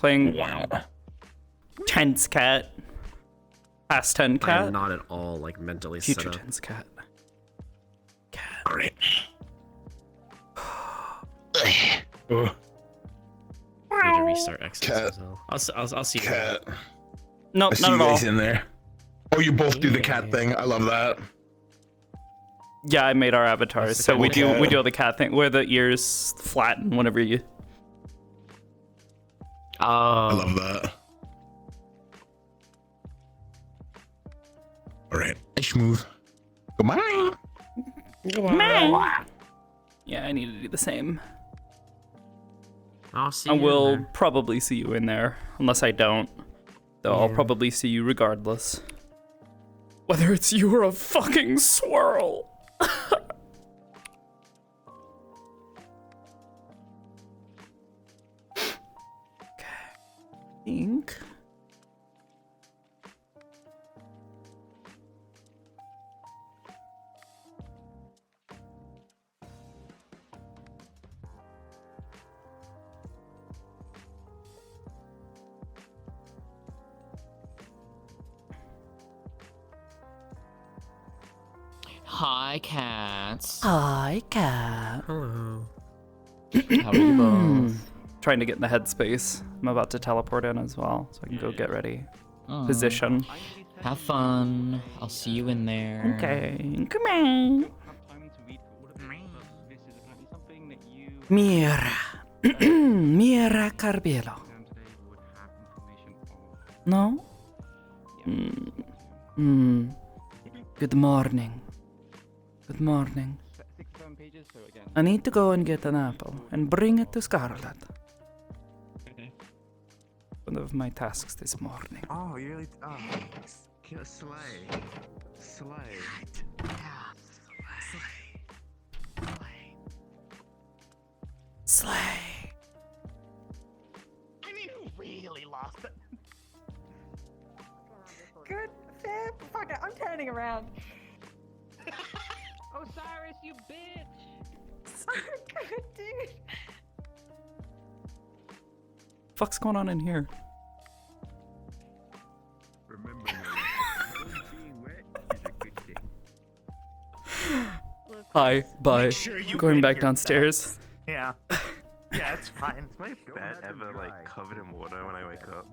Playing tense cat. Past 10 I cat. am not at all like mentally Future set up. tense cat. Cat. Great. Need to restart Xbox as well. I'll see you. Cat. Nope, I see not you at all. guys in there. Oh, you both do the cat thing. I love that. Yeah, I made our avatars, That's the so we cat. do the cat thing where the ears flatten whenever you. I love that. All right. Smooth. Come on. Yeah, I need to do the same. I'll see I you. will there. probably see you in there, unless I don't. Though I'll probably see you regardless. Whether it's you or a fucking swirl. Think. Hi, cats. Hi, cat. Hello. How are you both? Trying to get in the headspace. I'm about to teleport in as well, so I can go get ready. Position. Have fun. I'll see you in there. Okay, come on. Mira. Mira Carbello. No? Good morning. Good morning. I need to go and get an apple and bring it to Scarlet. One of my tasks this morning. Oh, you're like, slay. Slay. Slay. I mean, who really lost it? Good, fair. Fuck it, I'm turning around. Osiris, you bitch! So good, dude. Fuck's going on in here? Remember, being wet is a good thing. Hi, bye. Make sure you Going win back your downstairs. Yeah. Yeah, it's fine. It's my Don't bed let them ever dry. like covered in water when I wake up.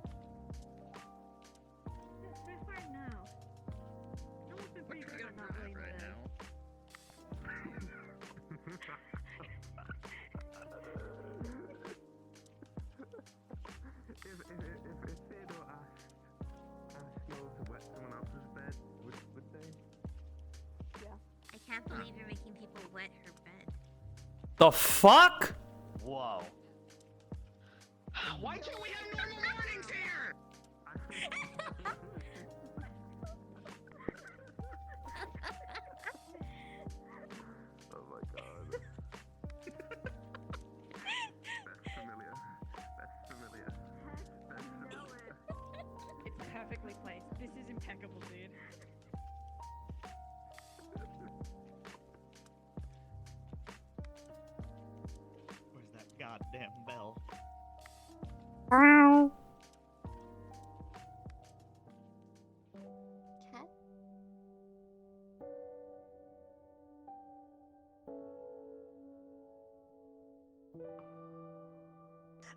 If Theodore asked Flo to wet someone else's bed, would they? I can't believe you're making people wet her bed. The fuck? Whoa. Why can't we have normal mornings here? Oh my god. That's familiar. That's familiar. That's familiar. It's perfectly placed. This is impeccable, dude. Where's that goddamn bell? Cat?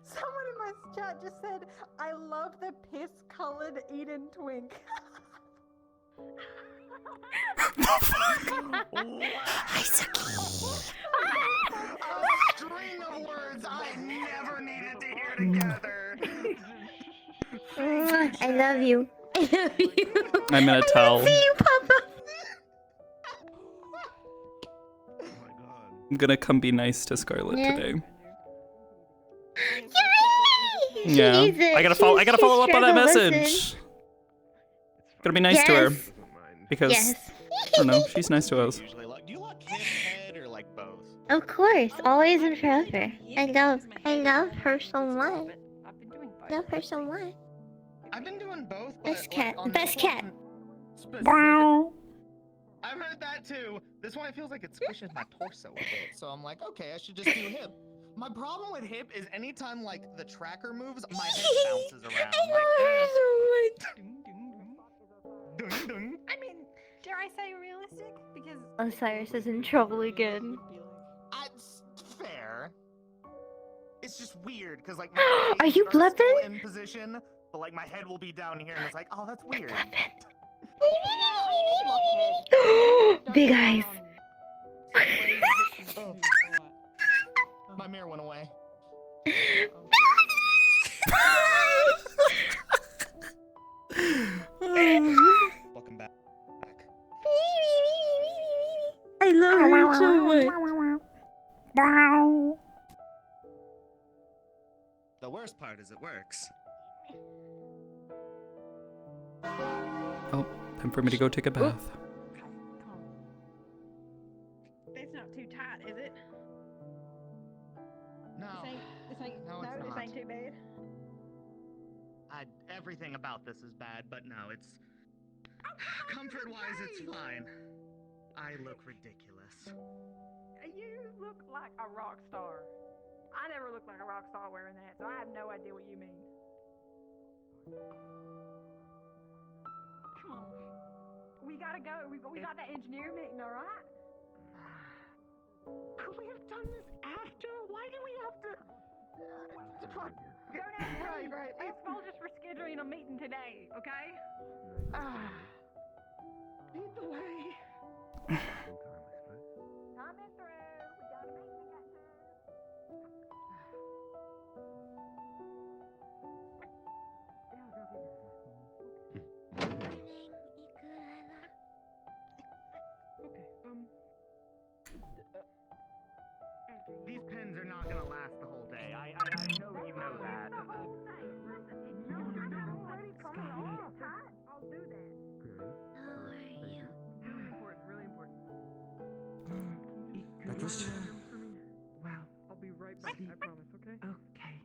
Someone in my chat just said, I love the piss-colored Eden twink. A string of words I never needed to hear together. I love you. I love you. I'm gonna tell. See you, Papa. Oh my god. I'm gonna come be nice to Scarlet Yeah. today. Yay! She Yeah. needs it. I gotta follow. I gotta follow up on that struggled, message. listen. Gotta be nice to her Yes. Doesn't mind. because Yes. I don't know. She's nice to us. Usually like, do you like him head or like both? Of course, always and forever. I love her so much. I've been doing both. Love her so much. I've been doing both. but, Best like, cat. on Best this cat. one specific- I've heard that too. This one it feels like it squishes my torso a bit, so I'm like, okay, I should just do him. My problem with hip is anytime like the tracker moves, my head bounces around. Dun, dun. I mean, dare I say realistic? Because Osiris is in trouble again. It's fair. It's just weird because like my Are you still bluffing? in position, but like my head will be down here, and it's like, oh, that's weird. Big eyes. Oh. My mirror went away. Welcome back. I love her so much. The worst part is it works. Oh, time for me to go take a bath. it's not too tight, is it? No. This ain't No, it's this not. ain't too bad. Everything about this is bad, but no, it's comfort-wise, it's fine. I look ridiculous. You look like a rock star. I never look like a rock star wearing that, so I have no idea what you mean. Come on. We gotta go. We got that engineer meeting, all right? Could we have done this after? Why do we have to? Don't ask me. Right. Ask Folgers for scheduling a meeting today, okay? Lead the way. Time is through. We got a meeting to get to. These pens are not gonna last the whole day. I know you know that. I'll do that. How are you? Really important, really important. Breakfast? Wow. I'll be right back, I promise, okay? Okay.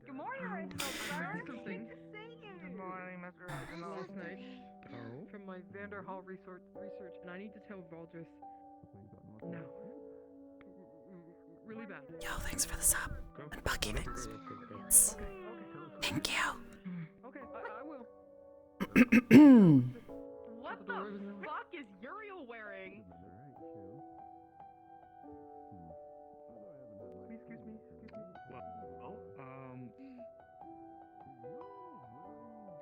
Good morning, Reginald, sir. Good to see you. Good morning, Mr. Reginald. Last night from my Vanderhall research, and I need to tell Valdris no. Really bad. Yo, thanks for the sub. And Bucky, thanks. Thank you. Okay, I will. What the fuck is Uriel wearing? Excuse me. Well,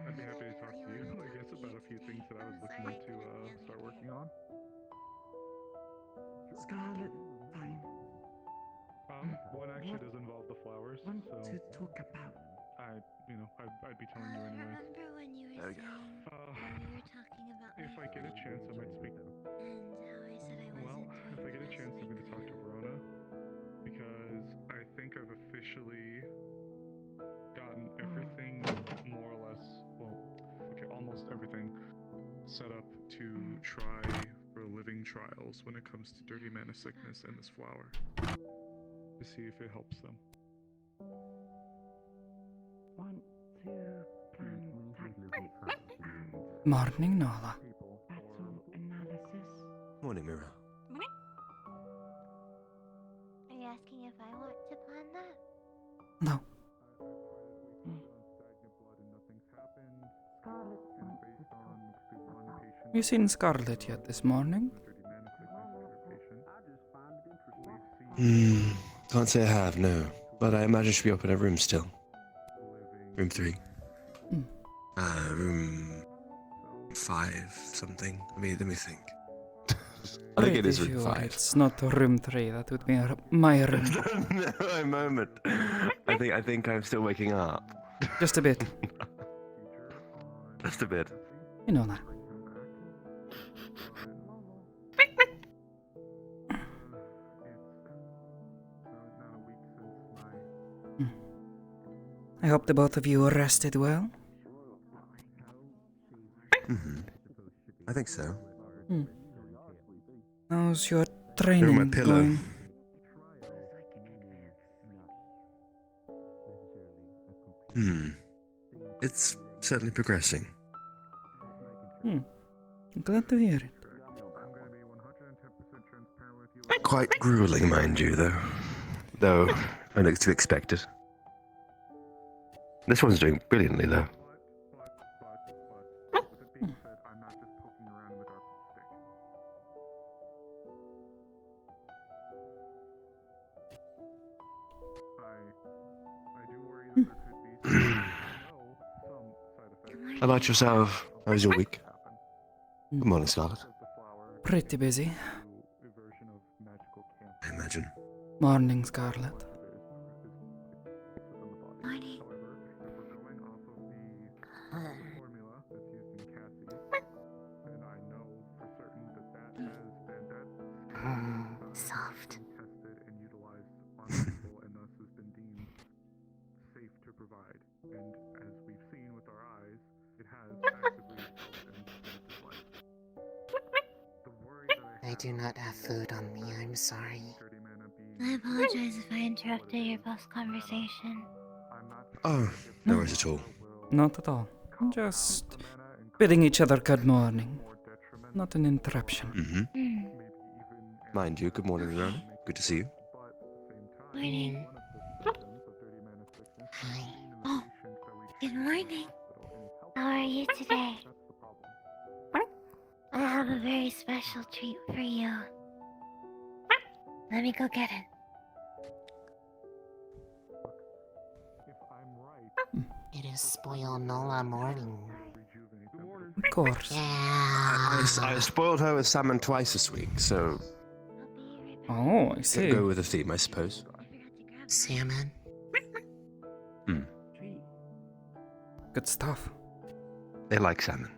I'd be happy to talk to you, I guess, about a few things that I was looking to start working on. Scarlet, fine. One actually does involve the flowers, so To talk about. I'd be telling you I anyways. remember when you were saying when you were talking about If I get a chance, I might speak. and how I said I Well, wasn't if I get a chance, I'm going to talk to her. Verona, because I think I've officially gotten everything more or less, almost everything set up to try for living trials when it comes to dirty mana sickness and this flower, to see if it helps them. Want to plan tactics and Morning, Nola. battle analysis. Morning, Mira. Are you asking if I want to plan that? No. Have you seen Scarlet yet this morning? Can't say I have, no. But I imagine she'll be up in her room still. Room 3. Room 5 something. Let me think. I think it is Pretty room sure 5. It's not room 3, that would be my room. No, a moment. I think I'm still waking up. Just a bit. Just a bit. You know that. I hope the both of you rested well. I think so. How's your Over training my pillow. going? It's certainly progressing. I'm glad to hear it. Quite grueling, mind you, though. Though, I know it's to be expected. This one's doing brilliantly, though. With it being said, I'm not just poking around in the dark with a stick. I do worry that there could be some side effects. How about yourself? How was your week? Good morning, Scarlet. Pretty busy. I imagine. Morning, Scarlet. Morning. Formula that's used in Cassie, and I know for certain that Soft. tested and utilized on people and thus has been deemed safe to provide. And as we've seen with our eyes, it has actively resulted in its life. The worry that I do not have food on me, I'm sorry. I apologize if I interrupted your boss conversation. Oh, no worries at all. Not at all. Just bidding each other good morning. Not an interruption. Mm-hmm. Mind you, good morning, Rona. Good to see you. Morning. Hi. Oh, good morning. How are you today? I have a very special treat for you. Let me go get it. It is spoil Nola morning. Of course. Yeah. I spoiled her with salmon twice this week, so Oh, I see. go with the theme, I suppose. Salmon. Good stuff. They like salmon.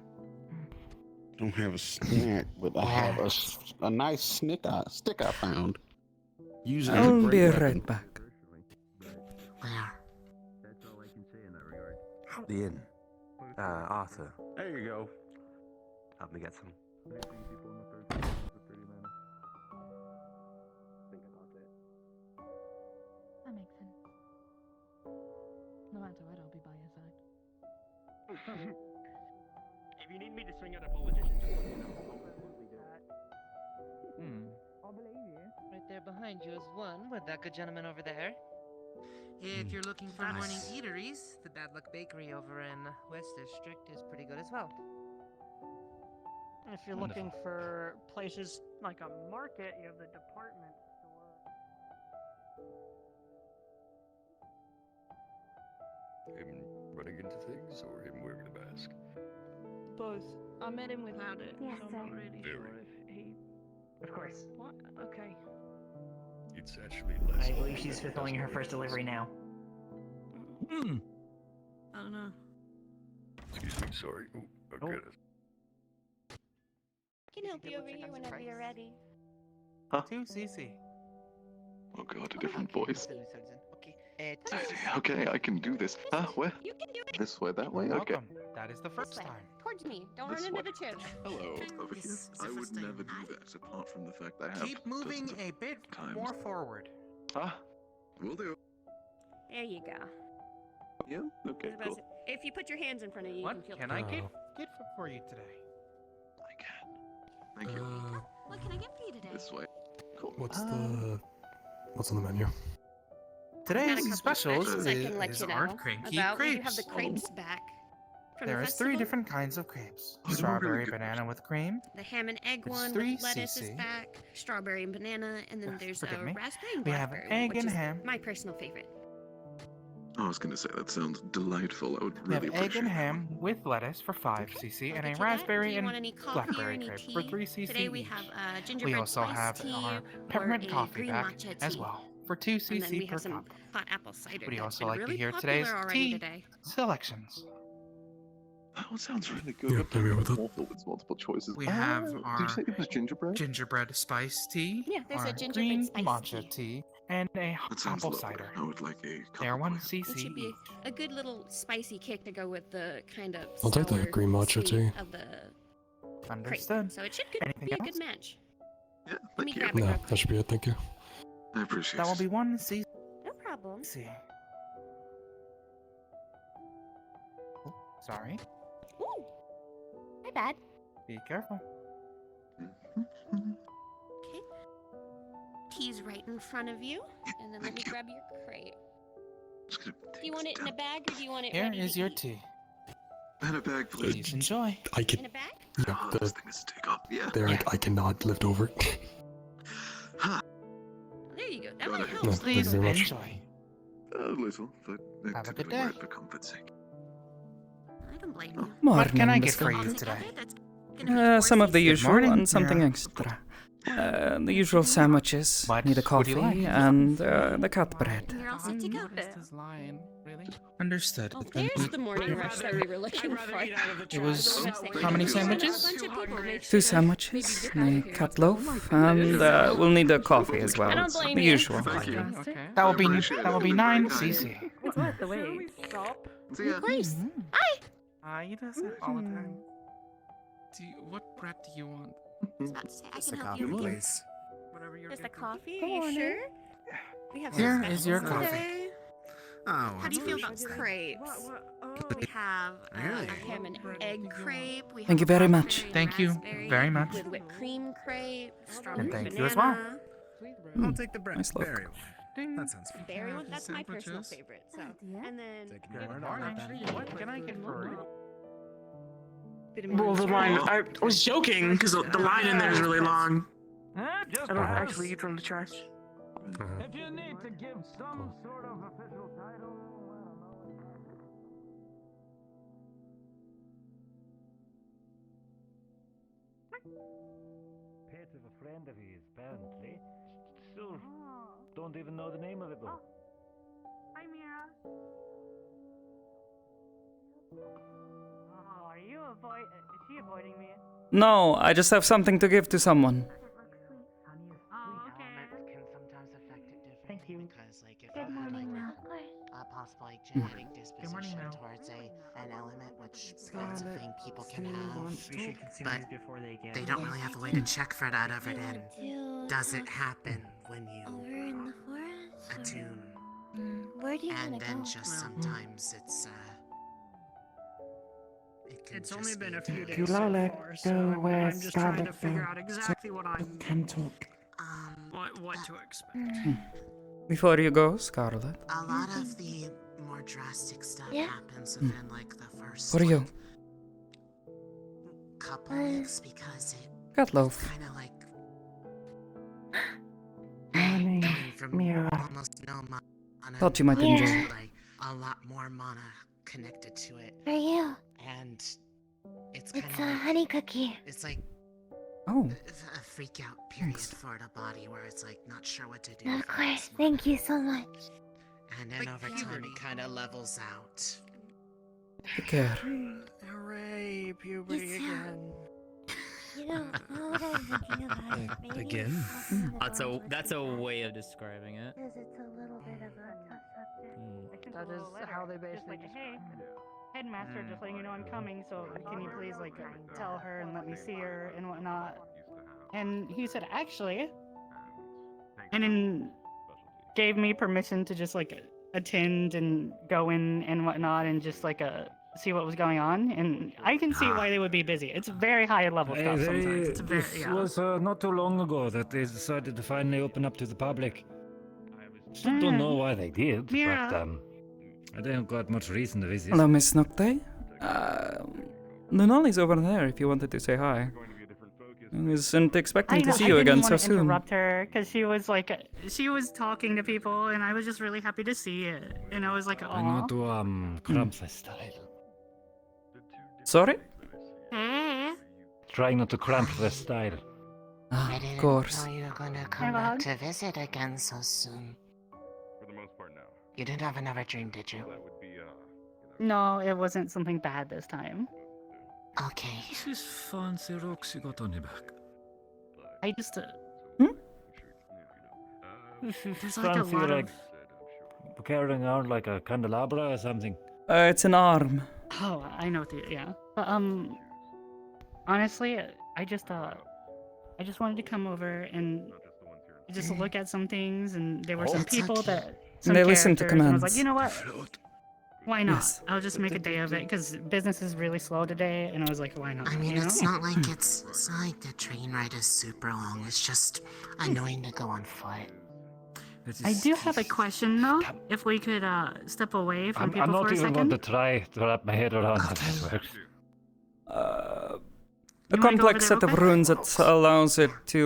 Don't have a snack, but I have a nice stick I found. Use it as a I'll great be weapon. right back. Where? That's all I can say in that regard. The inn. Arthur, There you go. help me get some. That makes sense. No matter what, I'll be by your side. If you need me to swing out a politician, just let me know. I'll believe you. Right there behind you is one with that good gentleman over there. If you're looking for morning eateries, the Bad Luck Bakery over in West District is pretty good as well. If you're looking for places like a market, you have the department store. Him running into things or him wearing a mask? Both. I met him without it. Yes, so I'm sir. not really Very. sure if he. Of course. What? Okay. It's actually less. I believe she's fulfilling her first delivery now. I don't know. Excuse me, sorry. Ooh, okay. I can help you over here whenever you're ready. 2cc. Oh god, a different voice. Okay. Okay, I can do this. Where? You can do it. This way, that way? Okay. That is the This way. Towards me. Don't This run into way. the chairs. Hello, over here. This is the I would first time never do I- that, apart from the fact I have Keep moving dozens of a bit times. more forward. Will do. There you go. Yeah? Okay, cool. If you put your hands in front of you, What can I get for you today? I can. Thank you. What can I get for you today? This way. Cool. What's on the menu? Today's specials I can let is you know Art Cranky about. We do have crepes. the crepes back. From There the is 3 festival. different kinds of crepes. Oh, they're Strawberry really good. banana with cream. The ham and egg It's one 3 with lettuce is cc. back. Strawberry and banana, and then there's Forgive me. raspberry and We have blackberry, egg which and is ham. my personal favorite. I was gonna say, that sounds delightful. I would We have really egg appreciate and that. ham with lettuce for 5cc I'll and get a you that. raspberry Do you and want any coffee blackberry or any crepe tea? for 3cc Today we each. have We gingerbread also spiced have tea our or peppermint a coffee green back matcha as tea. well for And then 2cc we per have some cup. hot apple cider. Would you that's also been like to really hear popular today's already tea today. selections? Oh, it sounds really good. Yeah, What let me type with of it. waffle with multiple choices? We have Did you our say it was gingerbread? gingerbread spice tea. Yeah, there's Our a gingerbread green spiced matcha tea. tea and a That sounds apple lovely. cider. I would like a couple. They are please. 1cc It should be each. a good little spicy kick to go with the kind of I'll take that sour green matcha sweet tea. of the crepe. Understood. So it should Anything be a else? good match. Yeah, Let me thank you. grab it No, real that quick. should be it, thank you. I appreciate That will it. be 1cc. No problem. Oh, sorry. Ooh, my bad. Be careful. Okay. tea's right in front of you. And then let me grab your crate. Do you want it in a bag or do you want it Here ready is to your eat? tea. In a bag, please. Please enjoy. I can. In a bag? Yeah, this thing is to take off. Yeah. There, Yeah. I cannot lift over. There you go. That Got might it. help. No, Please thank you very much. enjoy. A little, but Have a good typically day. right for comfort's sake. I don't blame you. What can I get for All you together, today? that's gonna be Some of the Good usual morning, and something Mira. extra. The usual sandwiches. What Need a would coffee you like? and the cut bread. You're all set to go. What is this line? Really? Understood. Oh, there's the morning rush that we were looking for. It was how many sandwiches? 2 sandwiches, a cut loaf, and we'll need a coffee as well. I don't blame The you. usual. Thank you. Okay. That will be 9 CC. It's worth the wait. Stop. See ya. Of course. Mm-hmm. Hi. He does it all the time. What bread do you want? I was about to say, I Just can a help coffee, you. please. Whatever you're Just a thinking. coffee? Are you sure? We have Here some is your specials coffee. today. Oh, How do you feel about crepes? Oh, We have Really? a ham and egg crepe. We Thank have you a very much. raspberry Thank you raspberry very much. With whipped cream crepe, strawberry thank banana. you as well. I'll take the bread. Nice look. Berry one. That sounds fun. Berry one, that's my personal Sandwiches. favorite. So, and then Good morning. What can I get for you? Well, the line. I was joking because the line in there is really long. I don't actually eat from the church. If you need to give some sort of official title, Pet of a friend of his, apparently. Still don't even know the name of it though. Hi, Mira. Oh, are you is she avoiding me? No, I just have something to give to someone. Oh, okay. Can sometimes affect it differently. Thank you. Because, like, if Good you have, morning, like, Mel. a possible, like, genetic disposition morning, Mel. towards an element, which that's a Scarlet, thing people can Sue have. wants to- But they don't really have a way to check for that other than does it happen when you Over in the forest? or- attune. Where do you And want to then go? just sometimes it's it can It's only just been be a few very- days so far, so I'm just trying to figure out exactly what I'm what to expect. Before you go, Scarlet, A lot of the more drastic stuff Yeah? happens within like the first what are you? couple weeks because it Cut loaf. kind of like Morning, going from Mira. almost no mana Thought you might Yeah. enjoy to it. like a lot more mana connected to it, For you. and it's kind It's of a honey cookie. it's like Oh, a freak out period Thanks. for the body where it's like not sure what to do. Of with all course. this Thank you so much. mana. And then over time it kind of levels out. take care. Hooray, puberty Yes, again. You know, now that I'm thinking about it, maybe Again? That's a way of describing it. Because it's a little bit of a tough subject. That is how they basically Just like, hey, headmaster, just letting you know I'm coming, so can you please, like, tell her and let me see her and whatnot? And he said, actually, and then gave me permission to just, like, attend and go in and whatnot and just, like, see what was going on. And I can see why they would be busy. It's very high level stuff sometimes. It's very, This yeah. was not too long ago that they decided to finally open up to the public. Still don't know why they did, but Yeah. I don't got much reason to visit. Hello, Miss Nocte. Denali's over there if you wanted to say hi. I wasn't expecting to see you again so I didn't want to soon. interrupt her because she was like, she was talking to people, and I was just really happy to see it. And I was like, I know oh. to cramp the style. Sorry? Trying not to cramp the style. Ah, I of didn't course. know you were gonna come back to visit again so soon. For the most part now. You didn't have another dream, did you? That would be No, it wasn't something bad this time. Okay. This is fancy rocks you got on your back. I just, This is There's like a fancy lot of- like carrying around like a candelabra or something. It's an arm. oh, I know, yeah. But, honestly, I just wanted to come over and just look at some things, and there were some Oh. people It's okay. that, some They listen to characters, and I was like, commands. you know what? Why not? Yes. I'll just make a day of it because business is really slow today, and I was like, why not? I mean, you it's know? not like the train ride is super long. It's just annoying to go on foot. I do have a question though. If we could step away from people I'm not for a even second. going to try to wrap my head around how this works. A You wanna go over complex there set real of quick? runes that allows it to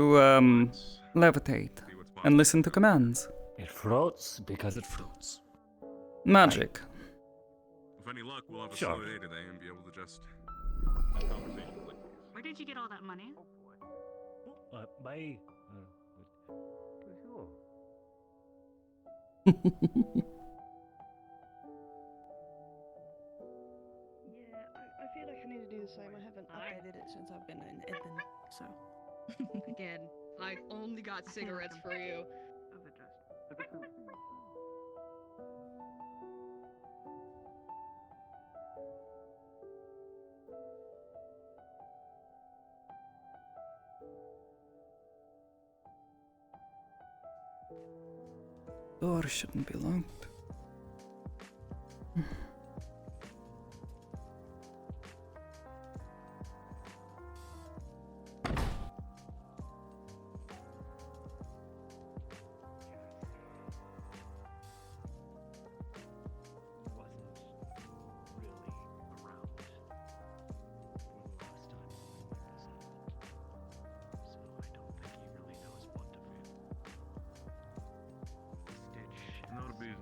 levitate and listen to commands. It floats because it floats. Magic. With any luck, we'll have a Sure. slow day today and be able to just. Where did you get all that money? My. I feel like I need to do the same. I haven't updated it since I've been in Edmund, so. Again, I've only got cigarettes for you. Door shouldn't be locked. Not a business.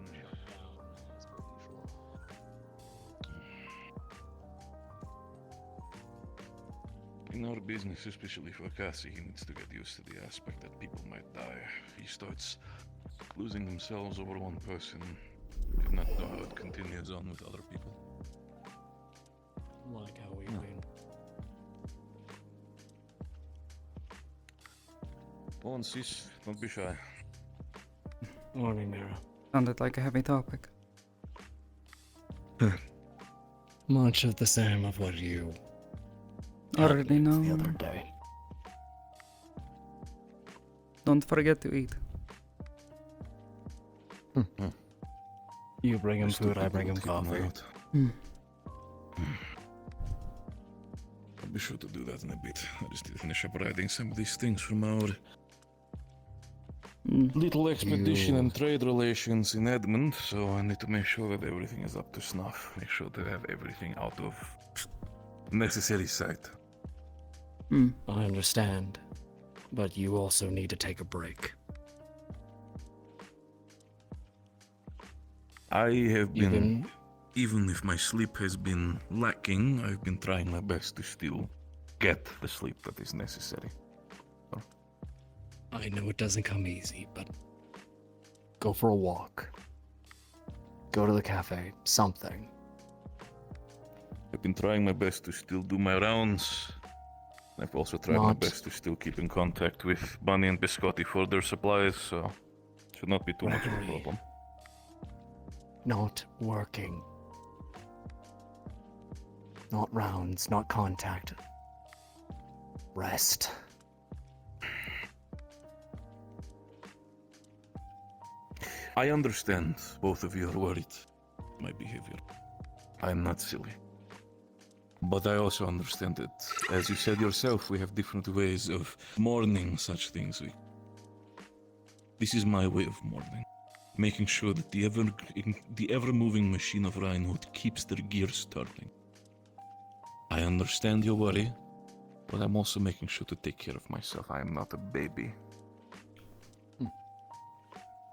In our business, especially for Cassie, he needs to get used to the aspect that people might die. He starts losing themselves over one person. Did not know how it continues on with other people. Like how we win. Go on, sis. Don't be shy. Morning, Mira. Sounded like a heavy topic. Much of the same of what you Already know. the other day. Don't forget to eat. You bring him food, I bring him coffee. I'll be sure to do that in a bit. I just need to finish up writing some of these things from our little expedition and trade relations in Edmund, so I need to make sure that everything is up to snuff. Make sure to have everything out of necessary sight. I understand, but you also need to take a break. I have been, even if my sleep has been lacking, I've been trying my best to still get the sleep that is necessary. I know it doesn't come easy, but go for a walk. Go to the cafe, something. I've been trying my best to still do my rounds. I've also tried my Not- best to still keep in contact with Bunny and Biscotti for their supplies, so should not be too much of a Gregory. problem. Not working. Not rounds, not contact. Rest. I understand both of you are worried my behavior. I am not silly. But I also understand that, as you said yourself, we have different ways of mourning such things. This is my way of mourning. Making sure that the ever-moving machine of Rhinewood keeps their gears turning. I understand your worry, but I'm also making sure to take care of myself. I am not a baby.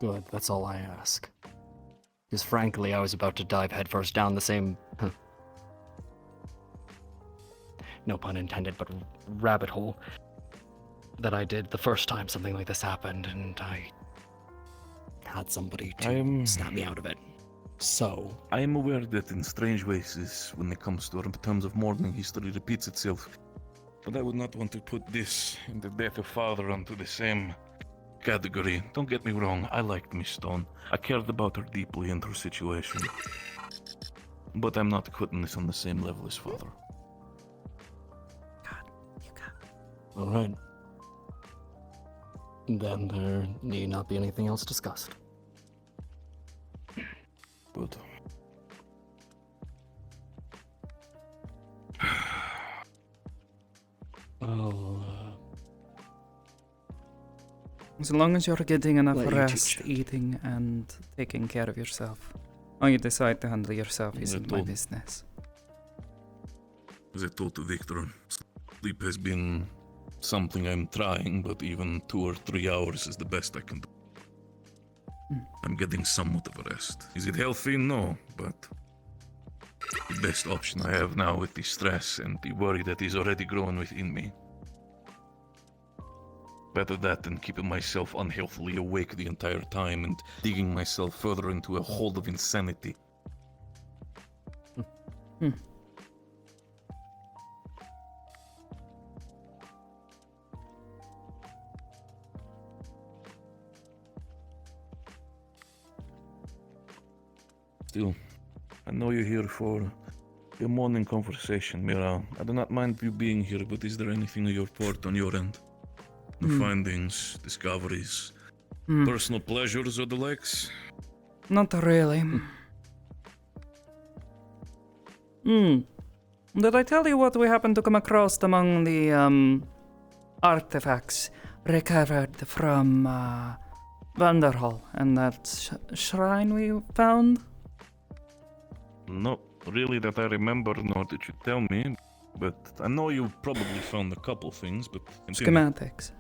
Good, that's all I ask. Because frankly, I was about to dive headfirst down the same... no pun intended, but rabbit hole that I did the first time something like this happened, and I had somebody to snap me out of it. So... I am aware that in strange ways, when it comes to terms of mourning, history repeats itself. But I would not want to put this and the death of father onto the same category. Don't get me wrong, I liked Miss Stone. I cared about her deeply and her situation. But I'm not putting this on the same level as father. Alright. Then there need not be anything else discussed. Good. Well, as long as you're getting enough Let you rest, teach. eating, and taking care of yourself. How you decide to handle yourself Yeah, isn't my totally. business. As I told to Victor, sleep has been something I'm trying, but even 2 or 3 hours is the best I can do. I'm getting somewhat of a rest. Is it healthy? No, but the best option I have now with the stress and the worry that is already growing within me. Better that than keeping myself unhealthily awake the entire time and digging myself further into a hole of insanity. Still, I know you're here for a morning conversation, Mira. I do not mind you being here, but is there anything on your part on your end? No findings, discoveries, personal pleasures or the likes? Not really. Did I tell you what we happened to come across among the artifacts recovered from Vanderhall and that shrine we found? Not really that I remember, nor did you tell me, but I know you probably found a couple things, but continue. Schematics.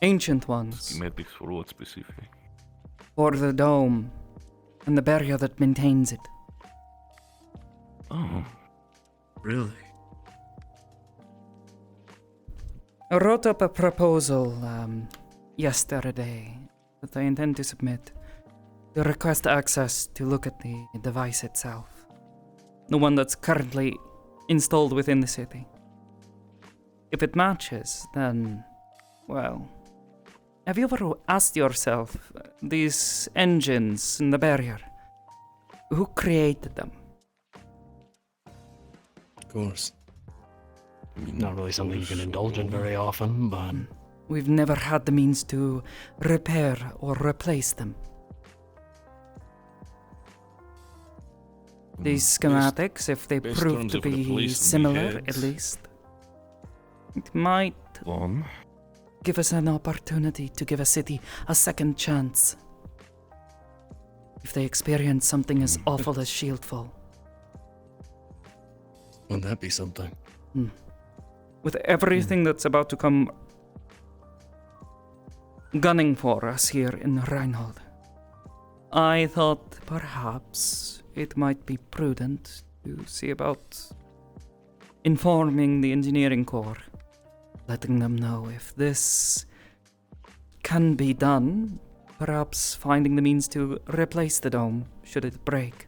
Ancient ones. Schematics for what specific? For the dome and the barrier that maintains it. Oh, really? I wrote up a proposal yesterday that I intend to submit. To request access to look at the device itself. The one that's currently installed within the city. If it matches, then, well, have you ever asked yourself, these engines in the barrier, who created them? of course. Not really something you can indulge in very often, but... We've never had the means to repair or replace them. These schematics, if they best prove terms to of be replacement similar, we had. at least, it might give us an opportunity to give a city a second chance. If they experience something as awful as Shieldfall. Wouldn't that be something? With everything that's about to come gunning for us here in Reinhold, I thought perhaps it might be prudent to see about informing the engineering corps, letting them know if this can be done, perhaps finding the means to replace the dome should it break.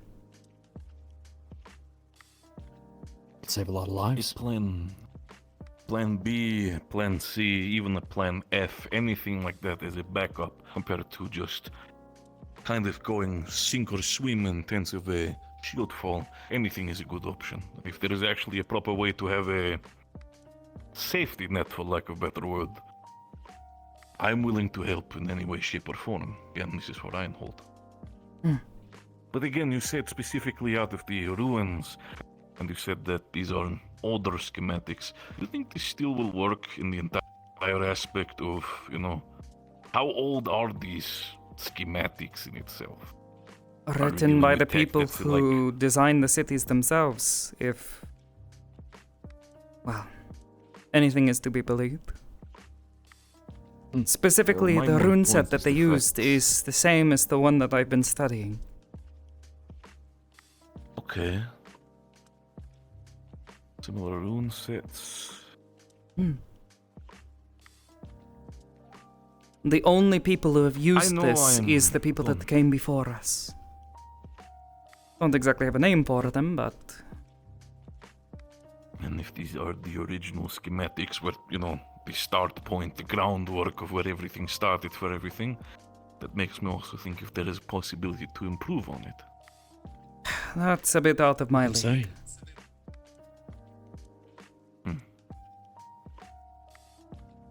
It'd save a lot of lives. Plan B, Plan C, even a Plan F, anything like that as a backup compared to just kind of going sink or swim in terms of a shield fall. Anything is a good option. If there is actually a proper way to have a safety net, for lack of a better word, I'm willing to help in any way, shape, or form. Again, this is for Reinhold. But again, you said specifically out of the ruins, and you said that these are older schematics. Do you think this still will work in the entire aspect of, how old are these schematics in itself? Written by the people who designed the cities themselves, if... well, anything is to be believed. Specifically, the rune set that they used is the same as the one that I've been studying. Okay. Similar rune sets. The only people who have used know this I'm is the people that came before us. Don't exactly have a name for them, but... And if these are the original schematics where, the start point, the groundwork of where everything started for everything, that makes me also think if there is a possibility to improve on it. That's a bit out of my league. Say.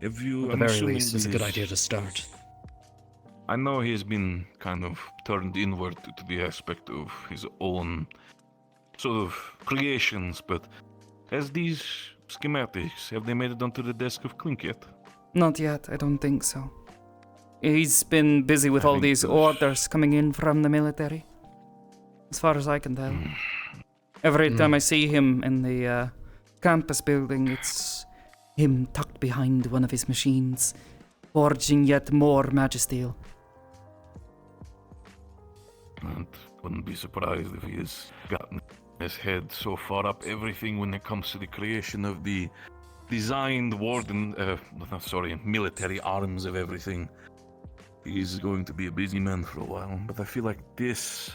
Have you, At the I'm very assuming least, it's a good these- idea to start. I know he has been kind of turned inward to the aspect of his own sort of creations, but Has these schematics, have they made it onto the desk of Clink yet? Not yet, I don't think so. He's been busy with I all think these those- orders coming in from the military. As far as I can tell. Every time I see him in the campus building, it's him tucked behind one of his machines, forging yet more magisteel. And wouldn't be surprised if he has gotten his head so far up everything when it comes to the creation of the designed military arms of everything. He's going to be a busy man for a while, but I feel like this,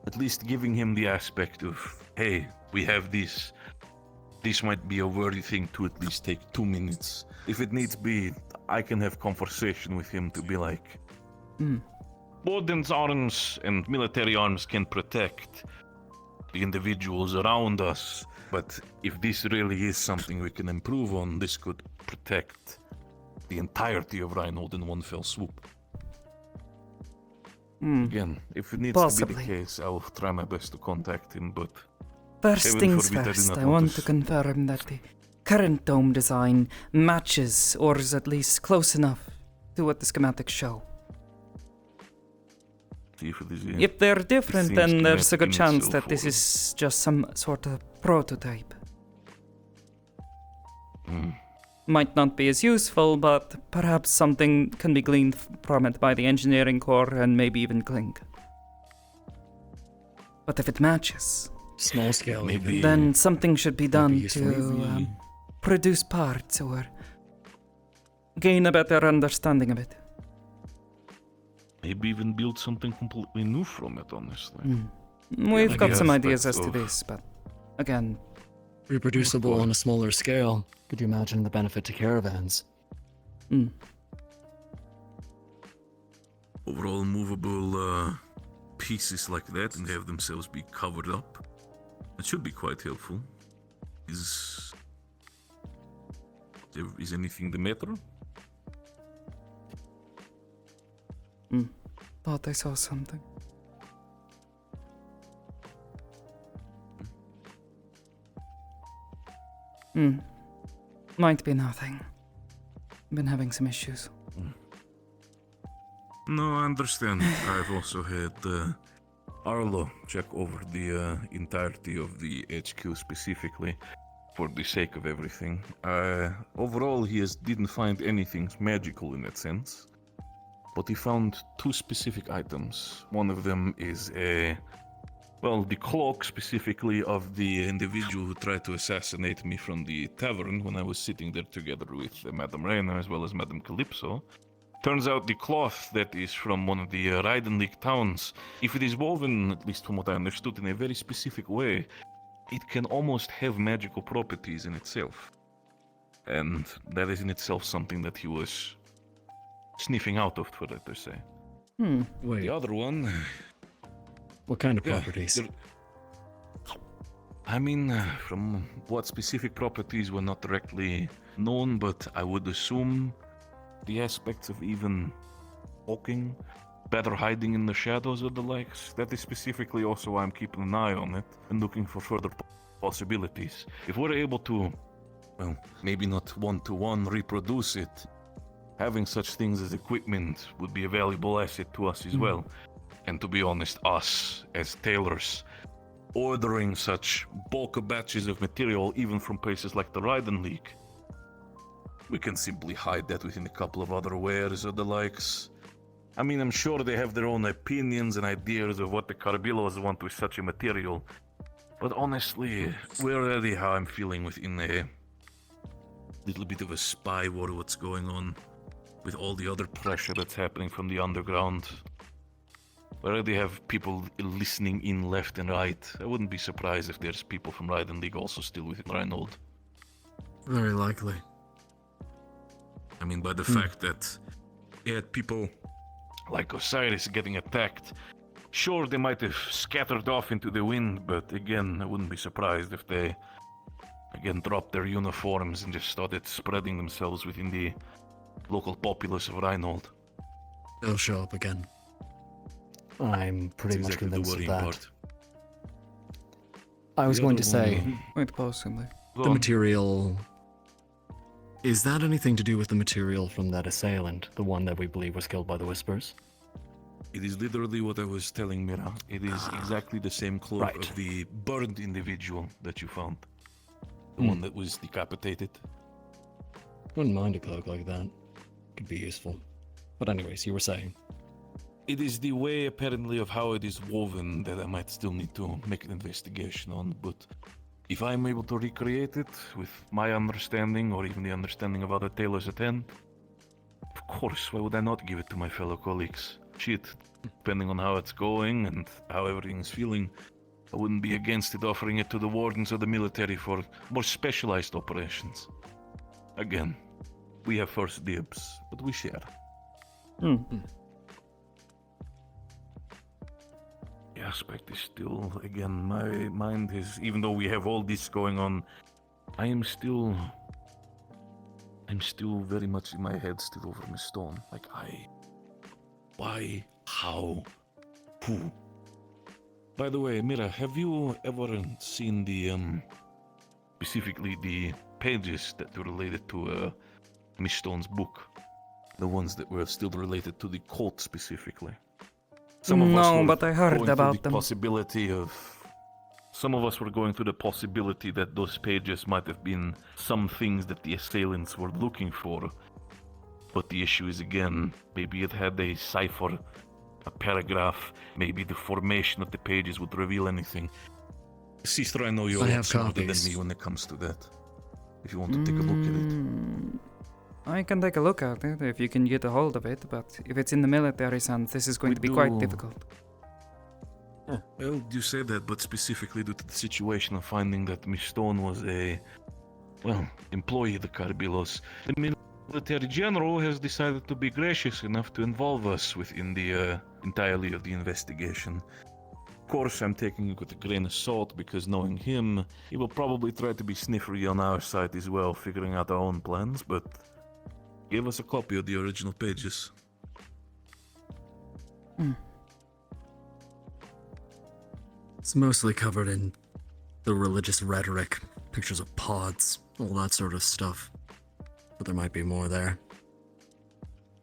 at least giving him the aspect of, hey, we have this might be a worthy thing to at least take 2 minutes. If it needs be, I can have conversation with him to be like, Borden's arms and military arms can protect the individuals around us, but if this really is something we can improve on, this could protect the entirety of Reinhold in one fell swoop. Again, if it needs to be the case, I'll try my best to contact him, but First heaven things forbid first, I I do not want to confirm that the current dome design matches, or is at least close enough, to what the schematics show. see if it is If they're different, seems then there's a schematic good in chance itself, that this or- is just some sort of prototype. Might not be as useful, but perhaps something can be gleaned from it by the engineering corps and maybe even Clink. But if it matches, Small scale, maybe. then something should be done useful. to produce parts or gain a better understanding of it. maybe even build something completely new from it, honestly. We've got some ideas as aspect to of- this, but again, Reproducible on a smaller scale. Could you imagine the benefit to caravans? Overall movable pieces like that and have themselves be covered up. It should be quite helpful. Is anything the matter? thought I saw something. Might be nothing. Been having some issues. No, I understand. I've also had Arlo check over the entirety of the HQ specifically for the sake of everything. Overall, he didn't find anything magical in that sense, but he found 2 specific items. One of them is the cloak specifically of the individual who tried to assassinate me from the tavern when I was sitting there together with Madame Reina as well as Madame Calypso. Turns out the cloth that is from one of the Reidenlich towns, if it is woven, at least from what I understood, in a very specific way, it can almost have magical properties in itself. And that is in itself something that he was sniffing out of, for that to say. Wait. The other one... What kind of Yeah, properties? I mean, from what specific properties were not directly known, but I would assume the aspects of even walking, better hiding in the shadows or the likes. That is specifically also why I'm keeping an eye on it and looking for further possibilities. If we're able to, well, maybe not one-to-one reproduce it, having such things as equipment would be a valuable asset to us as well. And to be honest, us as tailors, ordering such bulk batches of material even from places like the Reidenlich, we can simply hide that within a couple of other wares or the likes. I mean, I'm sure they have their own opinions and ideas of what the Carbillos want with such a material, but honestly, we're already how I'm feeling within a little bit of a spy war what's going on with all the other pressure that's happening from the underground. We already have people listening in left and right. I wouldn't be surprised if there's people from Reidenlich also still within Reinhold. Very likely. I mean, by the fact that you had people like Osiris getting attacked, sure, they might have scattered off into the wind, but again, I wouldn't be surprised if they, again, dropped their uniforms and just started spreading themselves within the local populace of Reinhold. They'll show up again. I'm pretty That's much exactly the convinced of worrying that. part. I was The going other to say, one- Quite possibly. Go the on. material. Is that anything to do with the material from that assailant, the one that we believe was killed by the Whispers? It is literally what I was telling Mira. It is exactly the same cloak Right. of the burned individual that you found. The Hmm. one that was decapitated. Wouldn't mind a cloak like that. Could be useful. But anyways, you were saying. It is the way, apparently, of how it is woven that I might still need to make an investigation on, but if I'm able to recreate it with my understanding, or even the understanding of other tailors at hand, of course, why would I not give it to my fellow colleagues? Shit, depending on how it's going and how everything's feeling, I wouldn't be against it offering it to the wardens of the military for more specialized operations. Again, we have first dibs, but we share. The aspect is still, again, my mind is, even though we have all this going on, I'm still very much in my head still over Miss Stone. Like, why, how, who? By the way, Mira, have you ever seen the, specifically the pages that were related to, Miss Stone's book? The ones that were still related to the cult specifically? Some of us No, were but I heard going through about the them. possibility of... Some of us were going through the possibility that those pages might have been some things that the assailants were looking for. But the issue is, again, maybe it had a cipher, a paragraph, maybe the formation of the pages would reveal anything. Sister, I know you're I a have lot smarter than copies. me when it comes to that. If you want to take a look at it. I can take a look at it if you can get a hold of it, but if it's in the military's hands, this is going We to be quite do- difficult. Well, you say that, but specifically due to the situation of finding that Miss Stone was a, well, employee of the Carbillos, the military general has decided to be gracious enough to involve us within the entirely of the investigation. Of course, I'm taking it with a grain of salt because knowing him, he will probably try to be sniffery on our side as well, figuring out our own plans, but give us a copy of the original pages. It's mostly covered in the religious rhetoric, pictures of pods, all that sort of stuff. But there might be more there.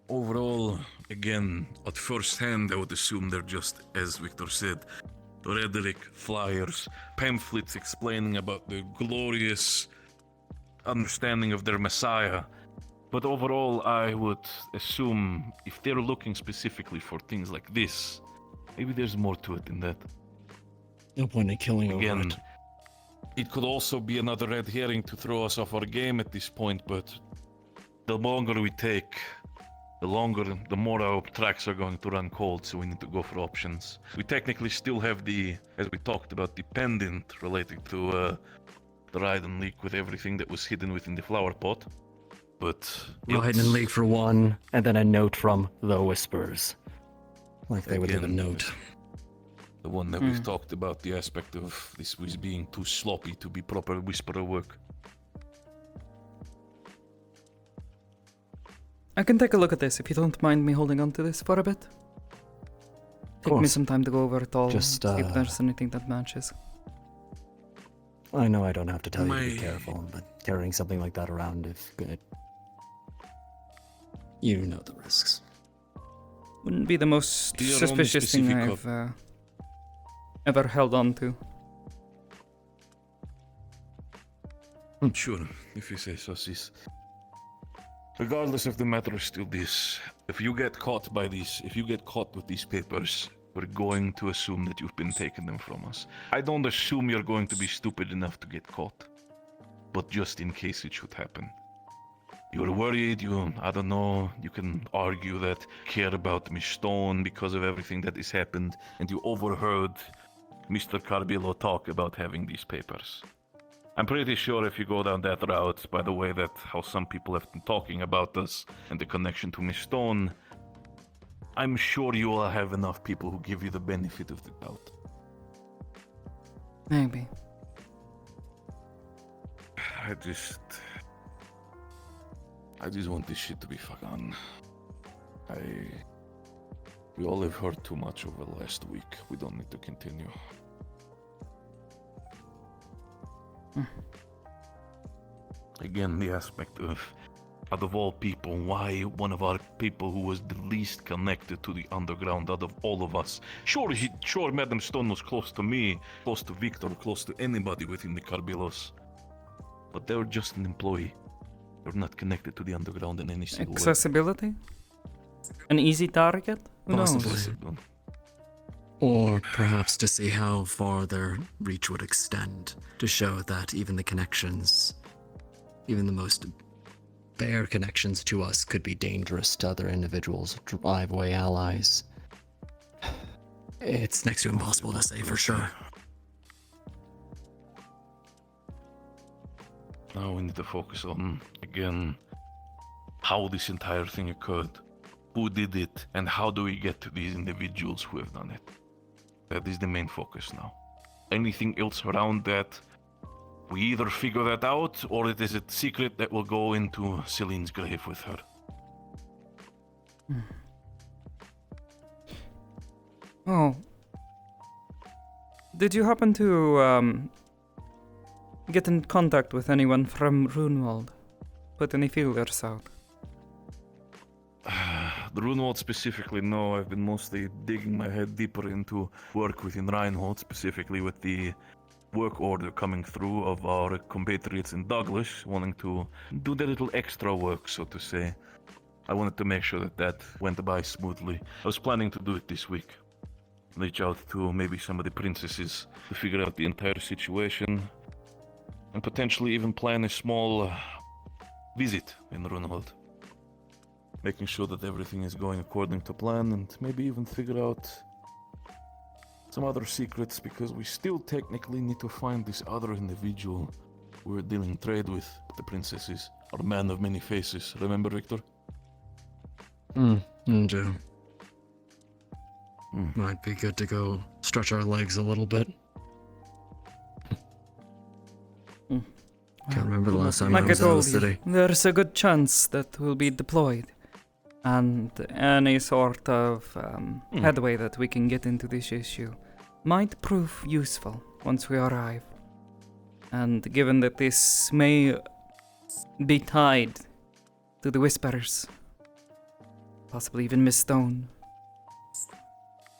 Overall, again, at first hand, I would assume they're just, as Victor said, rhetoric, flyers, pamphlets explaining about the glorious understanding of their Messiah. But overall, I would assume if they're looking specifically for things like this, maybe there's more to it than that. No point in killing over Again, it. it could also be another red herring to throw us off our game at this point, but the longer we take, the more our tracks are going to run cold, so we need to go for options. We technically still have the, as we talked about, the pendant related to the Raiden leak with everything that was hidden within the flower pot. But Raiden and League for one, and then a note from the Whispers. Like they would leave a Again, note. the one that we've talked about, the aspect of this was being too sloppy to be proper Whisperer work. I can take a look at this if you don't mind me holding on to this for a bit. Take me course. some time to go over it all, Just, see if there's anything that matches. I know I don't have to tell you to be My- careful, but carrying something like that around, if good. You know the risks. Wouldn't be the most Your own suspicious thing specific I've ever held on to. Sure, if you say so, sis. Regardless of the matter, still this. If you get caught by these, if you get caught with these papers, we're going to assume that you've been taking them from us. I don't assume you're going to be stupid enough to get caught. But just in case it should happen. You're worried, I don't know, you can argue that care about Miss Stone because of everything that has happened, and you overheard Mr. Carbillo talk about having these papers. I'm pretty sure if you go down that route, by the way that how some people have been talking about us and the connection to Miss Stone, I'm sure you will have enough people who give you the benefit of the doubt. Maybe. I just want this shit to be fucking. We all have heard too much over the last week. We don't need to continue. Again, the aspect of, out of all people, why one of our people who was the least connected to the underground out of all of us. Sure, Madam Stone was close to me, close to Victor, close to anybody within the Carbilos. But they were just an employee. They're not connected to the underground in any single way. Accessibility? An easy target? Who knows? Possibly. Or perhaps to see how far their reach would extend, to show that even the connections, even the most bare connections to us, could be dangerous to other individuals, drive away allies. It's next to impossible to say for sure. Now we need to focus on, again, how this entire thing occurred. Who did it, and how do we get to these individuals who have done it? That is the main focus now. Anything else around that, we either figure that out, or it is a secret that will go into Celine's grave with her. Oh. Did you happen to, get in contact with anyone from Runewald? Put any feelers out? The Runewald specifically, no. I've been mostly digging my head deeper into work within Reinhold, specifically with the work order coming through of our compatriots in Douglas, wanting to do their little extra work, so to say. I wanted to make sure that that went by smoothly. I was planning to do it this week. Reach out to maybe some of the princesses to figure out the entire situation, and potentially even plan a small visit in Runewald. Making sure that everything is going according to plan, and maybe even figure out some other secrets, because we still technically need to find this other individual we're dealing trade with, the princesses, our man of many faces. Remember, Victor? Might be good to go stretch our legs a little bit. Can't remember the last time I was out of the city. There's a good chance that we'll be deployed. And any sort of headway that we can get into this issue might prove useful once we arrive. And given that this may be tied to the Whisperers, possibly even Miss Stone,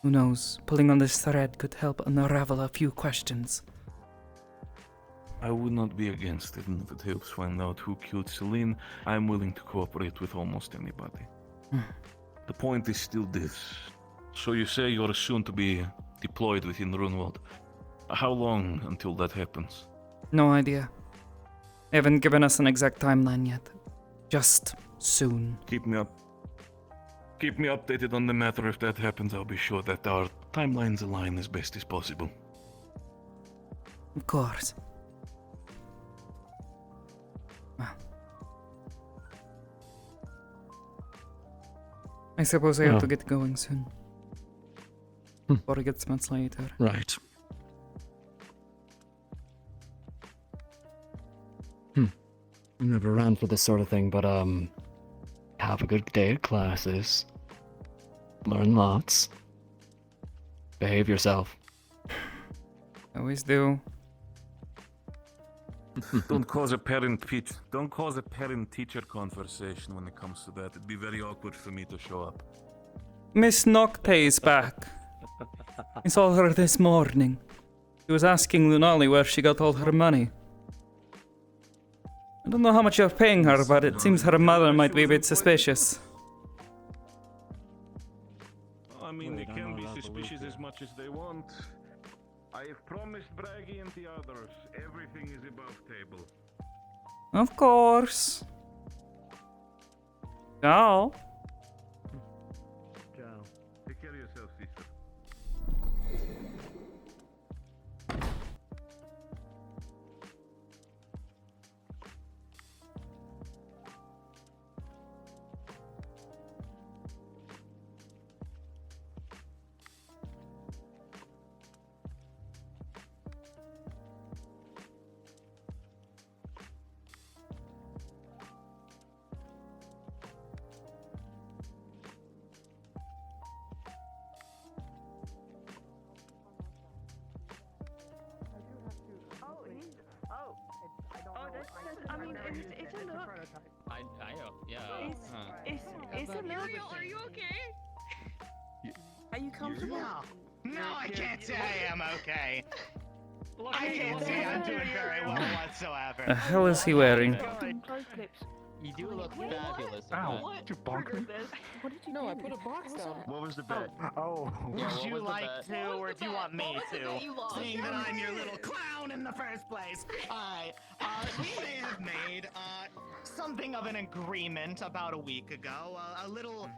who knows, pulling on this thread could help unravel a few questions. I would not be against it, and if it helps find out who killed Celine, I'm willing to cooperate with almost anybody. The point is still this. So you say you're soon to be deployed within Runewald. How long until that happens? No idea. They haven't given us an exact timeline yet. Just soon. Keep me updated on the matter. If that happens, I'll be sure that our timelines align as best as possible. Of course. I suppose I have to get going soon. Before it gets much later. Right. I never ran for this sort of thing, but have a good day at classes. Learn lots. Behave yourself. Always do. Don't cause a parent-teacher conversation when it comes to that. It'd be very awkward for me to show up. Miss Nocte is back. I saw her this morning. She was asking Lunali where she got all her money. I don't know how much you're paying her, but it seems her mother might be a bit suspicious. I mean, they can be suspicious as much as they want. I have promised Braggy and the others, everything is above table. Of course. Ciao. Ciao. Take care of yourself, sister. I mean, it's a look. I yeah. It's a look. Muriel, are you okay? Are you comfortable? No, I can't say I am okay. I can't say I'm doing very well whatsoever. The hell is he wearing? You do look fabulous. Ow! Did you bonk me? What did you No, do? I put a box down. What was the bet? Oh. Would you like to, or do you want me What was the to? bet you lost? Seeing that I'm your little clown in the first place. Alright, we may have made something of an agreement about a week ago. A little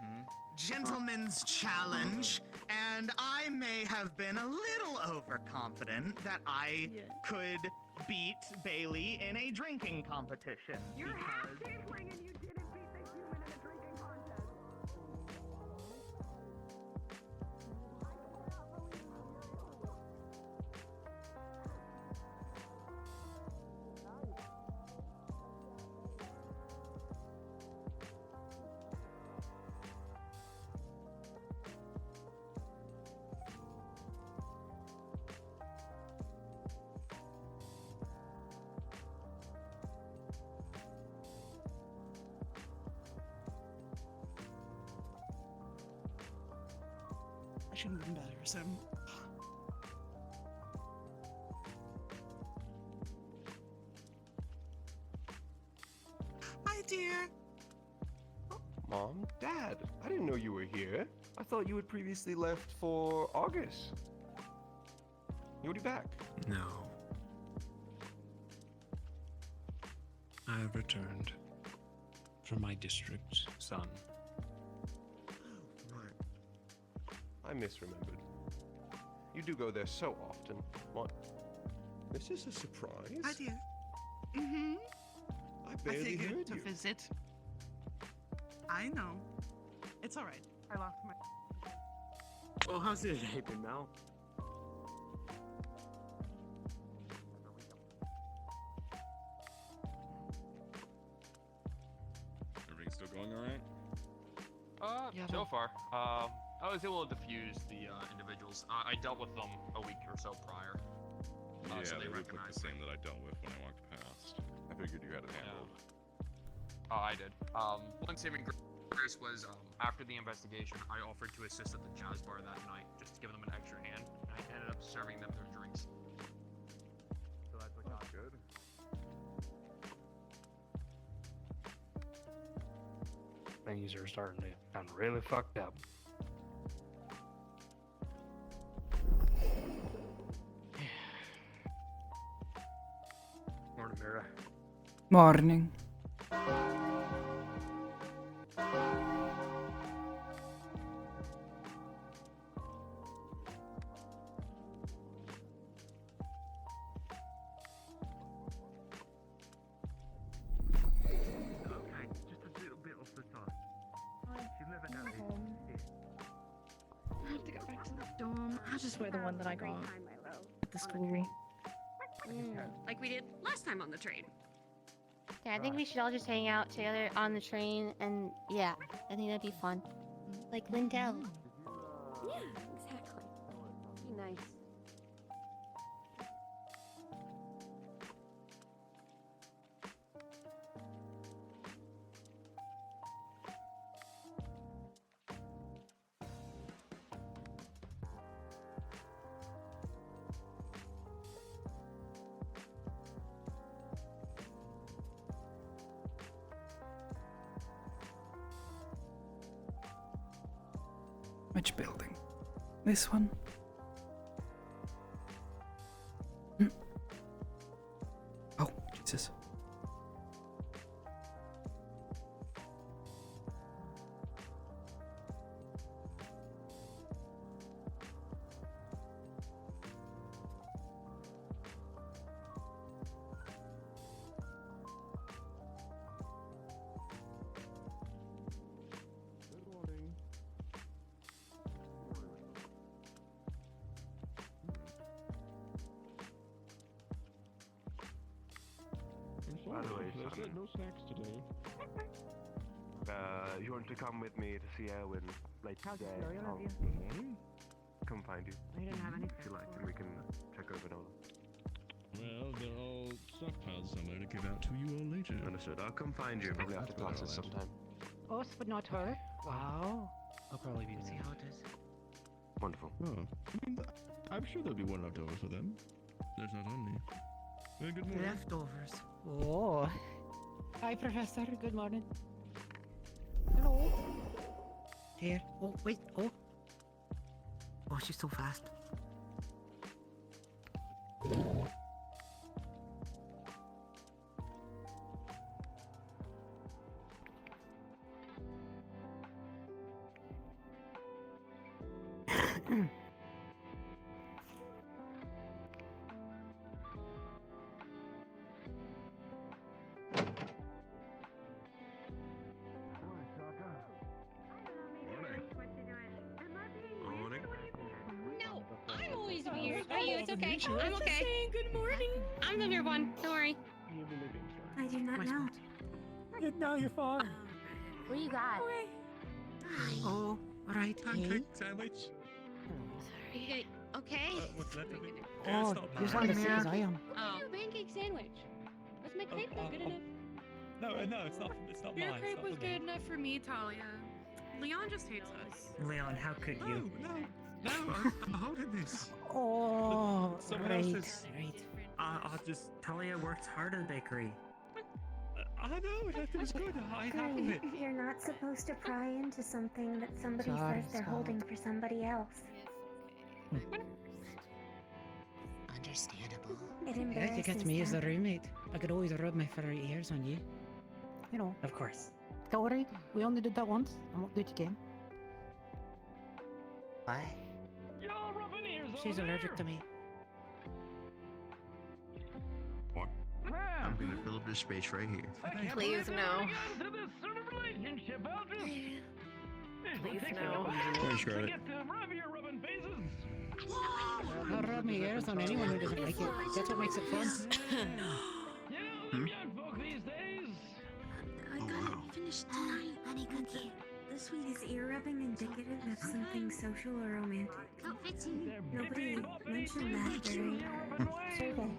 gentleman's challenge. And I may have been a little overconfident that I could beat Bailey in a drinking competition. You're because... half-tiefling and you didn't beat the human in a drinking contest. I shouldn't embarrass him. Hi, dear. Mom? Dad? I didn't know you were here. I thought you had previously left for August. You'll be back. No. I have returned from my district, son. I misremembered. You do go there so often. What? This is a surprise. Hi, dear. Mm-hmm. I barely figured heard to you. visit. I know. It's all right. I lost my. Well, how's it been now? Everything's still going alright? So far. I was able to defuse the individuals. I dealt with them a week or so prior. Yeah, so they they look like the recognized same that I dealt with when I walked past. I figured you had it handled. I did. One saving grace was after the investigation, I offered to assist at the jazz bar that night, just to give them an extra hand. And I ended up serving them their drinks. So that's what got good. Things are starting to sound really fucked up. Morning, Mira. Morning. I have to go back to the dorm. I'll just wear the one that I got at the school. Like we did last time on the train. Yeah, I think we should all just hang out together on the train, and yeah, I think that'd be fun. Like Lindell. Yeah, exactly. Be nice. Which building? This one? Oh, Jesus. By the way, Simon, no snacks today. You want to come with me to see Erwin later today? Come find you. I didn't have anything. If you like, and we can check over Nola. Well, they're all stockpiled somewhere to give out to you all later. Understood. I'll come find you. Probably after classes sometime. Us, but not her. Wow. I'll probably be see how it is. Wonderful. Oh, I mean, I'm sure there'll be one left over for them. There's not on me. Good morning. Leftovers. Oh. Hi, Professor. Good morning. Hello. Here. Oh, wait. Oh. Oh, she's so fast. No, I'm always weird. Are you? It's okay. I'm okay. Good morning. I'm the weird one. Don't worry. I do not know. No, you're fine. What do you got? Oh, right. Pancake sandwich. Sorry. Okay. What's that? Oh, you're not as sick as I am. Oh. Pancake sandwich. Was my crepe not good enough? No, it's not. It's not Your mine. crepe was good enough for me, Talia. Leon just hates us. Leon, how could you? No, I'm holding this. Oh, Someone right. else's. Right. I'll just. Talia works hard at the bakery. I know, it was good. I have it. You're not supposed to pry into something that somebody Sorry, says they're Scott. holding for somebody else. Understandable. It Yeah, embarrasses you get me as a them. roommate. I could always rub my furry ears on you. You know, Of course. don't worry. We only did that once. I won't do it again. Why? She's allergic to me. I'm gonna fill up this space right here. Please no. Please no. Thanks, Charlotte. I'll rub my ears on anyone who doesn't like it. That's what makes it fun. I gotta finish tonight, honey cookie. This week is ear rubbing indicative of something social or romantic. Oh, fitting. Nobody mentioned that during our survey.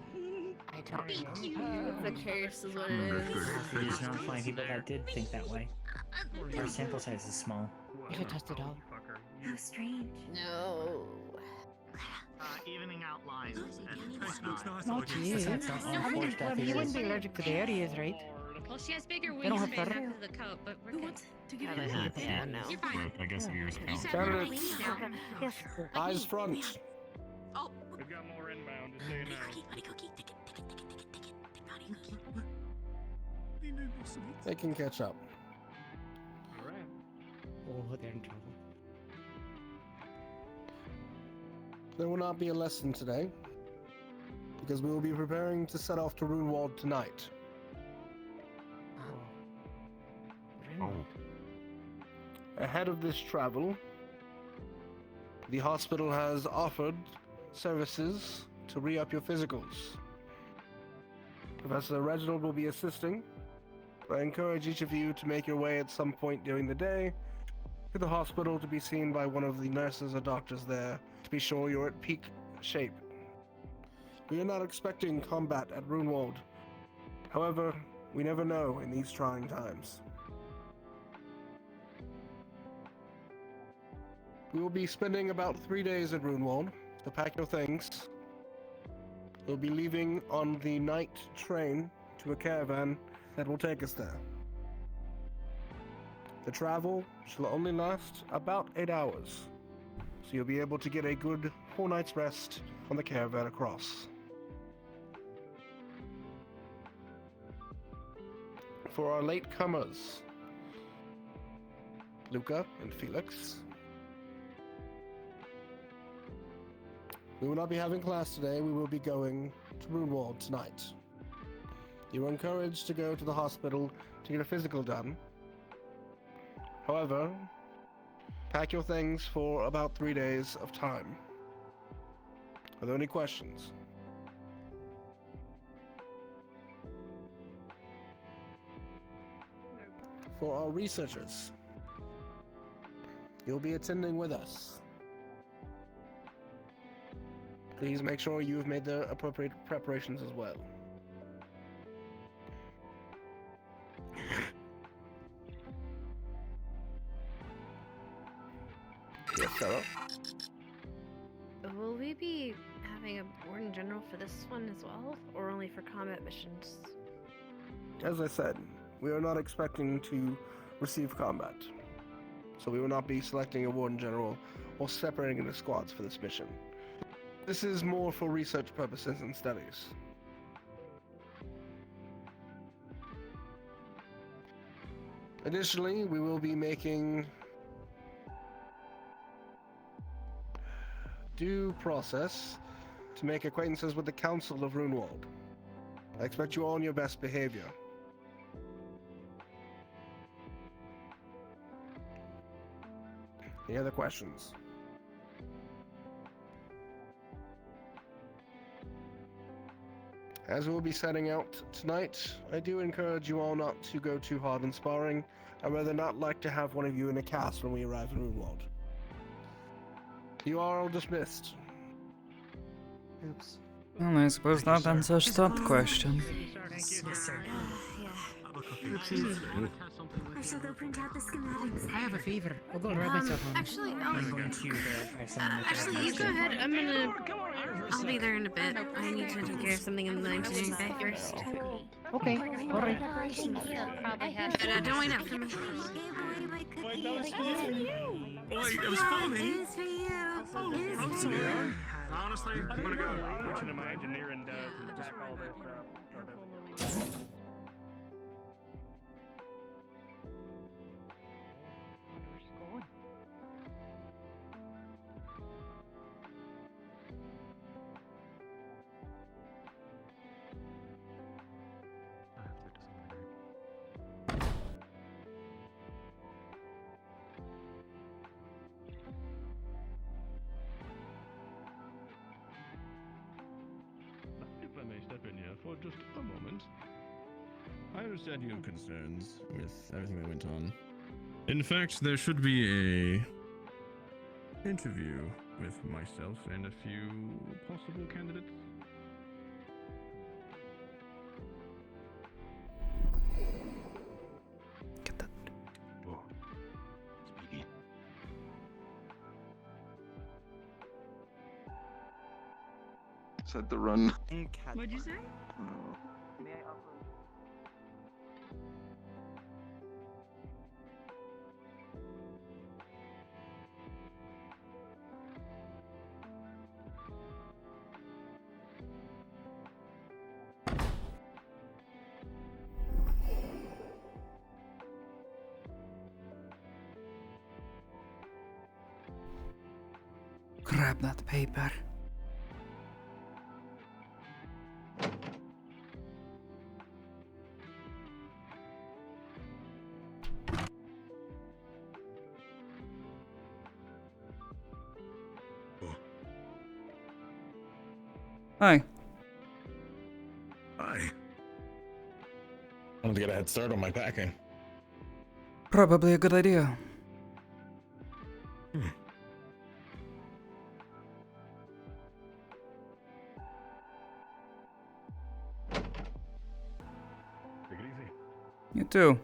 I don't It's a curse is what it is. There's not find people that did think that way. Our sample size is small. You should test it out. How strange. No. Evening out lines. Not you. I mean, well, you wouldn't be allergic to the areas, right? Well, she has bigger They don't wings have space fur. after the coat, but we're good. Yeah, no. You're fine. I guess yours You count. said Candidates. no wings down. Yes. Eyes front. Oh, We've got more inbound, just so you know. Honey cookie, ticket, ticket, ticket, ticket, ticket, honey cookie. They can catch up. Oh, they're in trouble. There will not be a lesson today, because we will be preparing to set off to Runewald tonight. Oh. Ahead of this travel, the hospital has offered services to re-up your physicals. Professor Reginald will be assisting. I encourage each of you to make your way at some point during the day to the hospital to be seen by one of the nurses or doctors there to be sure you're at peak shape. We are not expecting combat at Runewald. However, we never know in these trying times. We will be spending about 3 days at Runewald to pack your things. We'll be leaving on the night train to a caravan that will take us there. The travel shall only last about 8 hours, so you'll be able to get a good 4 nights rest on the caravan across. For our latecomers, Luca and Felix, we will not be having class today. We will be going to Runewald tonight. You are encouraged to go to the hospital to get a physical done. However, pack your things for about 3 days of time. Are there any questions? For our researchers, you'll be attending with us. Please make sure you've made the appropriate preparations as well. Yes, Sarah. Will we be having a warden general for this one as well, or only for combat missions? As I said, we are not expecting to receive combat, so we will not be selecting a warden general or separating into squads for this mission. This is more for research purposes and studies. Additionally, we will be making due process to make acquaintances with the Council of Runewald. I expect you all on your best behavior. Any other questions? As we'll be setting out tonight, I do encourage you all not to go too hard in sparring. I'd rather not like to have one of you in a cast when we arrive in Runewald. You are all dismissed. Oops. Well, I suppose that answers that question. Yes, sir. I shall go print out the schematics. I have a fever. I'll go rub myself on. Actually, I'm going to actually, you go ahead. I'll be there in a bit. I need to take care of something in the engineering bay first. Okay, alright. Probably have. But don't wait up for me. Wait, it was for me. It is for you. I'm sorry. Honestly, I'm gonna go. Pushing to my engineering desk and back all this up. If I may step in here for just a moment. I understand you have concerns with everything that went on. In fact, there should be a interview with myself and a few possible candidates. Get that. Oh. Speedy. Said the run. What'd you say? Grab that paper. Hi. Hi. I wanted to get a head start on my packing. Probably a good idea. Take it easy. You too.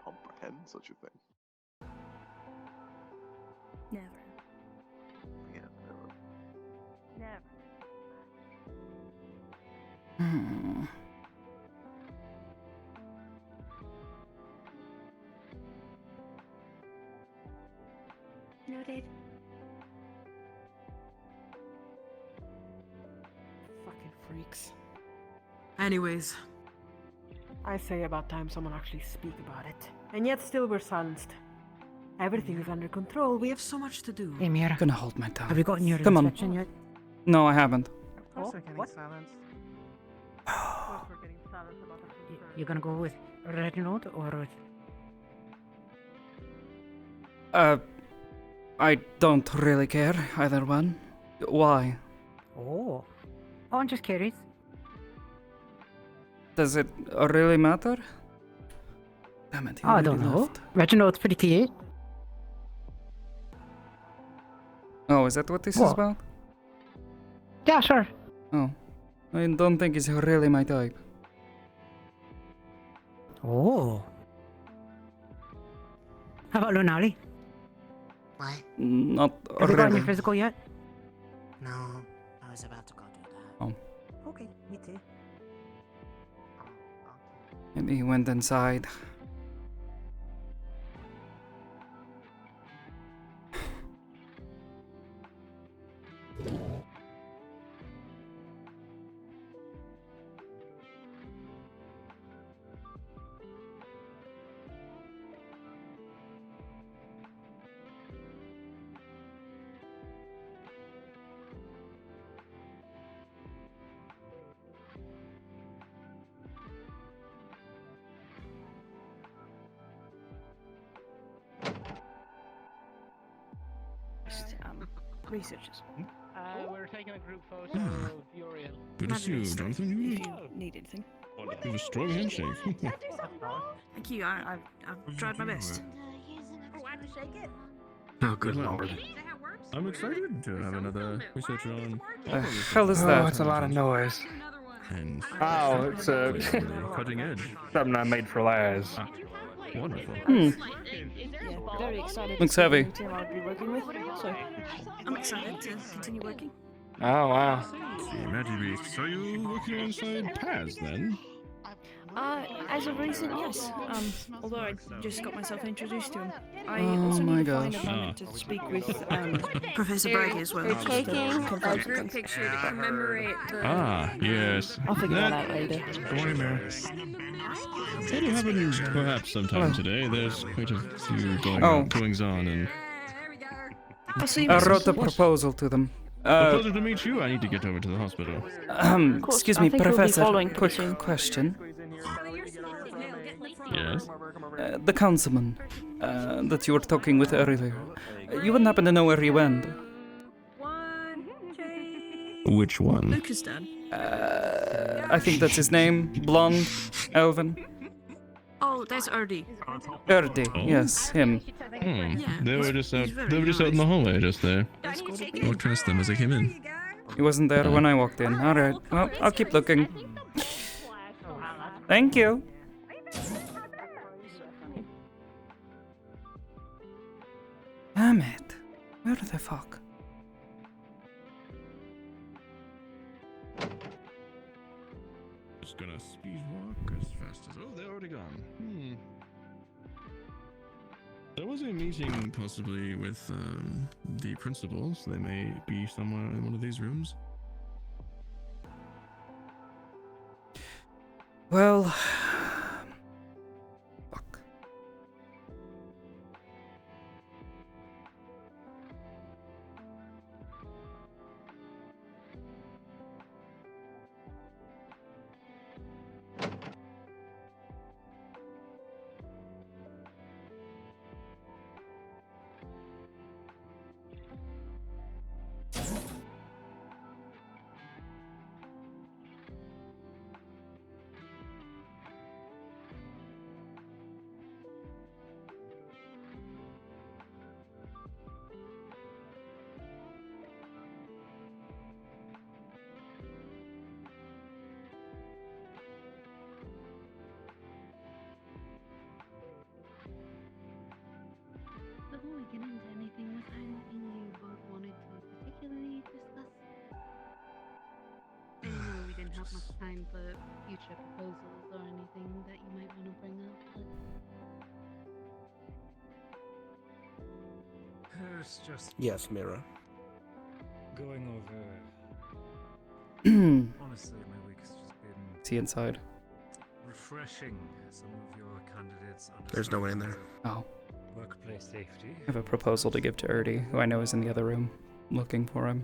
Comprehend such a thing. Never. Yeah, never. Never. Hmm. Noted. Fucking freaks. Anyways, I say about time someone actually speak about it. And yet still we're silenced. Everything is under control. we have so much to do. Hey, Mira. Gonna hold my tongue. Have you gotten your Come on. inspection yet? No, I haven't. Of course we're getting silenced. Of course we're getting silenced about our concerns. You gonna go with Reginald or... I don't really care, either one. Why? Oh. Oh, I'm just curious. Does it really matter? Damn it, he Oh, I don't already know. left. Reginald's pretty cute. Oh, is that what this is What? about? Yeah, sure. Oh. I don't think he's really my type. Oh. How about Lunali? What? Not Have you gotten really. your physical yet? No, I was about to go do that. Oh. Okay, me too. Maybe he went inside. Researchers. We're taking a group photo Ah. of Uriel. Good to see you, Jonathan. If you need anything. You have a strong handshake. Thank you. I've tried my best. Oh, I have to shake it? Oh, good lord. I'm excited to have another researcher on. Hell is that? Oh, it's a lot of noise. And Oh, it's cutting edge. something I made for Laz. Wonderful. Yeah, very excited. Looks to see heavy. the team I'll be working with. So, I'm excited to continue working. Oh, wow. See, Magic Beast. So you working alongside Paz then? As of recent, yes. Although I just got myself introduced to him. I Oh also my need to find gosh. a moment to speak with Professor They're- Bragg as well. they're just to taking confirm a some group things. Picture to commemorate the. Ah, yes. I'll figure that out later. Don't worry, Mira. That'll happen perhaps sometime today. There's quite a few goings on, and I'll see you, I Mrs. wrote a proposal to them. a pleasure to meet you. I need to get over to the hospital. course, Excuse I me, think we'll be Professor. following pretty Quick soon. question. Yes. The councilman that you were talking with earlier. You wouldn't happen to know where he went? Which one? Lucas' dad. I think that's his name. Blonde, Elvin. Oh, that's Erdy. Erdy, Oh. yes, him. They were just out. They were just out in the hallway, just there. Walked past them as I came in. He wasn't there when I walked in. Alright, well, I'll keep looking. Thank you. Damn it. Where the fuck? Just gonna speed walk as fast as. Oh, they're already gone. There was a meeting possibly with the principals. They may be somewhere in one of these rooms. Well, Before we get into anything, was there anything you both wanted to particularly discuss? I know we didn't have much time for future proposals or anything that you might want to bring up, but... was just Yes, Mira. going over. Honestly, my week has just been See inside. refreshing some of your candidates. There's no one in there. Oh. Workplace safety. I have a proposal to give to Erdy, who I know is in the other room, looking for him.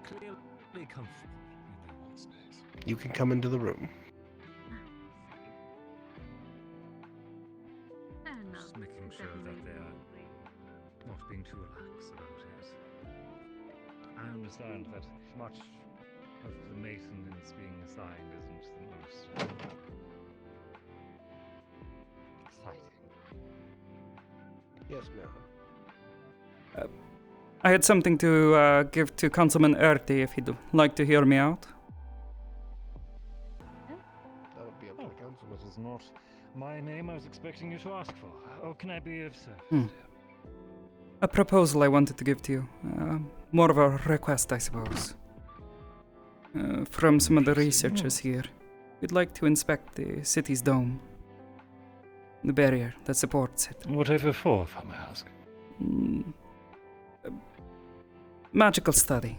Clearly comfortable in their workspace. You can come into the room. Just making sure that they're not being too lax about it. I understand that much of the maintenance being assigned isn't the most exciting. Yes, Mira. I had something to give to Councilman Erdy if he'd like to hear me out. That would be up to the council. That is not my name I was expecting you to ask for. How can I be of service? A proposal I wanted to give to you. More of a request, I suppose. From some of the researchers here. We'd like to inspect the city's dome. The barrier that supports it. Whatever for, if I may ask. Magical study.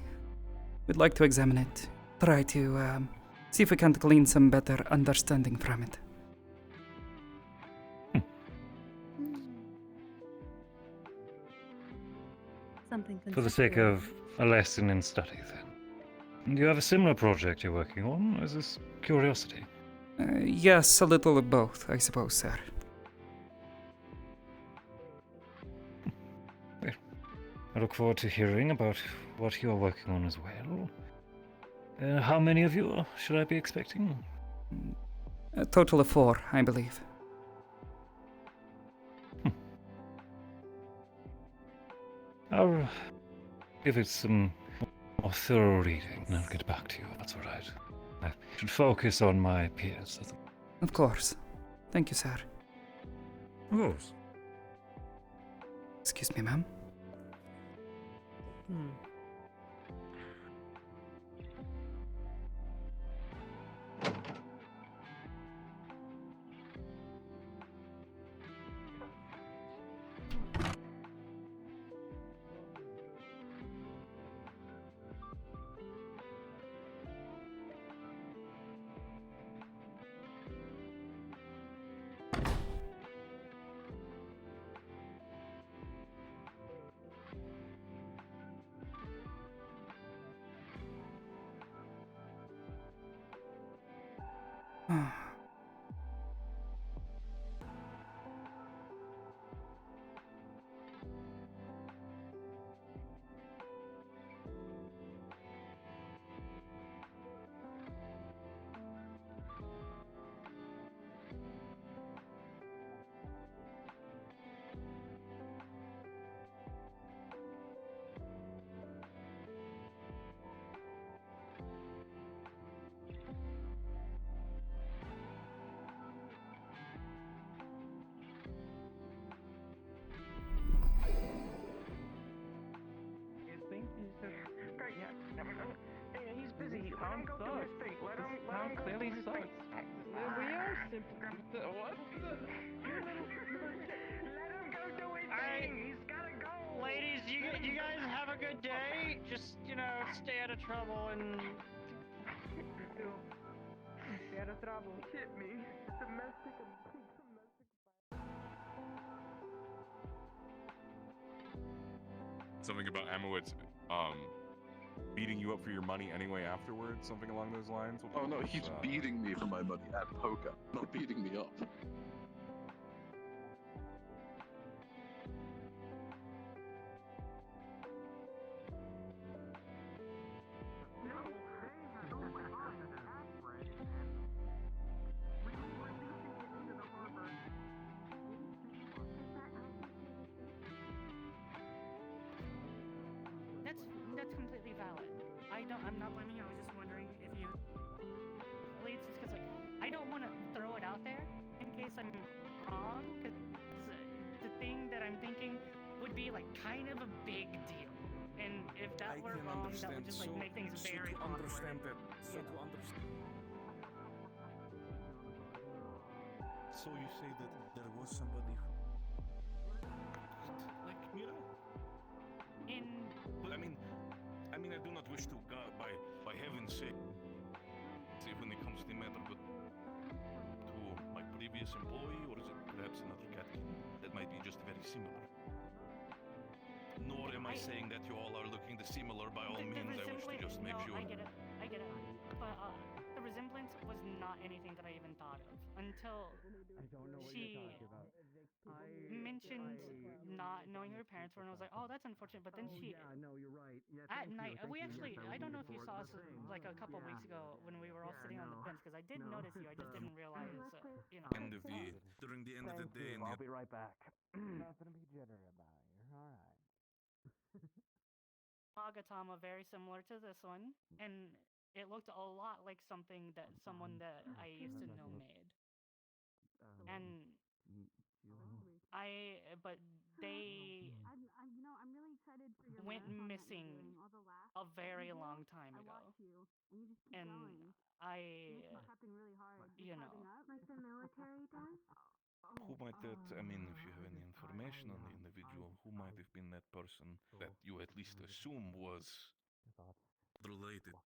We'd like to examine it. Try to see if we can't glean some better understanding from it. Something For the sake of a lesson in study, then. Do you have a similar project you're working on, or is this curiosity? Yes, a little of both, I suppose, sir. Well, I look forward to hearing about what you are working on as well. How many of you should I be expecting? A total of 4, I believe. I'll give it some more thorough reading and I'll get back to you. That's all right. I should focus on my peers. Of course. Thank you, sir. Of course. Excuse me, ma'am. He's busy. I'm sucks. Tom clearly sucks. We are simply. What? Let him go do his thing. He's gotta go. Ladies, you guys have a good day. Just stay out of trouble and. Stay out of trouble. Hit me. Domestic and Something about Amowitz, beating you up for your money anyway afterwards, something along those lines. Oh no, he's beating me for my money at poker, not beating me up. That's completely valid. I'm not blaming you. I was just wondering if you. It's just because I don't want to throw it out there in case I'm wrong. Because the thing that I'm thinking would be kind of a big deal, and if that were wrong, that would just make things very awkward. So you say that there was somebody who... can say when it comes to the matter, but to my previous employee, or is it perhaps another catkin that might be just very similar? Nor am I saying that you all are looking similar. By all means, I wish to just make sure. I get it. But the resemblance was not anything that I even thought of until she mentioned not knowing who her parents were, and I was like, oh, that's unfortunate. But then she, no, you're right. Yeah, at night, we actually, I don't know if you saw us like a couple weeks ago when we were all sitting on the bench, because I did notice you, I just didn't realize, During the end of the day, I'll be right back. Nothing to be jittery about. You're all right. Magatama, very similar to this one, and it looked a lot like something that someone that I used to know made. And but they I'm really excited for your went marathon that missing you're doing, all the laughs a that very you do. long time I ago. watch you, and you just keep And going. You keep prepping really hard. you know, Prepping up. Like the military does? who might that, I mean, if you have any information on the individual, who might have been that person that you at least assume was related?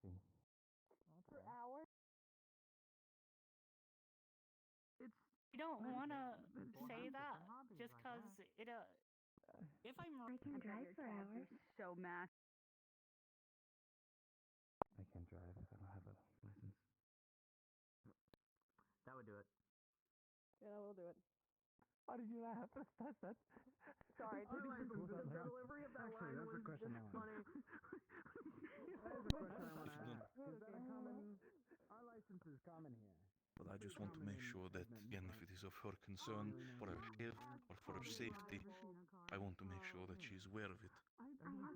For hours? I don't want to say that just because it, if I'm I can drive for hours. So mad. I can't drive. I don't have a license. That would do it. Yeah, we'll do it. Why did you laugh? That's Sorry, the delivery of that line was just funny. That is a question I want to ask. Is that a common? Our license is common here. But I just want to make sure that, again, if it is of her concern, for her health or for her safety, I want to make sure that she's aware of it.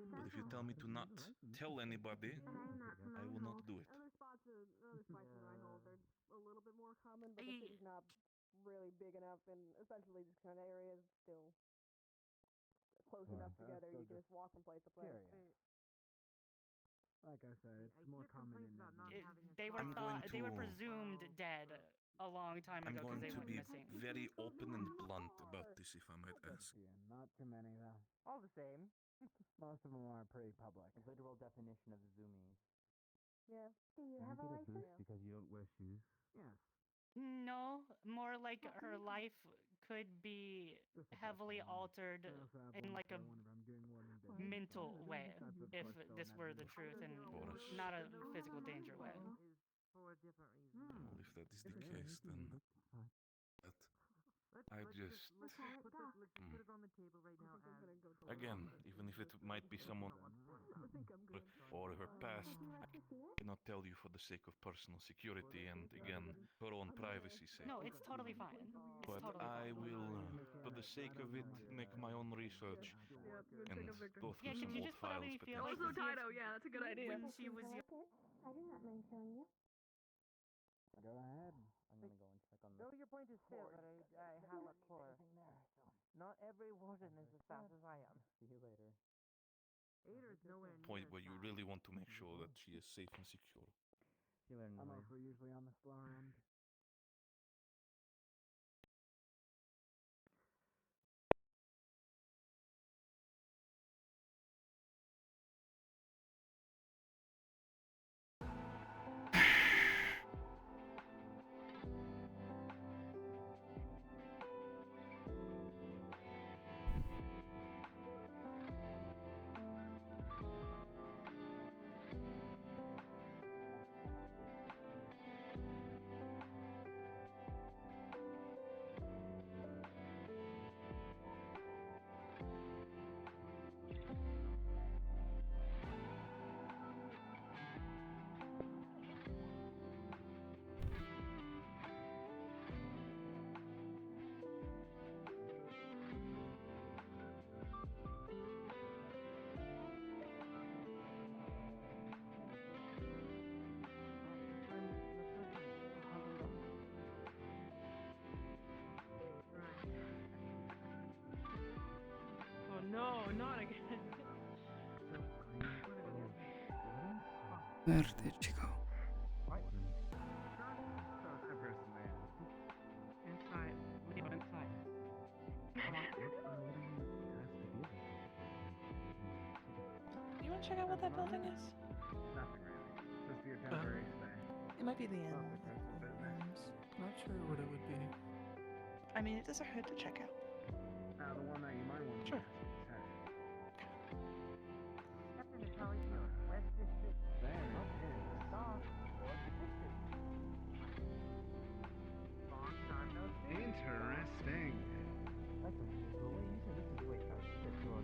But if you tell me to not tell anybody, I will not do it. Other spots in Reinhold, they're a little bit more common, but the city's not really big enough, and essentially this kind of area is still close enough together. You can just walk from place to place. Like I said, it's more common in they were presumed dead a long time I'm ago going because they to went be missing. very open and blunt about this, if I might ask. Not too many though. All the same. Most of them are pretty public. Literal definition of zoomies. Yeah. Do you have a license? Because you don't wear shoes. Yes. No, more like her life could be heavily altered in like a mental way, if this were the truth and not a physical danger way. For a different reason. Well, if that is the case, then I just... Let's put it on the table right now. Again, even if it might be someone or her past, I cannot tell you for the sake of personal security and, again, her own privacy's sake. No, it's totally fine. But I will, for the sake of it, make my own research and go through some old files potentially. Also, Dido, yeah, that's a good idea. When she was young. I do not mind showing you. Go ahead. I'm gonna go and check on Though your point is fair, but I have a core. Not every warden is as fast as I am. See you later. Ada is nowhere near. Point where you really want to make sure that she is safe and secure. See you later. I'm also usually on the slower end. Oh no, not again. Where did she go? Inside. Leave it inside. You want to check out what that building is? Nothing really. Just the attendant might be the end. Not sure what it would be. I mean, it doesn't hurt to check out. The one that you might want to Sure. Captain, how are you? West District. There it is. Stop. Fourth District. Long time no see. Interesting. That's unusual. Wait, you said this is wait. Sorry, you said your.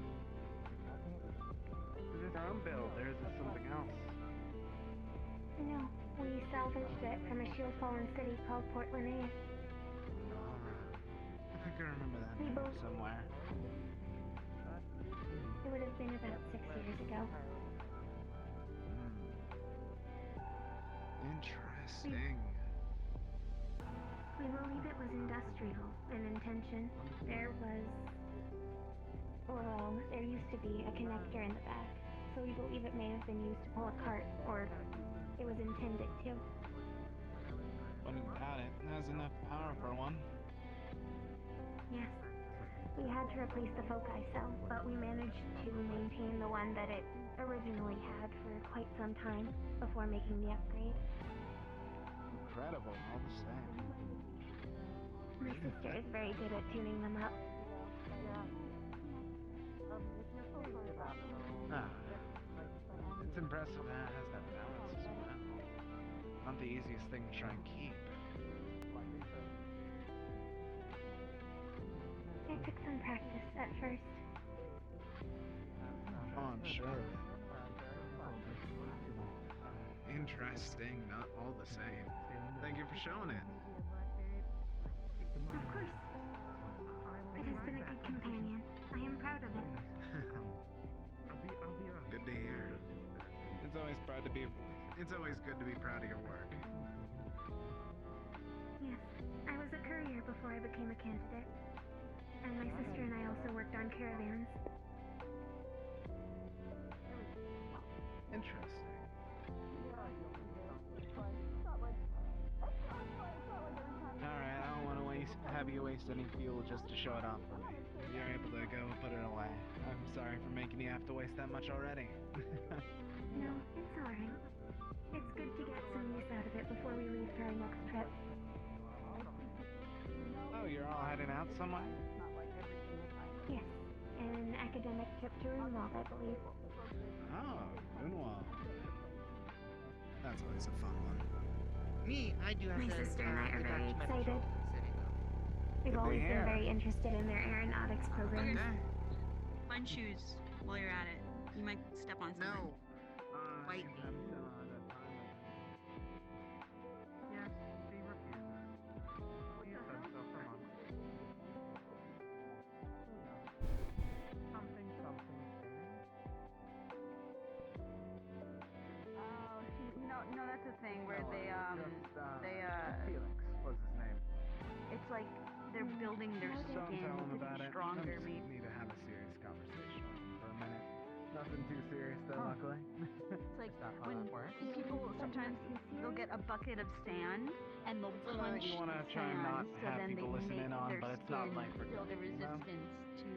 Is this our own build? Or is this something else? No, we salvaged it from a shield-fallen city called Portland A. I think I remember that We name both- somewhere. It would have been about 6 years ago. Interesting. We believe it was industrial in intention. There used to be a connector in the back, so we believe it may have been used to pull a cart, or it was intended to. Wouldn't doubt it. It has enough power for one. Yes. We had to replace the foci cell, but we managed to maintain the one that it originally had for quite some time before making the upgrade. Incredible, all the same. My sister is very good at tuning them up. If you're so sorry about it, It's impressive that it has that balance as well. Not the easiest thing to try and keep. It took some practice at first. Oh, I'm sure of it. Interesting, not all the same. Thank you for showing it. Of course. It has been a good companion. I am proud of it. Good to hear. It's always good to be proud of your work. Yes, I was a courier before I became a candidate. And my sister and I also worked on caravans. Interesting. Alright, I don't want to have you waste any fuel just to show it off for me. If you're able to go put it away. I'm sorry for making you have to waste that much already. No, it's alright. It's good to get some use out of it before we leave for our next trip. Oh, you're all heading out somewhere? Yes, an academic trip to Runewald, I believe. Oh, Runewald. That's always a fun one. Me, I do have My to, sister and I are get back very to my excited. patrol for the city, though. We've Good to always hear. been very interested in their aeronautics program. Find shoes while you're at it. You might step on something. No. Wait. Yes, she refuses. You said so, come on. Something, something, No, that's a thing where they Felix was his name. it's like they're building their Don't skin tell him to about be it. stronger. I just need to have a serious conversation with him for a minute. Nothing too serious though, luckily. It's like that how when that works? people sometimes they'll get a bucket of sand and they'll Something that punch you want to the try and not sand so have then people they listen make in on, their but it's not skin like build a you know? resistance to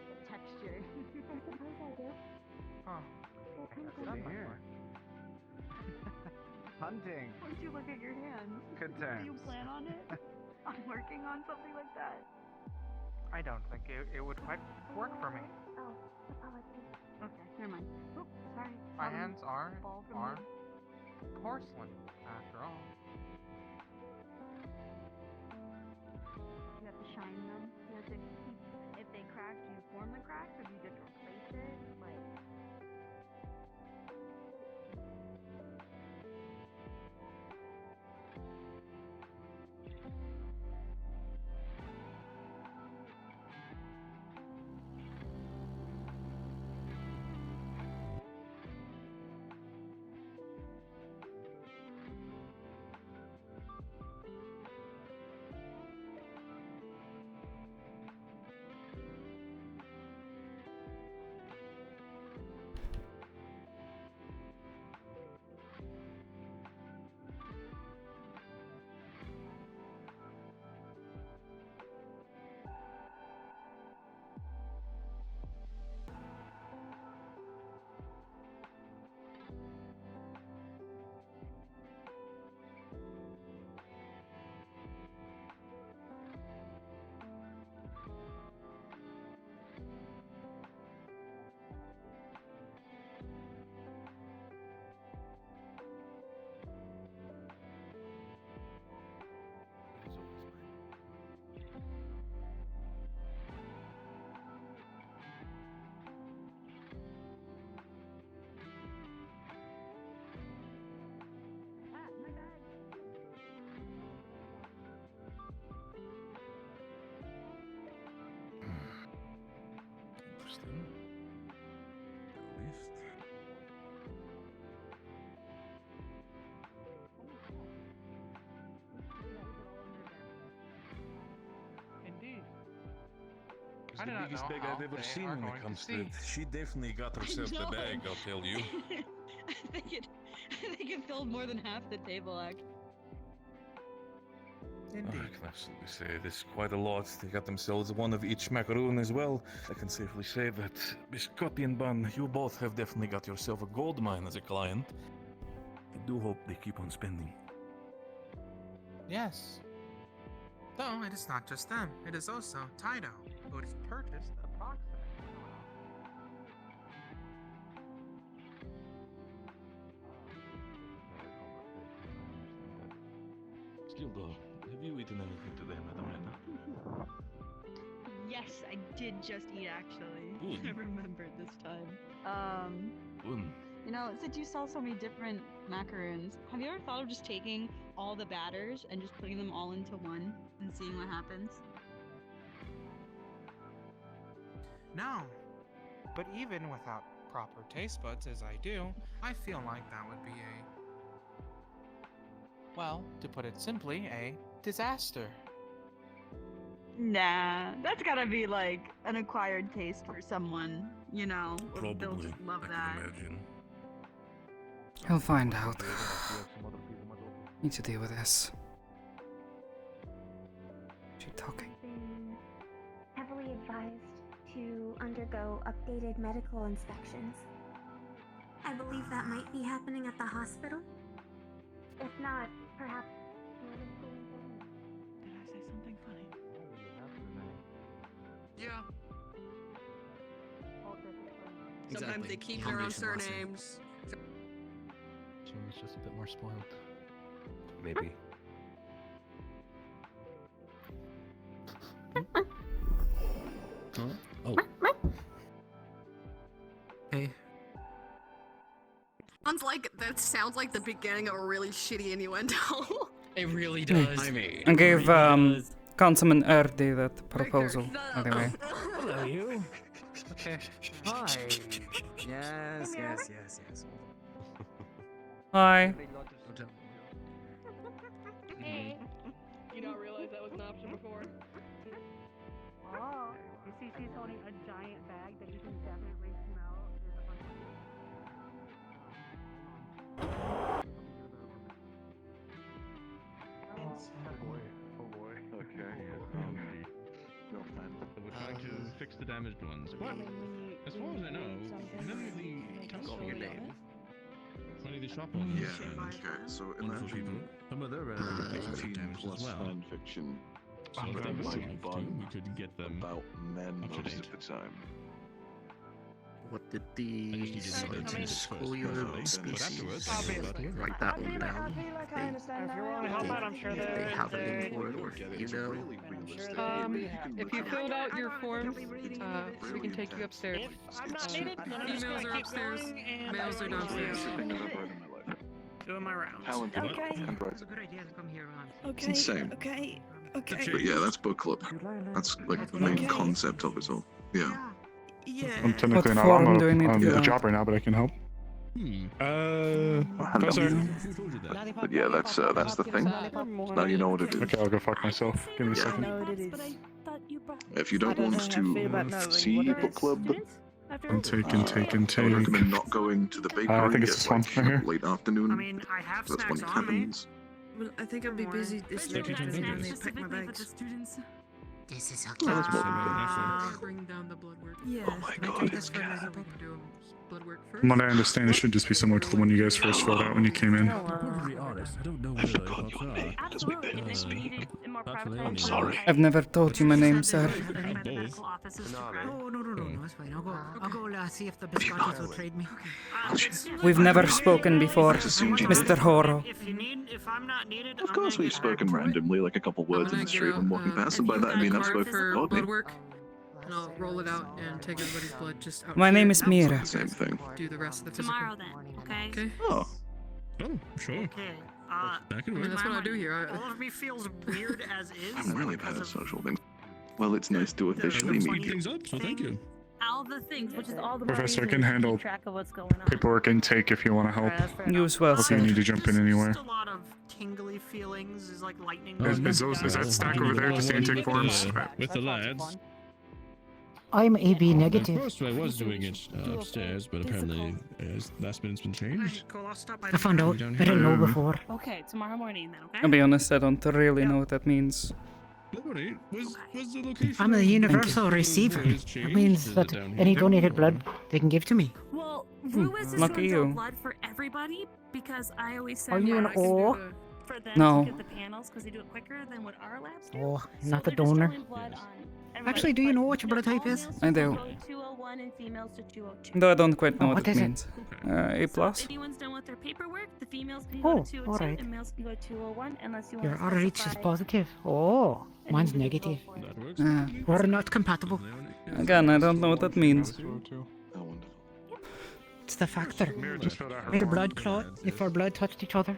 the texture. I suppose I do. Huh. Good I guess hunting. that might work. Hunting. Once you look at your hands, Good do you terms. plan on it? On working on something like that? I don't think it would quite work for me. Oh, apologies. Okay, never mind. Oop, sorry. My hands are ball from porcelain, after all. You have to shine them. You have to keep. If they crack, do you form the cracks or do you just replace it? Like. the biggest bag I've ever seen when it comes to it. She definitely got herself the bag, I'll tell you. I think it filled more than half the table, actually. I can absolutely say this quite a lot. They got themselves one of each macaroon as well. I can safely say that Biscotti and Bun, you both have definitely got yourself a gold mine as a client. I do hope they keep on spending. Yes. Though it is not just them, it is also Taito, who has purchased approximately. Still though, have you eaten anything today, Madam Lena? Yes, I did just eat actually. Good. I remembered this time. Good. You know, since you sell so many different macaroons, have you ever thought of just taking all the batters and just putting them all into one and seeing what happens? No. But even without proper taste buds as I do, I feel like that would be well, to put it simply, a disaster. Nah, that's gotta be like an acquired taste for someone, you know. They'll Probably. just love I that. can imagine. He'll find out. Need to deal with this. She's talking. Been heavily advised to undergo updated medical inspections. I believe that might be happening at the hospital. If not, perhaps. Did I say something funny? Yeah. Sometimes they keep their own surnames. She was just a bit more spoiled. Maybe. Oh. Hey. Sounds like the beginning of a really shitty innuendo. It really does. I mean, I gave Councilman Erdi that proposal. Anyway. Hello, you. Okay. Hi. Yes. Hi. Hey. You don't realize that was an option before? Oh, you see she's holding a giant bag that you can definitely smell. There's a bunch Oh boy. Okay. No fun. So we're trying to fix the damaged ones. But as far as I know, none of the temple only the shop owners. Yeah, okay, so wonderful people. Some of their relatives are damaged as well. fan fiction. So if they were we could get them about men up to most date. of the time. What did the school species write that one down? If you want to help out, I'm sure If they have a name for it, or you know. if you filled out your forms, we can take you upstairs. I'm not needed. Females are upstairs, males are downstairs. Doing my rounds. Talented. Okay. And bright. It's a good idea to come here on. It's insane. Okay. But yeah, that's book club. That's like the main concept of it all. Yeah. Yeah. I'm technically not on the job right now, but I can help. But yeah, that's the thing. Now you know what it is. Okay, I'll go fuck myself. Give me a second. If you don't want to see book club, I'm taking. I would recommend not going to the bakery I think it's this one right here. late afternoon. I mean, I have That's when snacks it on me. happens. Well, I think I'll be busy this week when they pack my bags. This is Oh, that's what Bring down the blood work. Oh my Can I god. take this for my help? Do blood work first? From what I understand, it should just be similar to the one you guys first filled out when you came in. To be honest, I don't know where the hops are. I'm sorry. I've never told you my name, sir. Oh, no, it's fine. I'll go see if the biscottis will trade me. We've never spoken before, Mr. Horo. If I'm not needed, Of course we've spoken randomly, like a couple words in the street when walking past, and by that I mean I've spoken for with blood work, and I'll roll it out and take everybody's blood just out. My here. name is Mira. Same thing. Do the rest of the physical. Tomorrow then, okay? Okay. Oh. Oh, sure. Okay. That can I mean, work. that's what I do here. All of me feels weird as is. I'm really bad at social things. Well, it's nice to officially meet you. Things up, so thank you. All the things, which is all the Professor, I reason can to handle keep track of what's going on. paperwork intake if you want to help. You as well, If you sir. need to jump in anywhere. Just a lot of tingly feelings. Is like lightning. Is that stack over there just the intake forms? With the lads. I'm AB At negative. first, I was doing it upstairs, but apparently, last minute's been changed. Cool, I'll stop by I found out. Down I didn't know here. before. Okay, tomorrow morning then, okay? I'll be honest, I don't really know what that means. Liberty, was the location? I'm a of universal the receiver. boys That changed? means Is that it down any here donated or- blood they can give to me. Well, Ruiz is Lucky going to you. do blood for everybody because I always Are send you an labs O? for them No. to get the panels because they do it quicker than what our labs do. Oh, So not the they're just donor. drawing blood on everybody. Actually, do you know what your blood All type is? males I to do. 201 and females to 202. Though I don't quite know Oh, what what it is it? means. A plus? If anyone's done with their paperwork, the females can go Oh, to 202 alright. and males can go to 201 unless you want Your to RH is specify positive. Oh, an mine's individual negative. for it. That works. We're not compatible. Again, I don't know what that means. Oh, wonderful. It's the factor. Mira just filled out her Made a form. blood clot if our blood touched each other.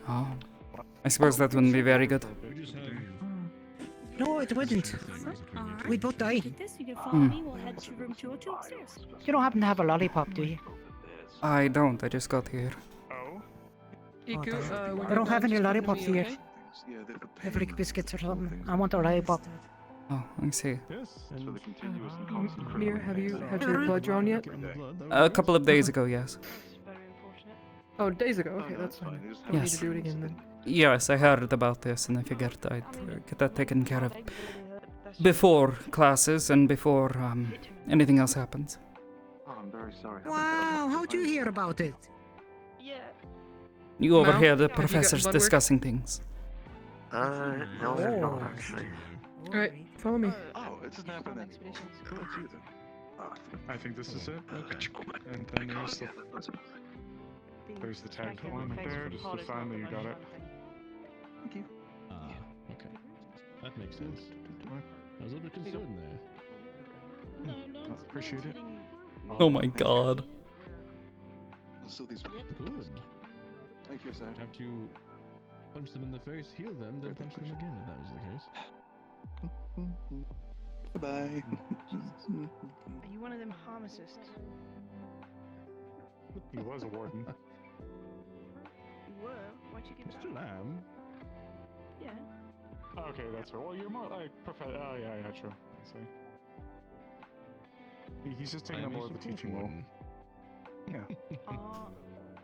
Oh. I suppose that wouldn't be very good. No, it wouldn't. Alright. We'd both die. Get this, you can follow Hmm. me. We'll head to room 202 upstairs. You don't happen to have a lollipop, do you? I don't, I just got here. Oh? I don't have any lollipops here. Yeah, they're for I have paying like biscuits or something. I want a lollipop. Oh, I see. Yes. for the continuous and constant Mir, have you had your blood drawn yet? A couple of days ago, yes. Oh, days ago. Okay, that's fine. Don't need Yes. to do it again then. Yes, I heard about this and I figured I'd get that taken care of before classes and before anything else happens. Oh, I'm very sorry. Wow, how'd you hear about it? You overhear the have you got professors blood work? discussing things. No, they're not actually. Alright, follow me. Oh, it doesn't happen then. Oh, it's you then. I think this is it. And then there's the tag alignment there, just to sign that you got it. Thank you. Okay. That makes sense. I was a little concerned there. Appreciate it. Oh my god. So these Good. Thank you, sir. Have to punch them in the face, heal them, then punch them again if that was the case. Bye. Are you one of them pharmacists? He was a warden. You were? Why'd you give Still am. Yeah. Okay, that's right. Well, you're more like professor. Oh, yeah, true. I see. He's just taking I up am a more of the support teaching role. warden. Yeah.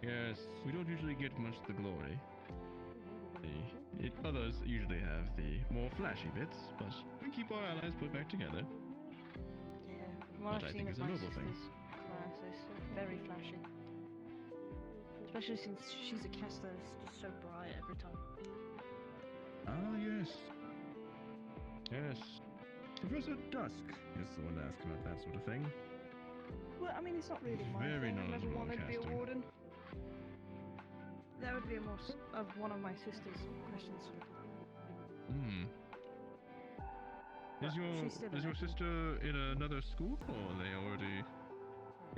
Yes, we don't usually get much of the glory. Others usually have the more flashy bits, but we keep our allies put back together. Yeah. From what But I I've think seen it's of a my noble thing. sister's class, it's very flashy. Especially since she's a caster, it's just so bright every time. Ah, yes. Yes. Professor Dusk is the one to ask about that sort of thing. Well, I mean, it's not really He's my very thing. I've never knowledgeable on wanted to be a casting. warden. That would be a more of one of my sister's questions. Hmm. Is she's still your an sister in another school, or are they already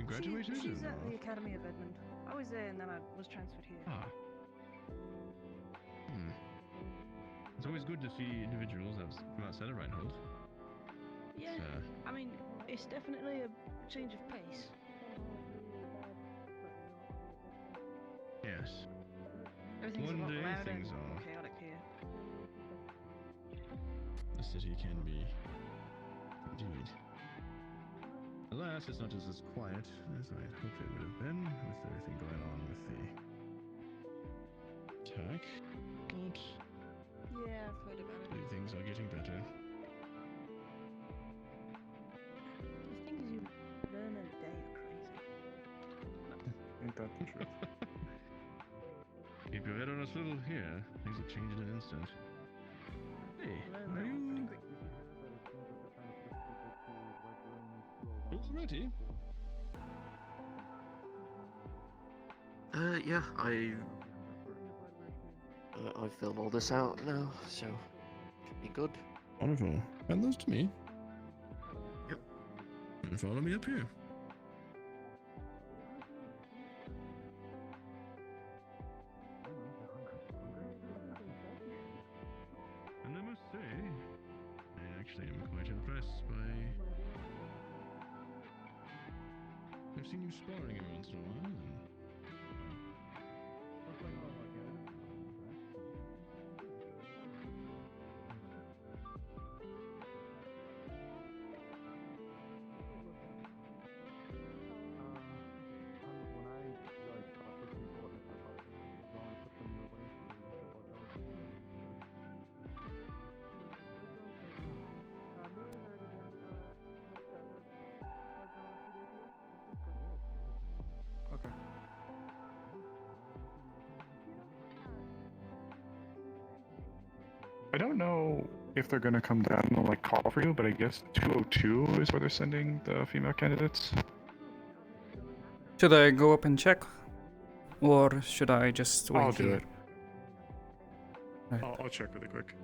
graduated? She's or- at the Academy of Edmund. I was there and then I was transferred here. Ah. Hmm. It's always good to see individuals from outside of Reinhold. Yeah, I mean, it's definitely a change of pace. Yes. Everything's One a lot day louder things and more are. chaotic here. The city can be. Indeed. Alas, it's not as quiet as I hoped it would have been, with everything going on with the attack. But Yeah, I've heard about it. things are getting better. The things you learn in a day are crazy. Ain't that the truth? Keep your head on a swivel here. Things will change in an instant. Hey, are you ready? Yeah, I filled all this out now, so should be good. Wonderful. Hand those to me. Yep. And follow me up here. And I must say, I actually am quite impressed by. I've seen you sparring every once in a while, and I don't know if they're gonna come down and like call for you, but I guess 202 is where they're sending the female candidates. Should I go up and check? Or should I just wait I'll do here? it. Right. I'll check really quick.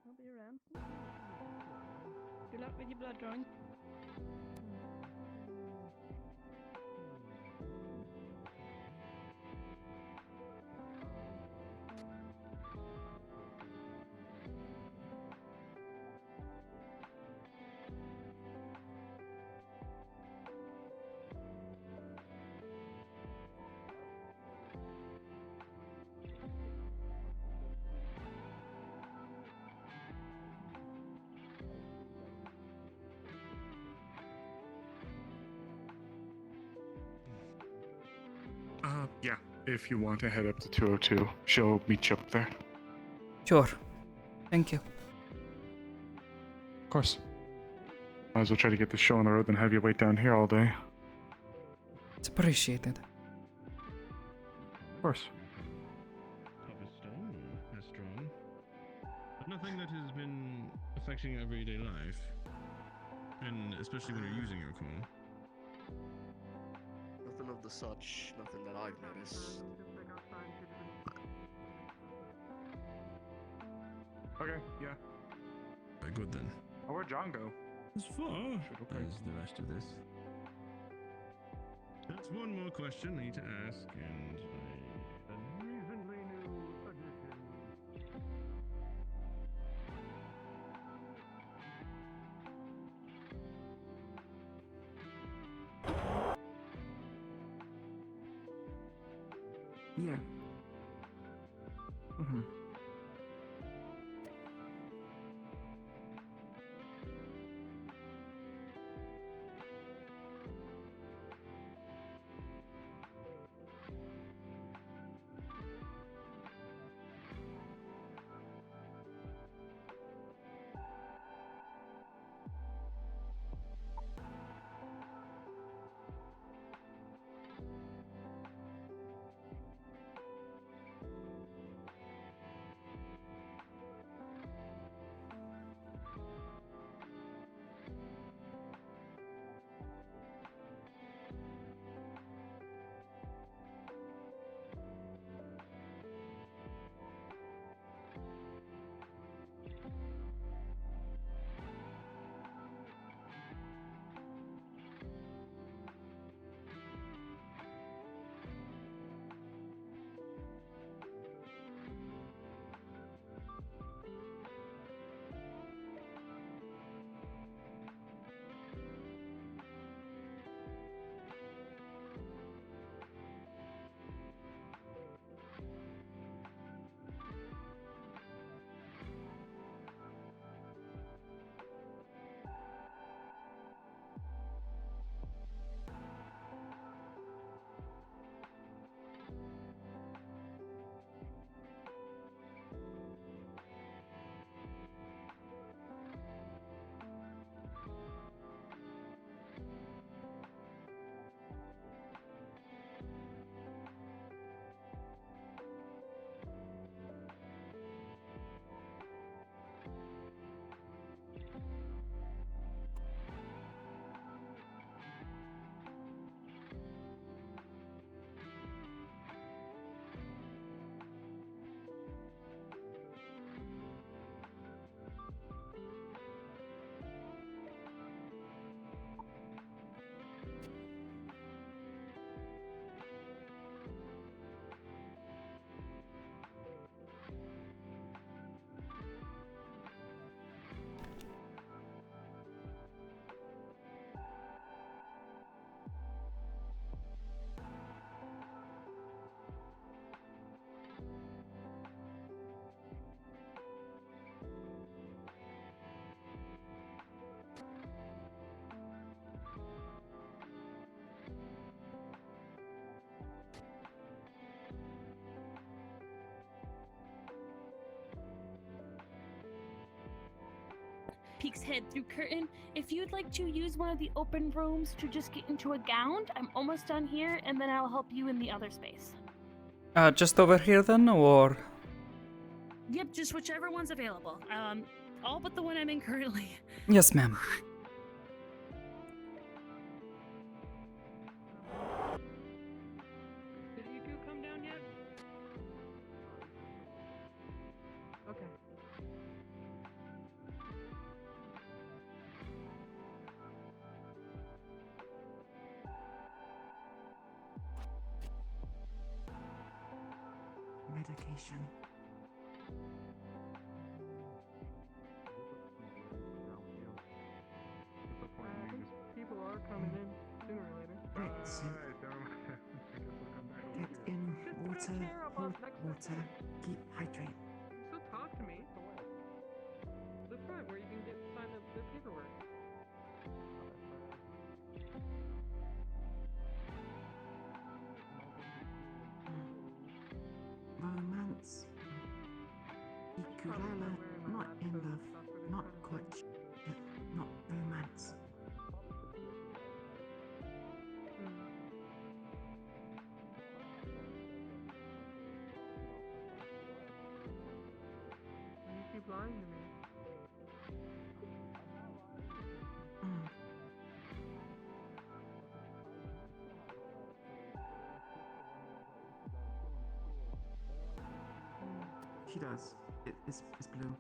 I'll be around. Good luck with your blood drawing. Yeah. If you want to head up to 202, she'll meet you up there. Sure. Thank you. Of course. Might as well try to get this show on the road than have you wait down here all day. It's appreciated. Of course. Tough as stone, as strong. But nothing that has been affecting your everyday life. And especially when you're using your call. Nothing of the such, nothing that I've noticed. Okay, yeah. Very good then. Oh, where'd John go? As far as the rest of this. That's one more question I need to ask, and a recently new addition. Yeah. Mm-hmm. peeks head through curtain. If you'd like to use one of the open rooms to just get into a gown, I'm almost done here, and then I'll help you in the other space. Just over here then, or? Yep, just whichever one's available. All but the one I'm in currently. Yes, ma'am. Did you two come down yet? Okay. Medication. People are coming in sooner or later. Get in water, hold water, keep hydrated. So talk to me. The front where you can get sign the paperwork. Romance. Ikulala, not in love, not courtship, not romance. You keep lying to me. She does. It's blue.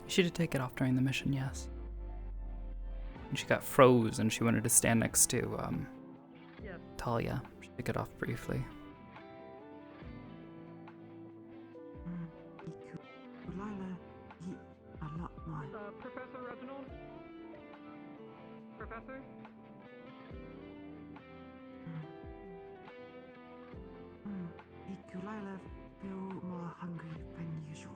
She did take it off during the mission, yes. And she got froze and she wanted to stand next to, Talia. She took it off briefly. Ikulala, eat a lot more. Professor Reginald? Professor? Ikulala feel more hungry than usual.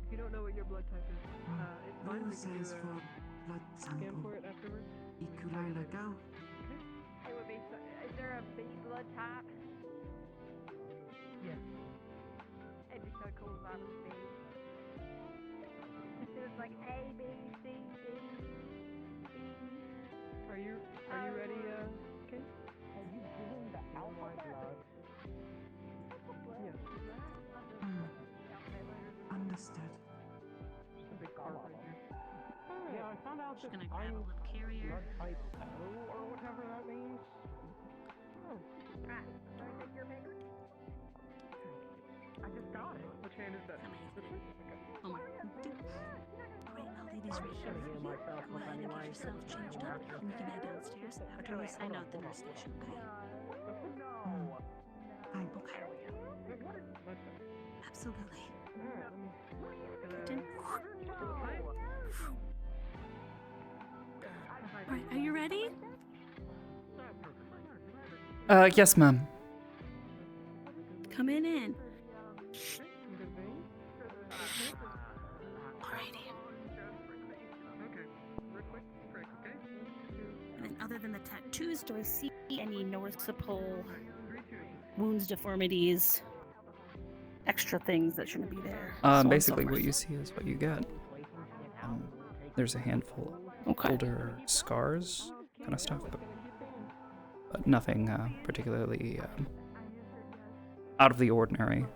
If you don't know what your blood type is, it's fine. We Blue can do says a for blood scan sample. for it afterwards. Ikulala, go. It would be. Is there a B blood type? Yes. It'd be so cool if I was B. If it was like A, B, C, D, E. Are you ready, Kate? Are you doing the alphabet? Yes. Understood. Just a big card right here. Yeah, I found out that Gonna grab a little carrier. blood type O or whatever that means. Right. Do I take your paper? I just got it. Which hand is that? This one? Okay. Oh my. Alright, ladies, right here. Go ahead and get yourself changed up, and you can head downstairs after we sign out the nurse station, okay? Thanks. Okay. Absolutely. Alright, are you ready? Yes, ma'am. Come in. Okay. Real quick, prick, okay? And then other than the tattoos, do I see any noticeable wounds, deformities, extra things that shouldn't be there? So on and so Basically forth. what you see is what you get. There's a handful of older scars kind of stuff, but nothing particularly out of the ordinary.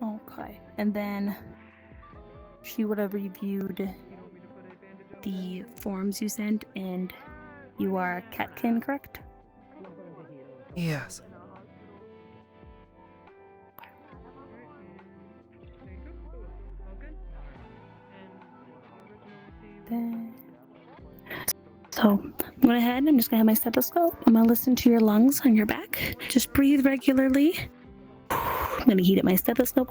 Okay. And then she would have reviewed the forms you sent, and you are catkin, correct? Yes. So I'm going ahead, I'm just going to have my stethoscope. I'm going to listen to your lungs on your back. Just breathe regularly. I'm going to heat up my stethoscope.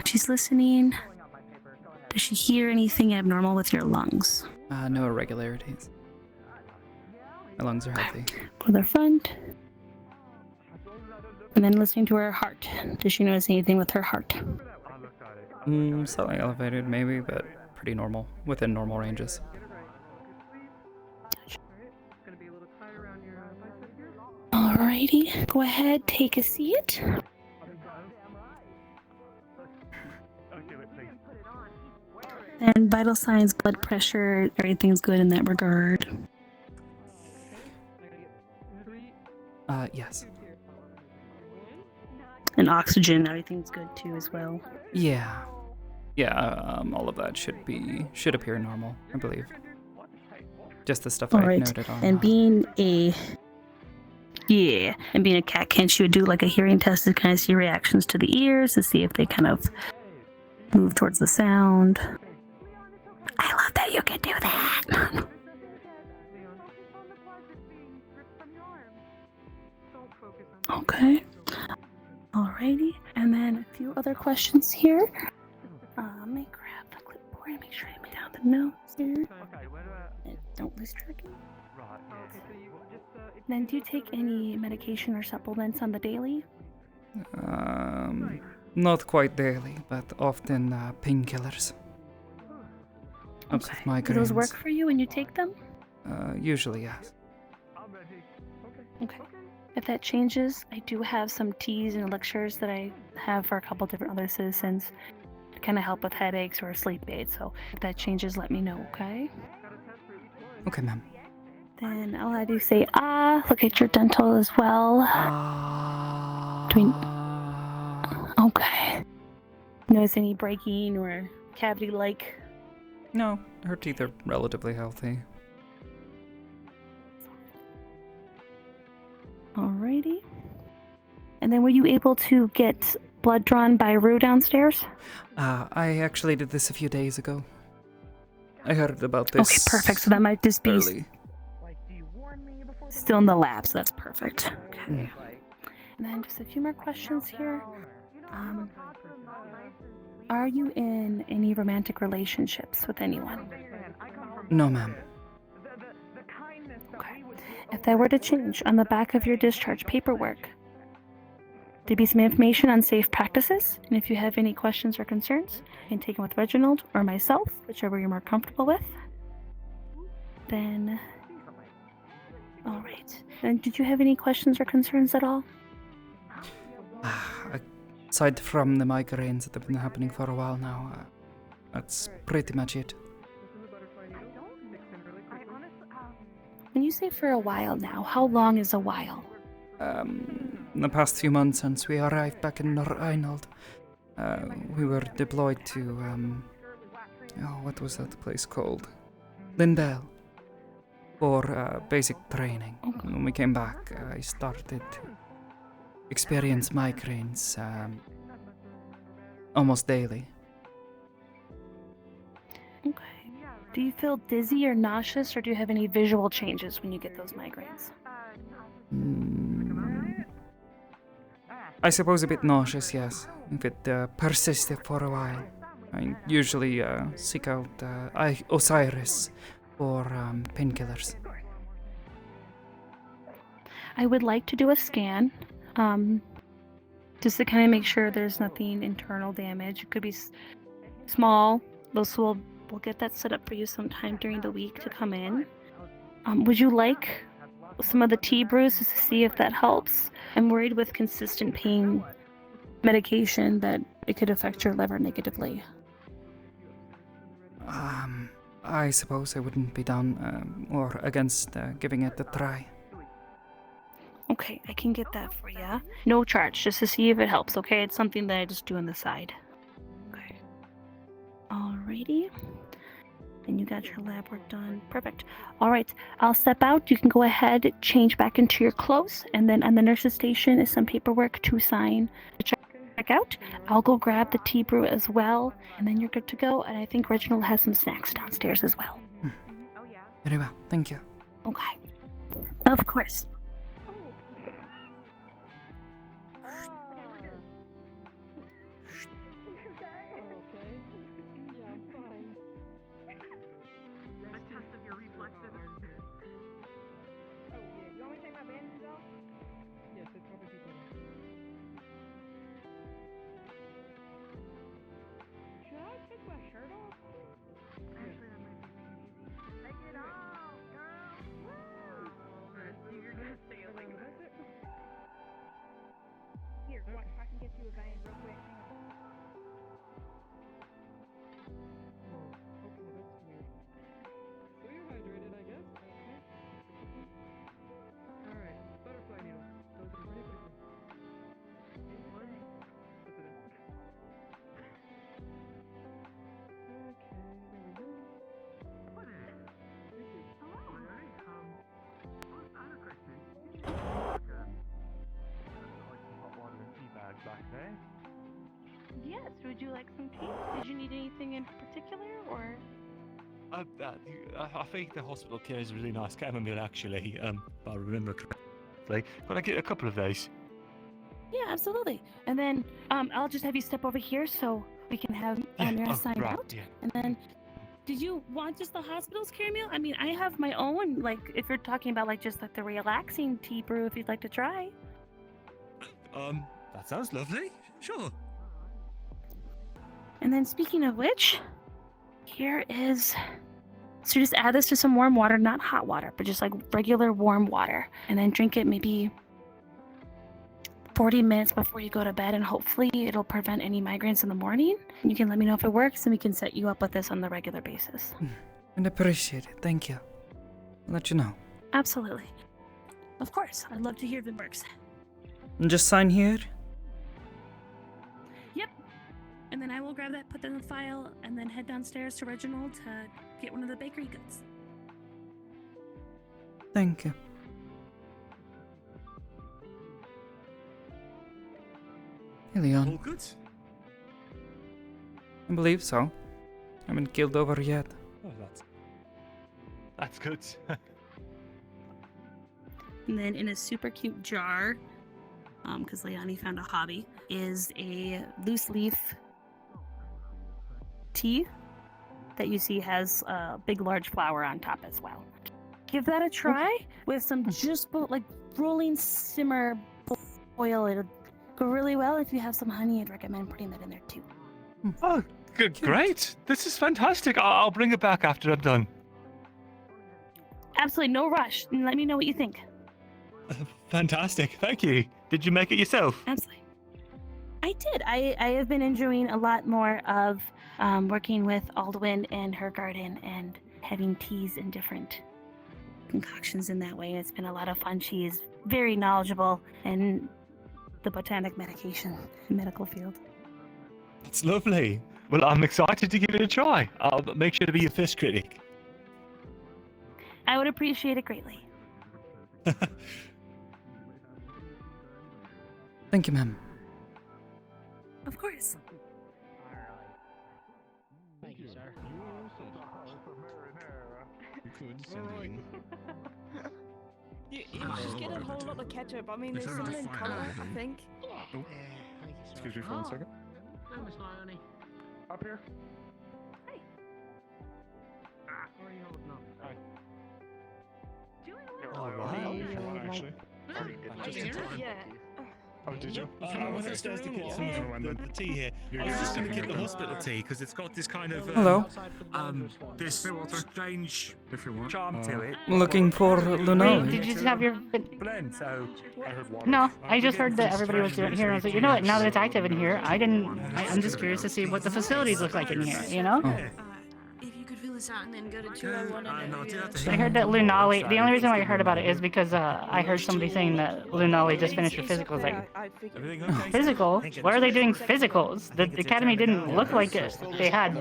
She's listening. Does she hear anything abnormal with your lungs? No irregularities. My lungs are healthy. Go to the front. And then listening to her heart. Does she notice anything with her heart? Slightly elevated maybe, but pretty normal. Within normal ranges. Alrighty, go ahead, take a seat. And vital signs, blood pressure, everything's good in that regard. Yes. And oxygen, everything's good too as well. Yeah. Yeah, all of that should appear normal, I believe. Just the stuff I noted on. And being a catkin, she would do like a hearing test to kind of see reactions to the ears to see if they kind of move towards the sound. I love that you can do that. Okay. Alrighty. And then a few other questions here. Let me grab the clipboard and make sure I write down the notes here. And don't lose track. Then do you take any medication or supplements on the daily? Not quite daily, but often painkillers. Helps with migraines. Do those work for you when you take them? Usually, yes. Okay. If that changes, I do have some teas and elixirs that I have for a couple different other citizens to kind of help with headaches or a sleep aid. So if that changes, let me know, okay? Okay, ma'am. Then I'll have you say, look at your dental as well. Okay. Notice any breaking or cavity-like? No, her teeth are relatively healthy. Alrighty. And then were you able to get blood drawn by Rue downstairs? I actually did this a few days ago. I heard about this. Okay, perfect. So that might just be early. Still in the lab, so that's perfect. Okay. And then just a few more questions here. Are you in any romantic relationships with anyone? No, ma'am. Okay. If that were to change, on the back of your discharge paperwork, there'd be some information on safe practices, and if you have any questions or concerns, you can take them with Reginald or myself, whichever you're more comfortable with. Then, all right. And did you have any questions or concerns at all? Aside from the migraines that have been happening for a while now, that's pretty much it. When you say for a while now, how long is a while? In the past few months since we arrived back in Reinhold, we were deployed to, what was that place called? Lindale. For basic training. And when we came back, I started to experience migraines almost daily. Okay. Do you feel dizzy or nauseous, or do you have any visual changes when you get those migraines? I suppose a bit nauseous, yes. If it persisted for a while. I usually seek out Osiris for painkillers. I would like to do a scan, just to kind of make sure there's nothing internal damage. It could be small. We'll get that set up for you sometime during the week to come in. Would you like some of the tea brews just to see if that helps? I'm worried with consistent pain medication that it could affect your liver negatively. I suppose I wouldn't be down or against giving it a try. Okay, I can get that for you. No charge, just to see if it helps, okay? It's something that I just do on the side. Okay. Alrighty. And you got your lab work done. Perfect. All right, I'll step out. You can go ahead, change back into your clothes, and then on the nurse's station is some paperwork to sign to check out. I'll go grab the tea brew as well, and then you're good to go. And I think Reginald has some snacks downstairs as well. Very well, thank you. Okay. Of course. Here, watch if I can get you a vein real quick. So you're hydrated, I guess. Alright, butterfly needle. Goes in pretty quickly. One. Put it in. Okay, there we go. Yes, would you like some tea? Did you need anything in particular, or? I think the hospital care is really nice chamomile, actually. If I remember correctly. Could I get a couple of those? Yeah, absolutely. And then I'll just have you step over here so we can have Mira sign right, out. yeah. And then, did you want just the hospital's care meal? I mean, I have my own. Like, if you're talking about like just like the relaxing tea brew, if you'd like to try. That sounds lovely. Sure. And then, speaking of which, here is. So just add this to some warm water, not hot water, but just like regular warm water, and then drink it maybe 40 minutes before you go to bed, and hopefully it'll prevent any migraines in the morning. You can let me know if it works, and we can set you up with this on the regular basis. And appreciate it, thank you. I'll let you know. Absolutely. Of course, I'd love to hear if it works. And just sign here? Yep. And then I will grab that, put that in the file, and then head downstairs to Reginald to get one of the bakery goods. Thank you. Hey, Leon. All good? I believe so. I haven't killed over yet. Oh, that's good. And then in a super cute jar, because Leonie found a hobby, is a loose leaf tea that you see has a big large flower on top as well. Give that a try with some just like rolling simmer oil. It'll go really well. If you have some honey, I'd recommend putting that in there too. Oh, good, great. This is fantastic. I'll bring it back after I'm done. Absolutely, no rush. And let me know what you think. Fantastic. Thank you. Did you make it yourself? Absolutely. I did. I have been enjoying a lot more of working with Aldwin and her garden and having teas and different concoctions in that way. It's been a lot of fun. She is very knowledgeable in the botanic medical field. That's lovely. Well, I'm excited to give it a try. I'll make sure to be your first critic. I would appreciate it greatly. Thank you, ma'am. Of course. Thank you, sir. You just get a whole lot of ketchup. I mean, there's some in colour, I think. Oh. Excuse me for 1 second. Hi, Miss Leonie. Up here. Hey. How are you holding up? Hi. All right. If you want, actually. Just in time. Yeah. Oh, did you? I went upstairs to get some of the tea here. I was just going to get the hospital tea because it's got this kind of Hello. this strange charm to it. Looking for Lunali. Wait, did you just have your... blend? So I heard water. No, I just heard that everybody was doing it here, and I was like, you know what, now that it's active in here, I'm just curious to see what the facilities look like in here, you know? Oh. If you could fill this out and then go to 201 and then I heard that Lunali. The only reason why I heard about it is because I heard somebody saying that Lunali just finished her physicals. Like, physical? Why are they doing physicals? The academy didn't look like it. They had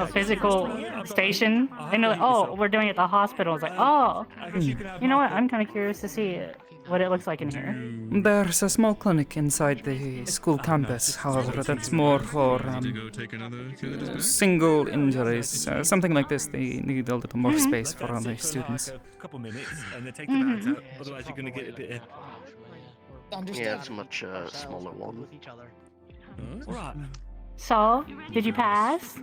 a physical station, and they're like, oh, we're doing it at the hospital. It's like, oh, you know what? I'm kind of curious to see what it looks like in here. There's a small clinic inside the school campus, however, that's more for single injuries. Something like this, they need a little more space for all the students. A couple minutes and then take the bags out, otherwise you're going to get a bit. Yeah, it's a much smaller one. Right. So, did you pass?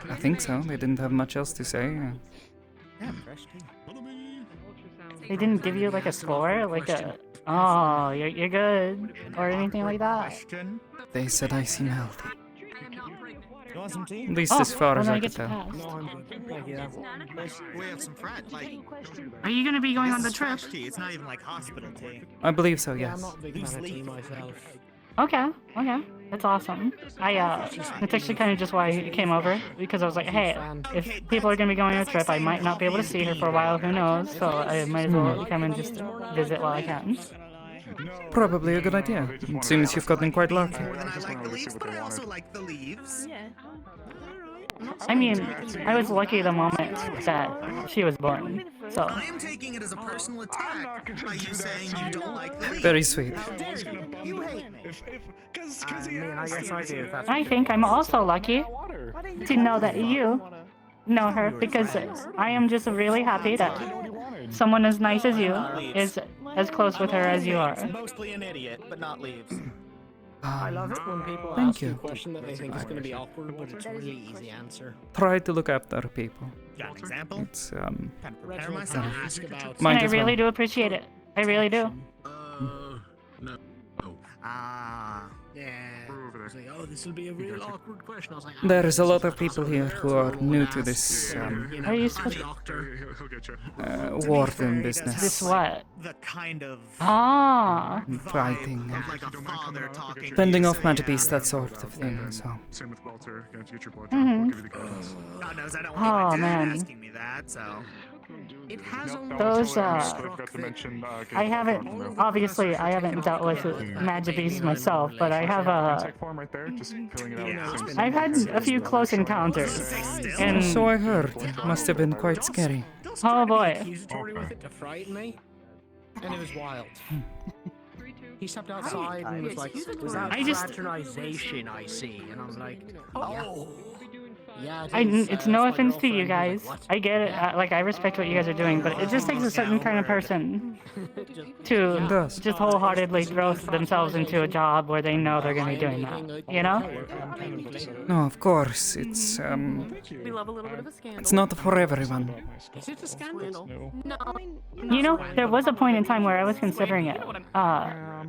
I think so. They didn't have much else to say. They didn't give you like a score, like a oh, you're good, or anything like that. They said I seem healthy. You want some tea? At least as far as then I I could get to tell. pass. No, I'm good. Thank you. We have some friends. Like, Are you gonna be going on the this is trip? fresh tea. It's not even like hospital tea. I believe so, Yeah, I'm yes. not a big fan of tea myself. Okay, that's awesome. That's actually kind of just why I came over, because I was like, hey, if people are gonna be going on a trip, I might not be able to see her for a while, who knows, so I might as well come and just visit while I can. Probably a good idea. It seems you've gotten quite lucky. I like the leaves, but I also like the leaves. Yeah. I mean, I was lucky the moment that she was born, so. I am taking it as a personal attack by you saying you don't like the leaves. Very sweet. You hate me. I guess I do. I think I'm also lucky to know that you know her, because I am just really happy that someone as nice as you is as close with her as you are. Mostly an idiot, but not leaves. I love it when people Thank ask you a you. question that they think is going to be awkward, but it's a really easy answer. Try to look after people. Got an example? It's, Kind of prepare myself. Ask about. Might And I as well. really do appreciate it. I really do. No. Ah. Yeah. It's like, oh, this will be a real awkward question. I was like, There's a lot of people here who are new to this Are you supposed warden business. This what? The kind of Ah. Fighting, like a father talking. fending off magic, that sort of thing. So Same with Walter. Gonna get your blood Mhm. We'll give you the guns. God knows I don't Oh, want my dad man. asking me that, so. it has only Those, Forgot to mention, I haven't, obviously, I haven't dealt with magic beasts myself, but I have Contact form right there. Just filling it out. I've had a few close encounters, and so I heard. It must have been quite scary. oh boy, accusatory with it to frighten me, and it was wild. He stepped outside and was like, "Was that I just- fraternization I see?" And I was like, "Oh, yeah." it's no offense to you guys. I get it. Like, I respect what you guys are doing, but it just takes a certain kind of person to does. just wholeheartedly throw themselves into a job where they know they're going to be doing that. You know? No, of course. It's We love a little bit of a scandal. it's not for everyone. Is it a scandal? No. You know, there was a point in time where I was considering it.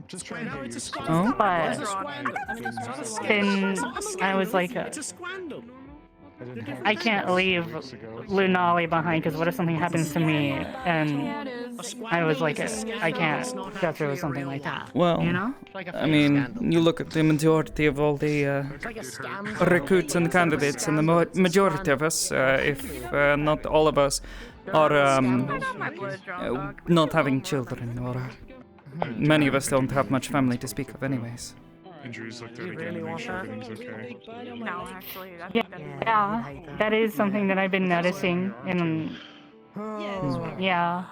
Just trying to It's a Oh? scandal. But It's a scandal. then I was like, It's a scandal. I can't leave Lunali behind, because what if something happens to me? And I was like, I can't go through with something like that. Well, You know? I mean, you look at the majority of all the It's like a scam. recruits and candidates, and the majority of us, if not all of us, are not having children, or many of us don't have much family to speak of, anyways. Injuries looked at again. Make sure everything's okay. No, actually, I Yeah, think that's yeah, that is something that I've been noticing. And yeah,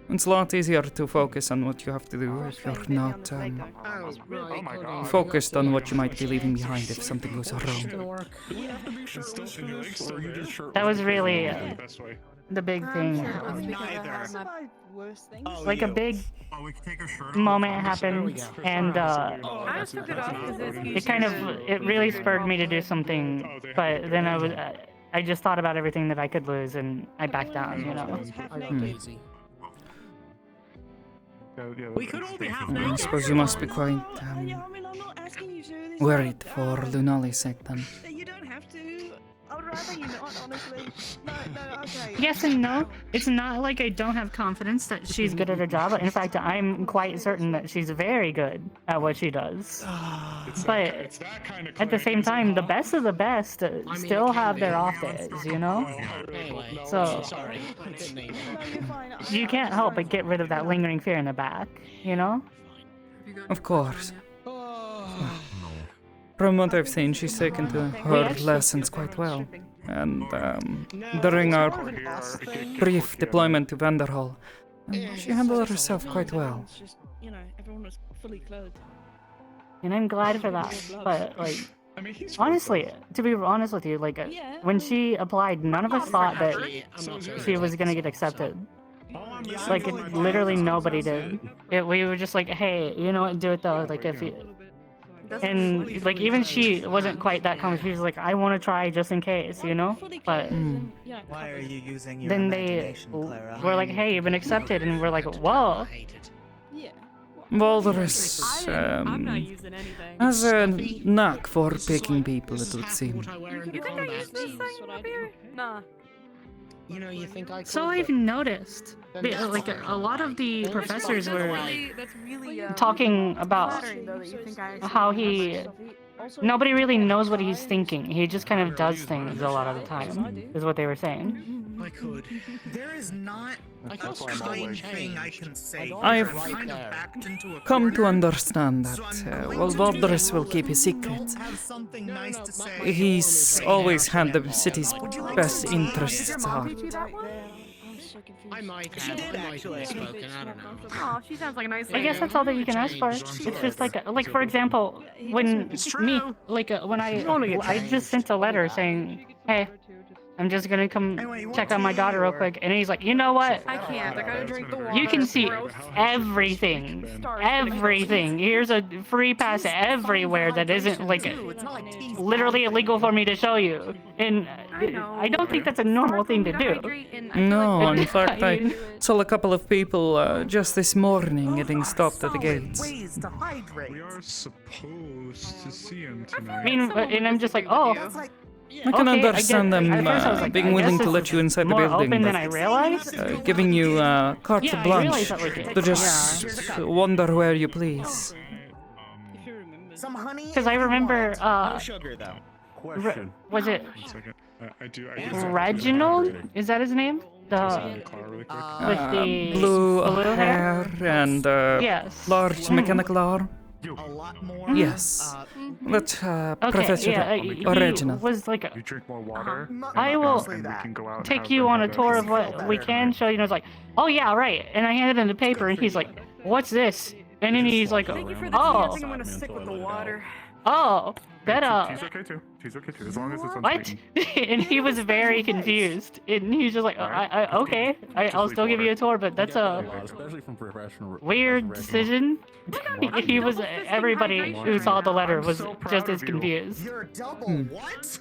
It's a lot easier to focus on what you have to do if you're not focused on what you might be leaving behind if something goes wrong. that was really the big thing. Like a big moment happened, and I just took it off because it really spurred me to do something. But then I just thought about everything that I could lose, and I backed down. You know. We could all be half I naked. suppose you must be quite I'm not asking you, sir. This worried for Lunali's sake then. You don't have to. All right. rather you not, honestly. No, okay. Yes and no. It's not like I don't have confidence that she's good at her job. In fact, I'm quite certain that she's very good at what she does. But at the same time, the best of the best still have their off days, you know? Anyway, So sorry. Didn't mean to. you can't help but get rid of that lingering fear in the back, you know? Of course. From what I've seen, she's taken to her lessons quite well. And during our brief deployment to Vanderhall, she handled herself quite well. It's just, you know, everyone was fully clothed. And I'm glad for that. But, like, honestly, to be honest with you, like, when she applied, none of us thought that she was gonna get accepted. Like, literally nobody did. We were just like, hey, you know what, do it though, like, if you... And, like, even she wasn't quite that confident. She was like, I want to try just in case, you know? But... Why are you using your then they were like, hey, you've been accepted, and we're like, whoa. Walrus has a knack for picking people, it would seem. You think I used this thing up here? Nah. You know, you think I could, So I've noticed, like, a lot of the professors were That's really talking about flattering, though, that you think I how he... Nobody really knows what he's thinking. He just kind of does things a lot of the time, is what they were saying. I could. There is not a kind thing I can say. I've kind of backed into a come to understand that while Walrus will keep his secret, have something nice to say. he's always had the city's best interests at heart. I might have spoken, I don't know. Oh, she sounds like a nice I lady. guess that's all that you can ask for. It's just like, for example, when when I just sent a letter saying, hey, I'm just gonna come check on my daughter real quick, and he's like, you know what? I can't. I gotta drink the water. You can see Gross. everything. Everything. Here's a free pass everywhere that isn't, like, literally illegal for me to show you. And I don't think that's a normal thing to do. No, in fact, I saw a couple of people just this morning getting stopped at the gates. We are supposed to see him tonight. I mean, and I'm just like, oh. I can okay, understand them being willing to let you inside the building, open than I realized. Giving you carte Yeah, I blanche realized that was it. to just wander where you please. Some honey. Because I remember, no sugar though. was it One second. I do Reginald? Is that his name? The with the blue hair and yes. large mechanical arm. A lot more. Yes. That's Okay, Professor he Original. was like You drink more water. I will and we can go out and take have you them on a have tour of what we can show you. And I was like, oh yeah, right. And I handed him the paper, and he's like, what's this? And then he's like, Thank you for the tea. I think I'm gonna stick with the water. oh, that She's okay too. She's okay too. As long as it's what? unsweetened. And he was very confused, and he's just like, okay, I'll still give you a tour, but that's a especially from professional weird decision. He was everybody who saw the letter was just as confused. You're a double what?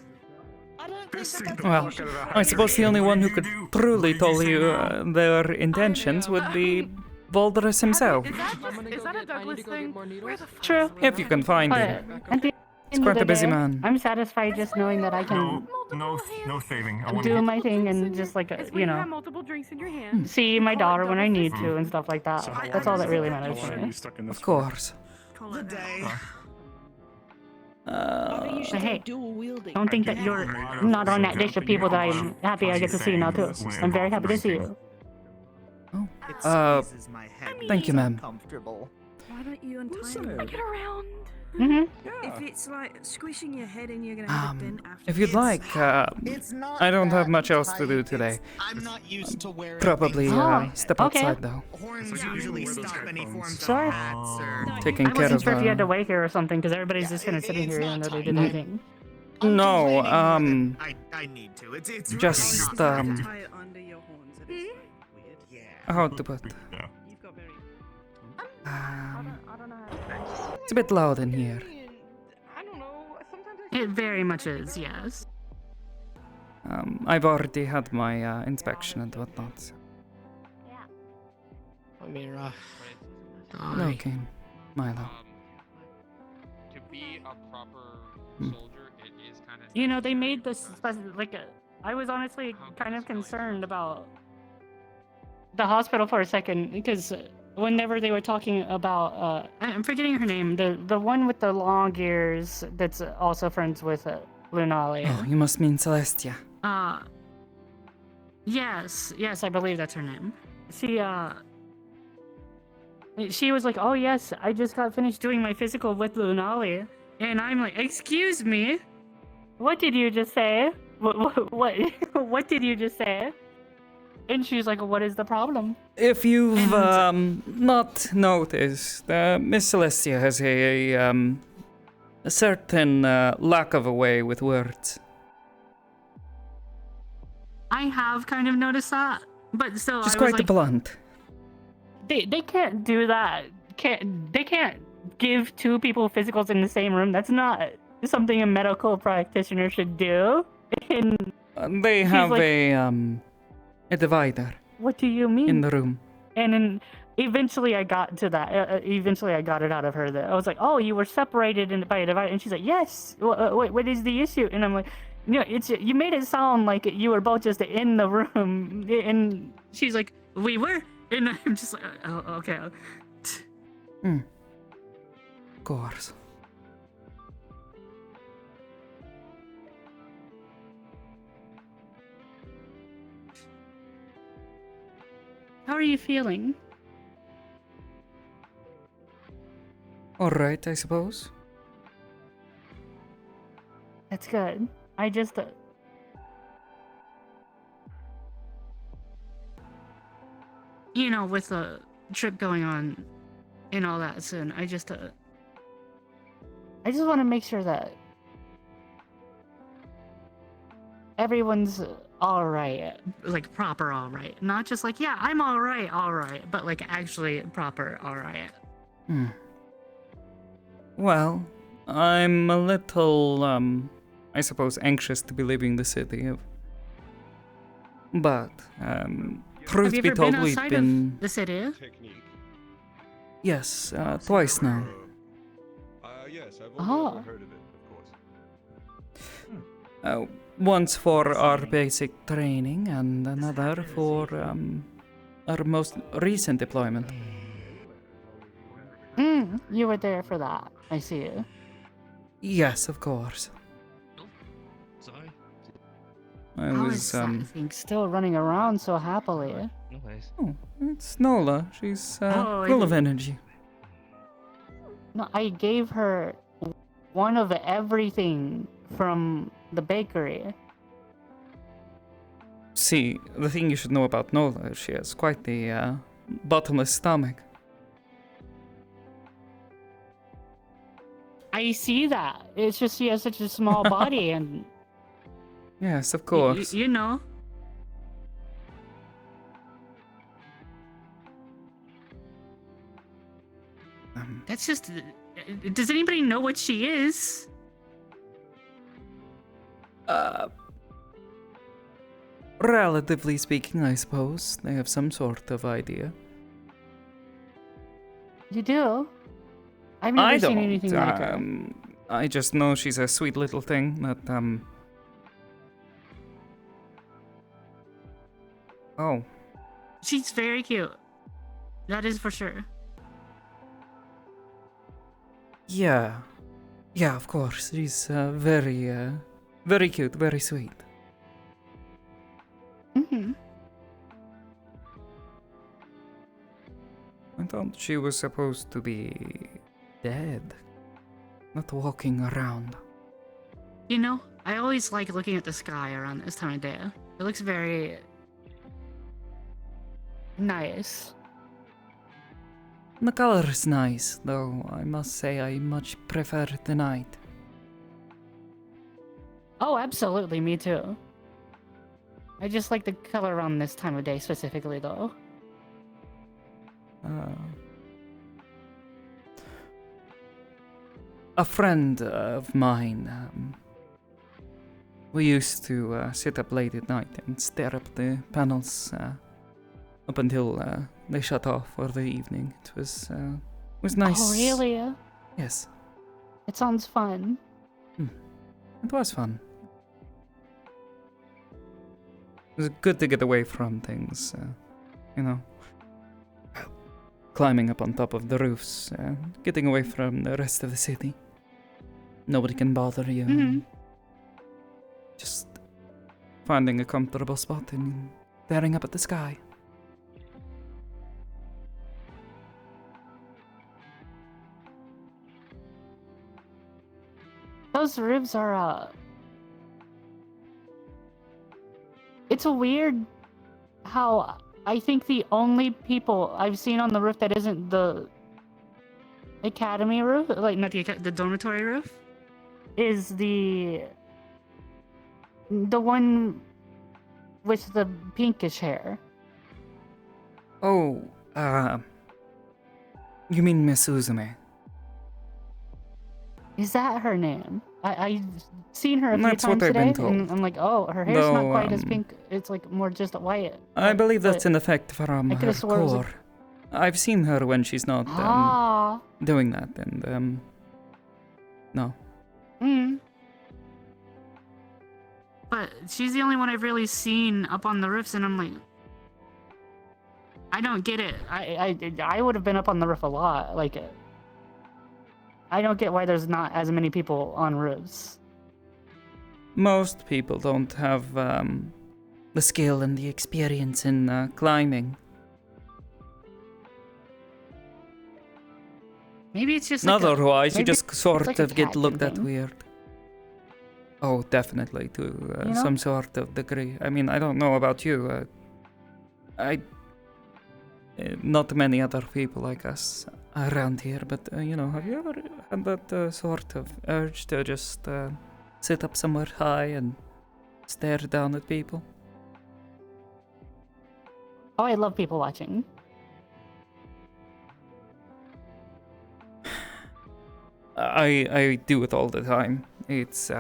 Well, I suppose the only one who could truly tell you their intentions would be Walrus himself. Is that a Douglas thing? Where the fuck? True. If you can find him. At the He's end quite of a the busy day, man. I'm satisfied just knowing that I can No saving. I want do to my thing and just like It's when you have multiple drinks in your hand. see my daughter when I need to and stuff like that. That's all that really matters to me. Of course. Good day. Hey, don't think that you're not on that list of people that I'm happy I get to see now too. I'm very happy to see you. Thank you, ma'am. Why don't you untie Get around. If it's like squishing your head and you're gonna have a dent after. If you'd like, I don't have much else to do today. I'm not used to wearing Probably step outside though. horns usually stop any forms Sorry. of hats or Taking I care wasn't of sure if you had to wait here or something, because everybody's just kind of sitting here even though they didn't anything. No, I need to. It's just tie it under your horns. It is weird. Yeah. how to put. You've got very. It's a bit loud in here. I don't know. Sometimes It very much is, yes. I've already had my inspection and whatnot. Mira. Okay, Milo. To be a proper Hmm. soldier, it is kind of You know, they made this like I was honestly kind of concerned about the hospital for a second because whenever they were talking about I'm forgetting her name, the one with the long ears that's also friends with Lunali. Oh, you must mean Celestia. Yes, I believe that's her name. She was like, "Oh yes, I just got finished doing my physical with Lunali," and I'm like, "Excuse me, what did you just say? What did you just say?" And she's like, "What is the problem?" If you've not noticed, Miss Celestia has a certain lack of a way with words. I have kind of noticed that, but still, She's I was quite like, blunt. They can't do that. They can't give two people physicals in the same room. That's not something a medical practitioner should do. And They have like, a divider. What do you mean? In the room. And then eventually I got to that. Eventually I got it out of her that I was like, "Oh, you were separated by a divider," and she's like, "Yes. What is the issue?" And I'm like, "No, you made it sound like you were both just in the room." And she's like, "We were." And I'm just like, "Oh, okay." Of course. How are you feeling? All right, I suppose. That's good. I just you know, with the trip going on and all that soon, I just want to make sure that everyone's all right, like proper all right, not just like, yeah, I'm all right, but like actually proper all right. Well, I'm a little, I suppose, anxious to be leaving the city. But, truth be told, we've been... Of the city? Yes, twice now. Yes, I've also heard of it, of course. Once for our basic training, and another for our most recent deployment. You were there for that. I see you. Yes, of course. Sorry. I How was is that thing still running around so happily? Oh, it's Nola. She's full of energy. No, I gave her one of everything from the bakery. See, the thing you should know about Nola is she has quite the bottomless stomach. I see that. It's just she has such a small body and... Yes, of course. You know. That's just... Does anybody know what she is? Relatively speaking, I suppose. They have some sort of idea. You do? I've never seen anything like her. I just know she's a sweet little thing that, Oh. She's very cute. That is for sure. Yeah. Yeah, of course. She's very cute, very sweet. I thought she was supposed to be dead, not walking around. You know, I always like looking at the sky around this time of day. It looks very nice. The color is nice, though I must say I much prefer the night. Oh, absolutely, me too. I just like the color around this time of day specifically, though. A friend of mine, we used to sit up late at night and stare up the panels up until they shut off for the evening. It was nice. Oh, really? Yes. It sounds fun. It was fun. was good to get away from things, you know. Climbing up on top of the roofs, getting away from the rest of the city. Nobody can bother you. Mm-hmm. Just finding a comfortable spot and staring up at the sky. Those roofs are, it's a weird how I think the only people I've seen on the roof that isn't the academy roof, like not the dormitory roof, is the one with the pinkish hair. Oh, you mean Miss Uzume? Is that her name? I've seen her a few That's times what I've today, been told. and I'm like, oh, her hair's not Though, quite as pink. It's like more just white. I believe that's but an effect from I her could've swore it was a- core. I've seen her when she's not doing that, and no. Mm. But she's the only one I've really seen up on the roofs, and I'm like, I don't get it. I would have been up on the roof a lot. Like, I don't get why there's not as many people on roofs. Most people don't have the skill and the experience in climbing. Maybe it's just Not like otherwise, you maybe just it's sort like a of get cat looked at thing. weird. Oh, definitely, to You know? some sort of degree. I mean, I don't know about you. Not many other people like us around here, but you know, have you ever had that sort of urge to just sit up somewhere high and stare down at people? Oh, I love people watching. I do it all the time. It's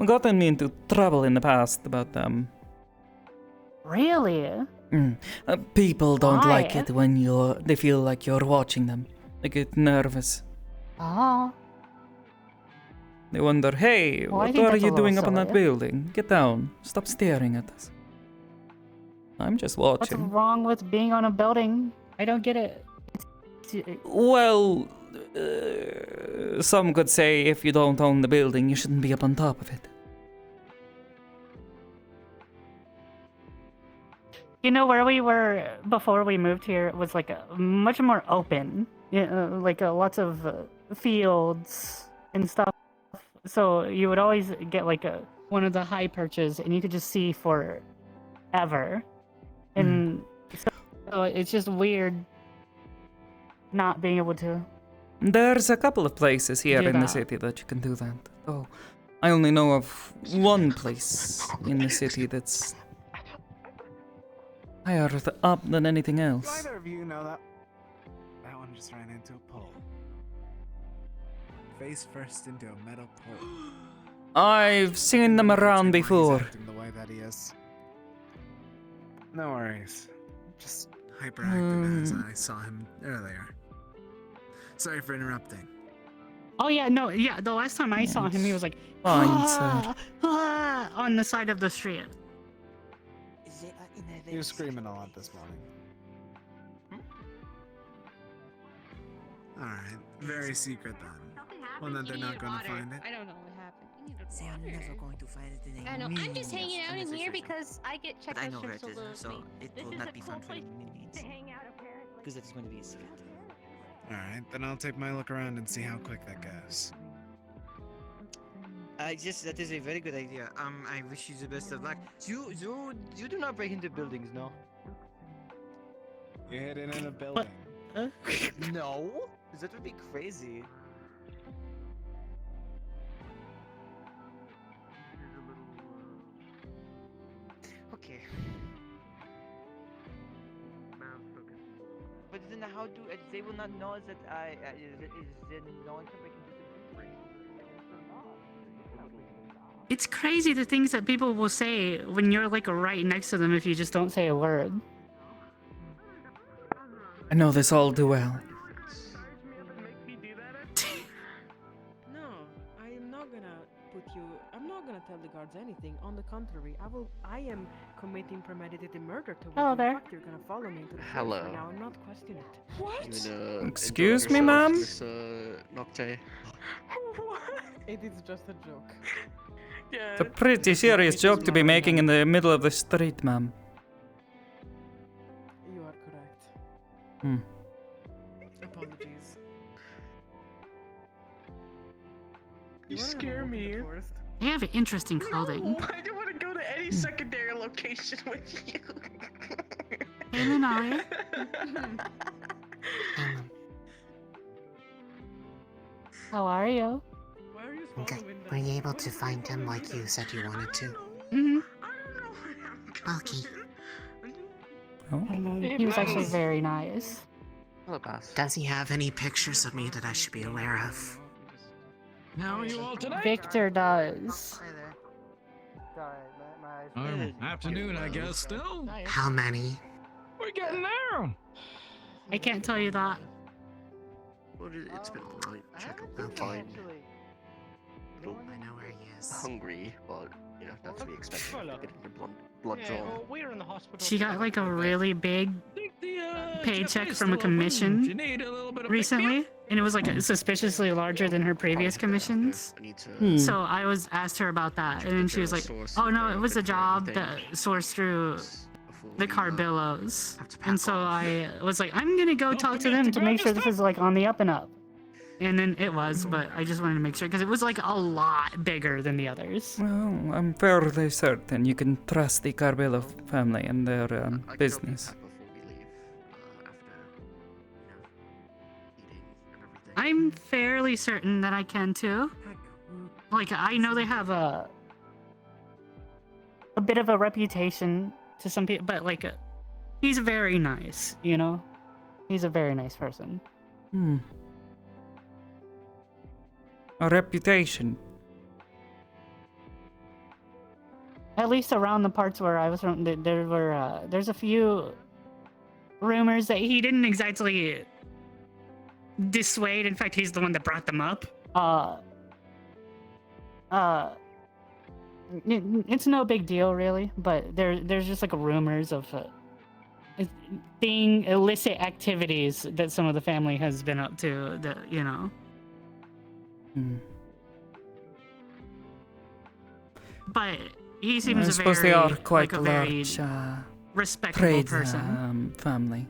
gotten me into trouble in the past, but Really? people don't like Why? it when they feel like you're watching them. They get nervous. Oh. They wonder, hey, Well, I what think are that's a you little doing up on that silly. building? Get down. Stop staring at us. I'm just What's watching. wrong with being on a building? I don't get it. Well, some could say if you don't own the building, you shouldn't be up on top of it. You know, where we were before we moved here was like much more open. Like lots of fields and stuff. So you would always get like one of the high perches, and you could just see forever. And so it's just weird not being able to. There's a couple of places here Do in the that. city that you can do that. Oh, I only know of one place in the city that's higher up than anything Do else. either of you know that? That one just ran into a pole. Face first into a metal pole. I've seen them around before. Acting the way that he is. No worries. Just hyperactive as I saw him earlier. Sorry for interrupting. Oh yeah, no, yeah. The last time I saw him, he was like Fine, sir. on the side of the street. He was screaming a lot this morning. Alright, very secret then. One that they're not going to find it. I don't know what happened. We needed Say I'm water. never going to find it in a I know. I'm just hanging out in million here years. because I get checked But I out know where strips it a is, little so it This will is not a be cool fun for place minions. to hang out, apparently. Because it's going to be a secret. Alright, then I'll take my look around and see how quick that goes. Yes, that is a very good idea. I wish you the best of luck. You do not break into buildings, no? You hid in a building. No? That would be crazy. Okay. But then how do they will not know that then no one can break into the building? It's crazy the things that people will say when you're like right next to them if you just don't say a word. I know this all too well. No, I am not gonna put you. I'm not gonna tell the guards anything. On the contrary, I am committing premeditated murder to Hello you. there. In fact, you're gonna follow me into the forest Hello. for now and not question it. You gonna Excuse enjoy me, yourself, ma'am? Miss Nocte? It is just a joke. It's a pretty serious joke to be making in the middle of the street, ma'am. You are correct. Hmm. Apologies. You scare me. You have interesting clothing. No, I don't want to go to any secondary location with you. Hey, Lunari. How are you? Why are you Okay. Were you able to find him like you said you wanted to? Mm-hmm. Bulky. Oh. He was actually very nice. Does he have any pictures of me that I should be aware of? How are you all tonight? Victor does. Afternoon, I guess, still? How many? We're getting there! I can't tell you that. Well, it's been a night. Check up and find. I know where he is. Hungry, but you know that's to be expected. Getting your blood drawn. we're in the hospital. She got like a really big paycheck from a commission recently, and it was like suspiciously larger than her previous commissions. So I was asked her about that, and then she was like, "Oh no, it was a job that sourced through the Carbillos." And so I was like, "I'm gonna go talk to them to make sure this is like on the up and up." And then it was, but I just wanted to make sure because it was like a lot bigger than the others. Well, I'm fairly certain you can trust the Carbillo family and their business. I'm fairly certain that I can too. Like, I know they have a bit of a reputation to some people, but like, he's very nice, you know? He's a very nice person. Hmm. A reputation. At least around the parts where I was from, there's a few rumors that he didn't exactly dissuade. In fact, he's the one that brought them up. It's no big deal, really, but there's just like rumors of illicit activities that some of the family has been up to, that, you know. Hmm. But he seems I suppose they are quite like a very large, respectable trade person. Family.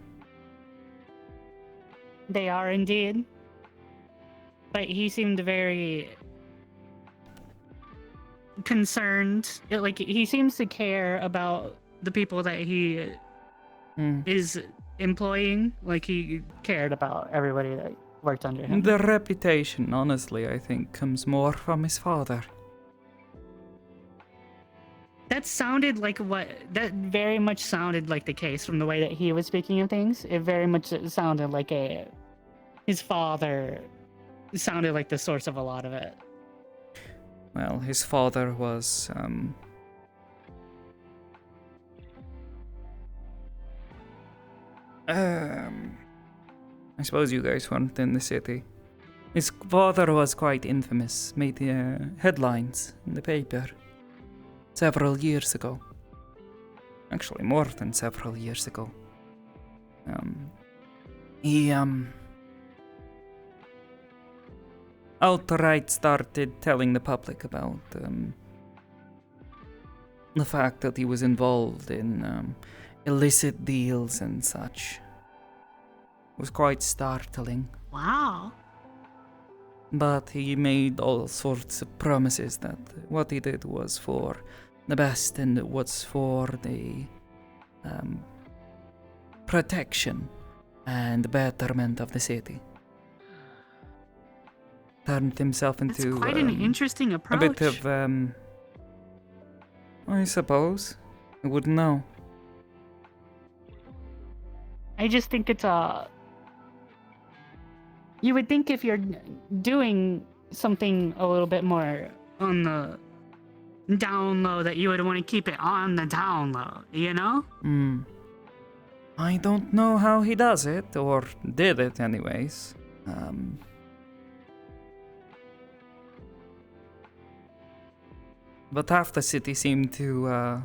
They are indeed. But he seemed very concerned. Like, he seems to care about the people that he is employing. Like, he cared about everybody that worked under him. The reputation, honestly, I think, comes more from his father. That very much sounded like the case from the way that he was speaking of things. It very much sounded like his father sounded like the source of a lot of it. Well, his father was, I suppose you guys weren't in the city. His father was quite infamous, made headlines in the paper several years ago. Actually, more than several years ago. He outright started telling the public about the fact that he was involved in illicit deals and such. It was quite startling. Wow. But he made all sorts of promises that what he did was for the best and it was for the protection and betterment of the city. Turned himself into That's quite an interesting approach. a bit of, I suppose. I wouldn't know. I just think it's you would think if you're doing something a little bit more on the down low that you would want to keep it on the down low, you know? I don't know how he does it, or did it But half the city seemed to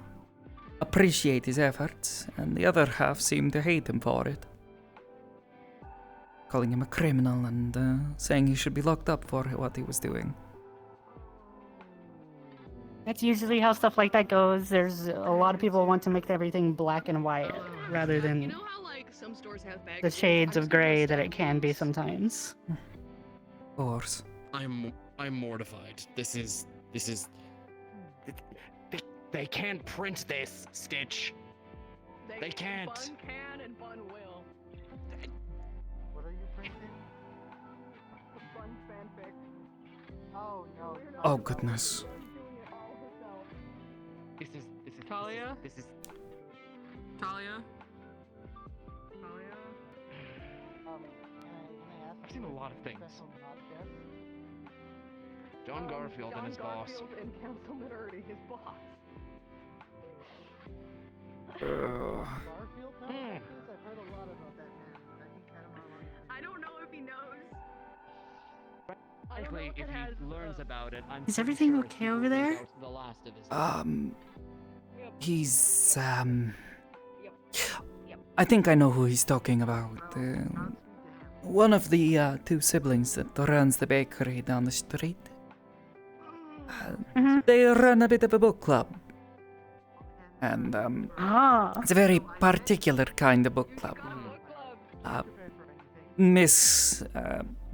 appreciate his efforts, and the other half seemed to hate him for it. Calling him a criminal and saying he should be locked up for what he was doing. That's usually how stuff like that goes. There's a lot of people want to make everything black and white rather than You know how like some stores have bags the shades of gray that it can be sometimes. Of course. I'm mortified. This is. They can't print this, Stitch. They can't. Bun can and Bun will. What are you printing? Bun fanfic. Oh no. Oh goodness. This is Talia? This is. Talia? I've seen a lot of things. John Garfield and his boss. Garfield and Councilman Ernie, his boss. Garfield? No, I've heard a lot about that man. I think I don't know if he knows. Frankly, if he learns about it, I'm. Is everything okay over there? The last of his. He's I think I know who he's talking about. One of the two siblings that runs the bakery down the street. They run a bit of a book club. And it's a very particular kind of book club. Miss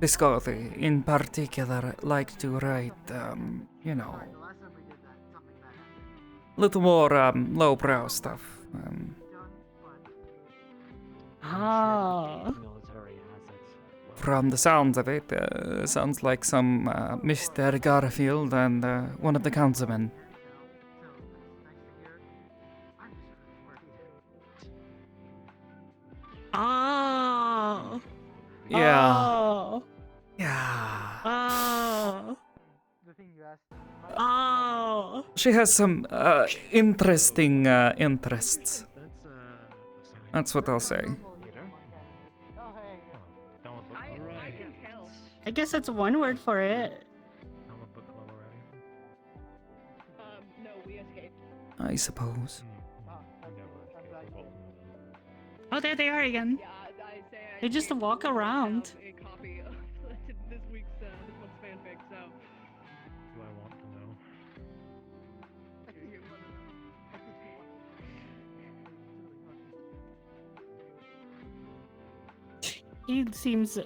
Biscotti in particular liked to write, you know, little more lowbrow stuff. From the sounds of it, sounds like some Mr. Garfield and one of the councilmen. Oh. Yeah. Oh. Yeah. Oh. Oh. She has some interesting interests. That's what I'll say. I guess that's one word for it. No, we escaped. I suppose. Oh, there they are again. They just walk around. A copy of this month's fanfic, so. Do I want to know? He seems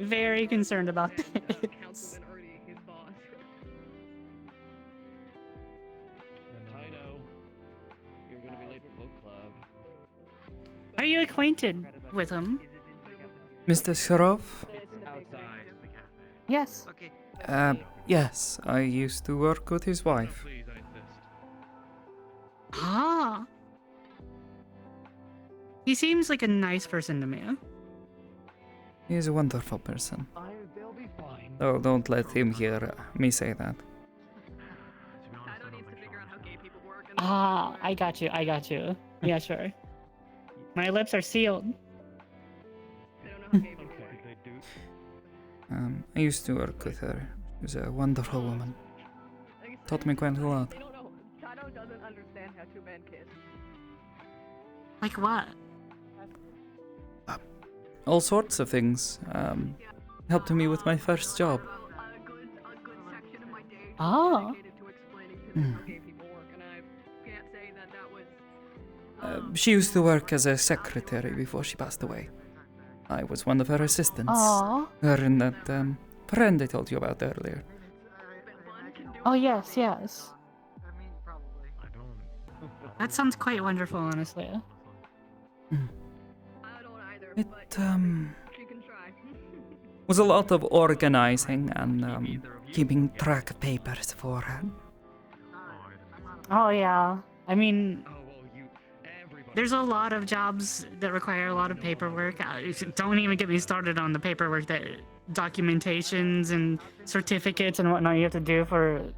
very concerned about this. Councilman Ernie, his boss. Taito, you're gonna be late for book club. Are you acquainted with him? Mr. Shirov? Yes. Yes, I used to work with his wife. Ah. He seems like a nice person to me. He's a wonderful person. They'll be fine. Oh, don't let him hear me say that. Ah, I got you. Yeah, sure. My lips are sealed. I used to work with her. She was a wonderful woman. Taught me quite a lot. Taito doesn't understand how two men kiss. Like what? All sorts of things. Helped me with my first job. Oh. She used to work as a secretary before she passed away. I was one of her assistants. Aw. Her and that friend I told you about earlier. Oh, yes. That sounds quite wonderful, honestly. It was a lot of organizing and keeping track of papers for her. Oh, yeah. I mean, there's a lot of jobs that require a lot of paperwork. Don't even get me started on the paperwork, that documentations and certificates and whatnot you have to do for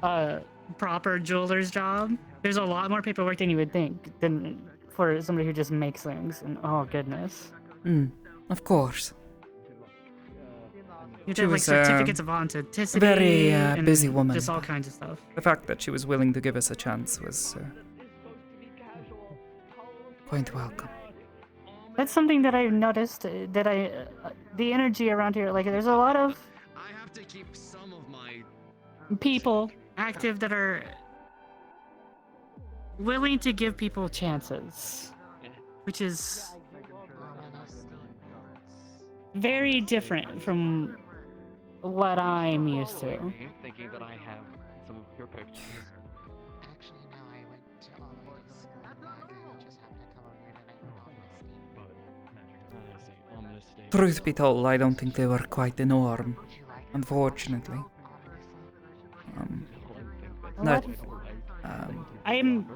a proper jeweler's job. There's a lot more paperwork than you would think than for somebody who just makes things. And oh goodness. Of course. You She have like was certificates a of authenticity. very and busy woman. Just all kinds of stuff. The fact that she was willing to give us a chance was quite welcome. That's something that I've noticed. The energy around here, like there's a lot of I have to keep some of my people active that are willing to give people chances, which is very different from what I'm used to. thinking that I have some of your pictures. Actually, no, I went to all the way to school in Naga. He just happened to come over here tonight and all my Truth be told, I don't think they were quite the norm, unfortunately. That, I'm.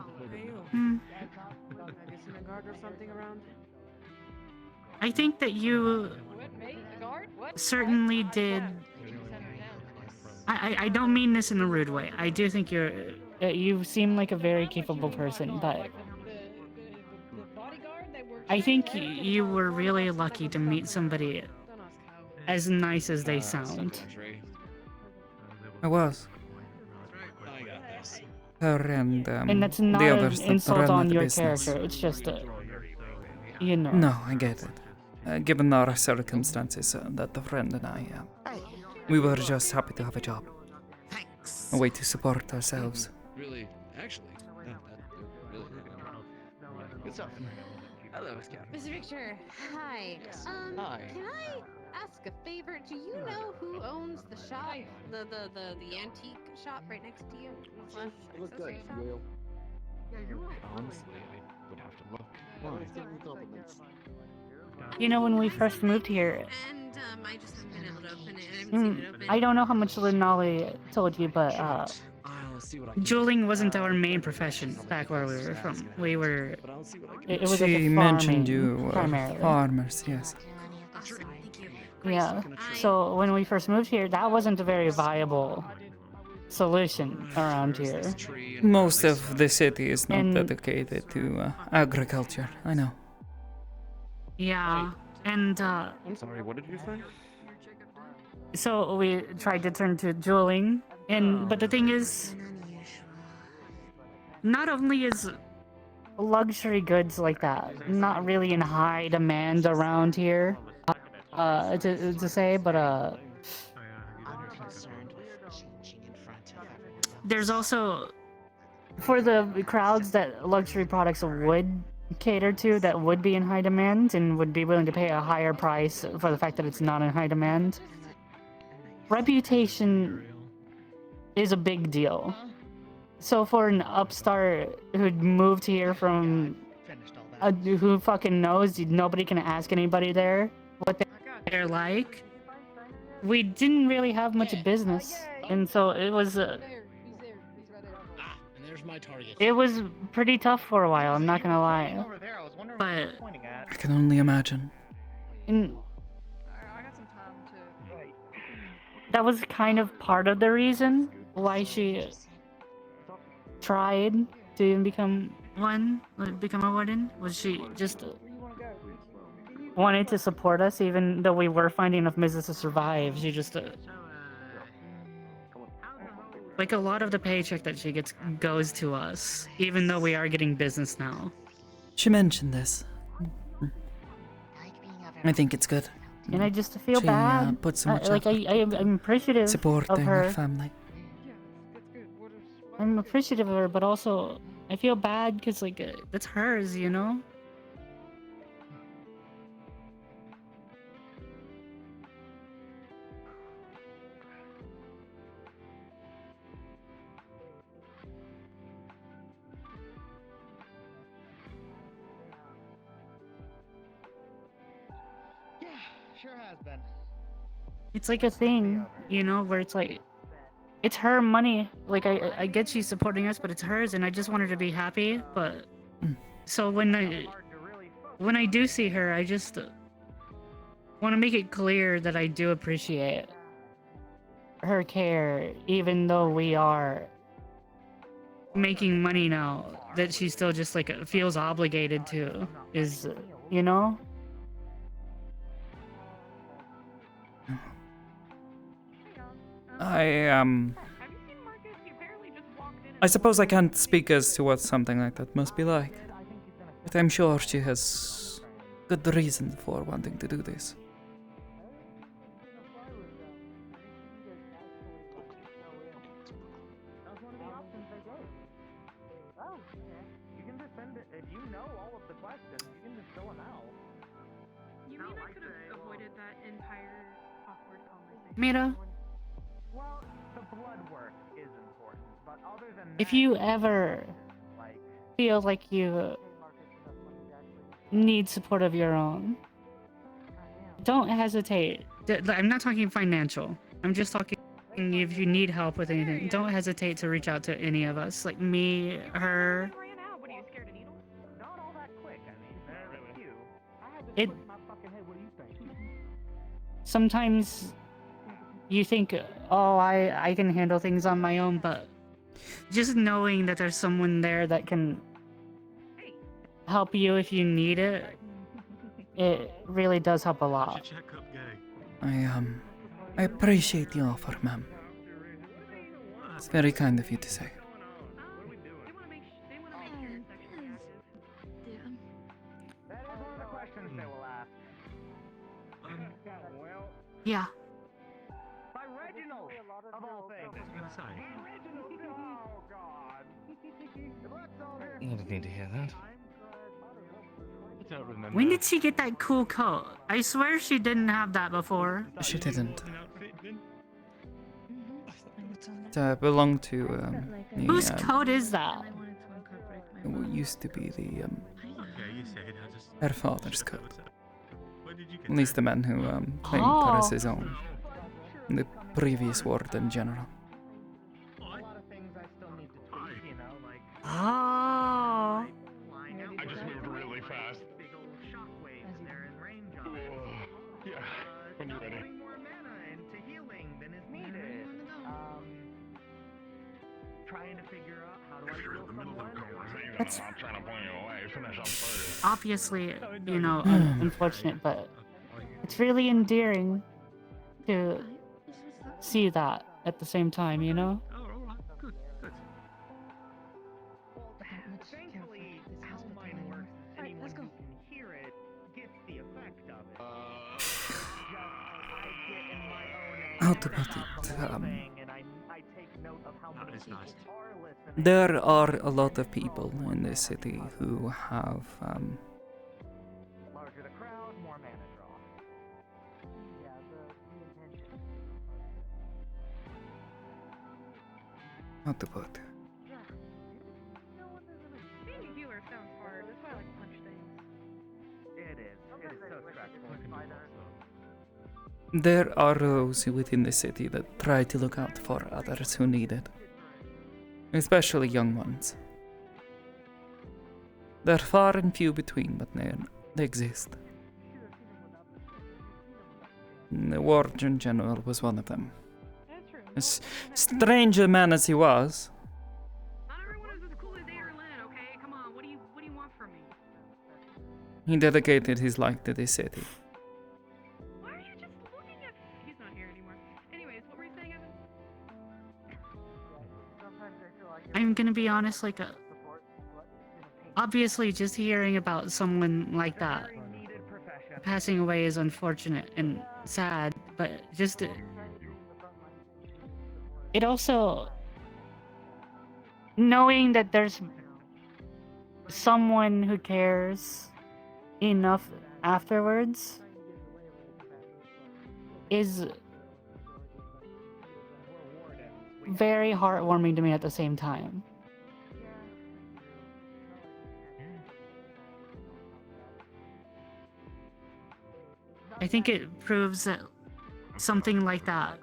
I think that you certainly did. I don't mean this in a rude way. I do think you seem like a very capable person, but I think you were really lucky to meet somebody as nice as they sound. I was. Her and that's not the an others that insult ran on the your business. character. It's just you know. No, I get it. Given our circumstances, that the friend and I, we were just happy to have a job. A way to support ourselves. Really, actually, really. Good stuff. Hello, Scout. Mr. Victor, hi. Hi. Can I ask a favor? Do you know who owns the shop? The antique shop right next to you? Look good, Will. Honestly, I would have to look. You know, when we first moved here, And I just haven't been able to open it. I haven't seen it open. I don't know how much Linali told you, but jeweling wasn't our main profession back where we were from. We were. It was like She a mentioned farming, you primarily. farmers, yes. Yeah. So when we first moved here, that wasn't a very viable solution around here. Most of the city is not And- dedicated to agriculture, I know. Yeah, and I'm sorry, what did you say? so we tried to turn to jeweling, but the thing is, not only is luxury goods like that not really in high demand around here, to say, but there's also for the crowds that luxury products would cater to, that would be in high demand and would be willing to pay a higher price for the fact that it's not in high demand. Reputation is a big deal. So for an upstart who'd moved here from who fucking knows, nobody can ask anybody there what they're like. We didn't really have much business, and so it was And there's my target. it was pretty tough for a while, I'm not gonna lie. But I can only imagine. That was kind of part of the reason why she tried to even become a warden. Was she just wanted to support us, even though we were finding enough business to survive. She just like a lot of the paycheck that she gets goes to us, even though we are getting business now. She mentioned this. I think it's good. And I just feel She, bad. put so much like I'm appreciative supporting of her. her family. I'm appreciative of her, but also I feel bad because like that's hers, you know. Yeah, sure has been. It's like a thing, you know, where it's like, it's her money. Like I get she's supporting us, but it's hers, and I just want her to be happy. But so when I do see her, I just want to make it clear that I do appreciate her care, even though we are making money now. That she still just like feels obligated to, is, you know. I suppose I can't speak as to what something like that must be like, but I'm sure she has good reason for wanting to do this. That's one of the options they gave. Oh, you can just send it if you know all of the questions. You can just fill them out. You mean I could have avoided that entire awkward conversation? Mira, Well, the blood work is important, but other than that, if you ever feel like you need support of your own, don't hesitate. I'm not talking financial. I'm just talking if you need help with anything. Don't hesitate to reach out to any of us, like me, her. What are you scared of needles? not all that quick. I mean, there are a few. I had this It- put in my fucking head. What do you think? Sometimes you think, oh, I can handle things on my own, but just knowing that there's someone there that can help you if you need it, it really does help a lot. I appreciate the offer, ma'am. It's very kind of you to say. That is one of the questions they will ask. Well, Yeah. by Reginald, of all things. Reginald, oh god. I didn't need to hear that. I don't remember. When did she get that cool coat? I swear she didn't have that before. She didn't. It belonged to the, Whose coat is that? what used to be the Okay, you say it. I just. her father's coat. Where did you get At least the man who claimed her as his Oh. own. The previous warden general. A lot of things I still need to tweak, you know, like Oh. I just moved really fast. big old shockwaves they're in range of it. Yeah, when you're ready. Putting more mana into healing than is needed. Trying to figure out how do I heal someone. That's I'm trying to point you away. Finish up first. obviously, you know, unfortunate, but it's really endearing to see that at the same time, you know? Oh, alright. Good, good. Well, thankfully, how mine works is anyone who can hear it gets the effect of it. Just I get in my own How to head put about the it, whole thing, and I take note of how many is people nice. are listening. There are a lot of people in this city who have Larger the crowd, more mana draw. Yeah, the intention. how to put. Being a healer sounds hard. That's why I like to punch things. It is so stressful. There are those within the city that try to look out for others who need it, especially young ones. They're far and few between, but they exist. The warden general was one of them. That's true. As strange a man as he was, Not everyone is as cool as they or Lynn, okay? Come on, what do you want from me? he dedicated his life to this city. Why are you just looking at He's not here anymore. Anyways, what were you saying, Evan? I'm gonna be honest, like, obviously, just hearing about someone like that passing away is unfortunate and sad, but just it also knowing that there's someone who cares enough afterwards is very heartwarming to me at the same time. I think it proves that something like that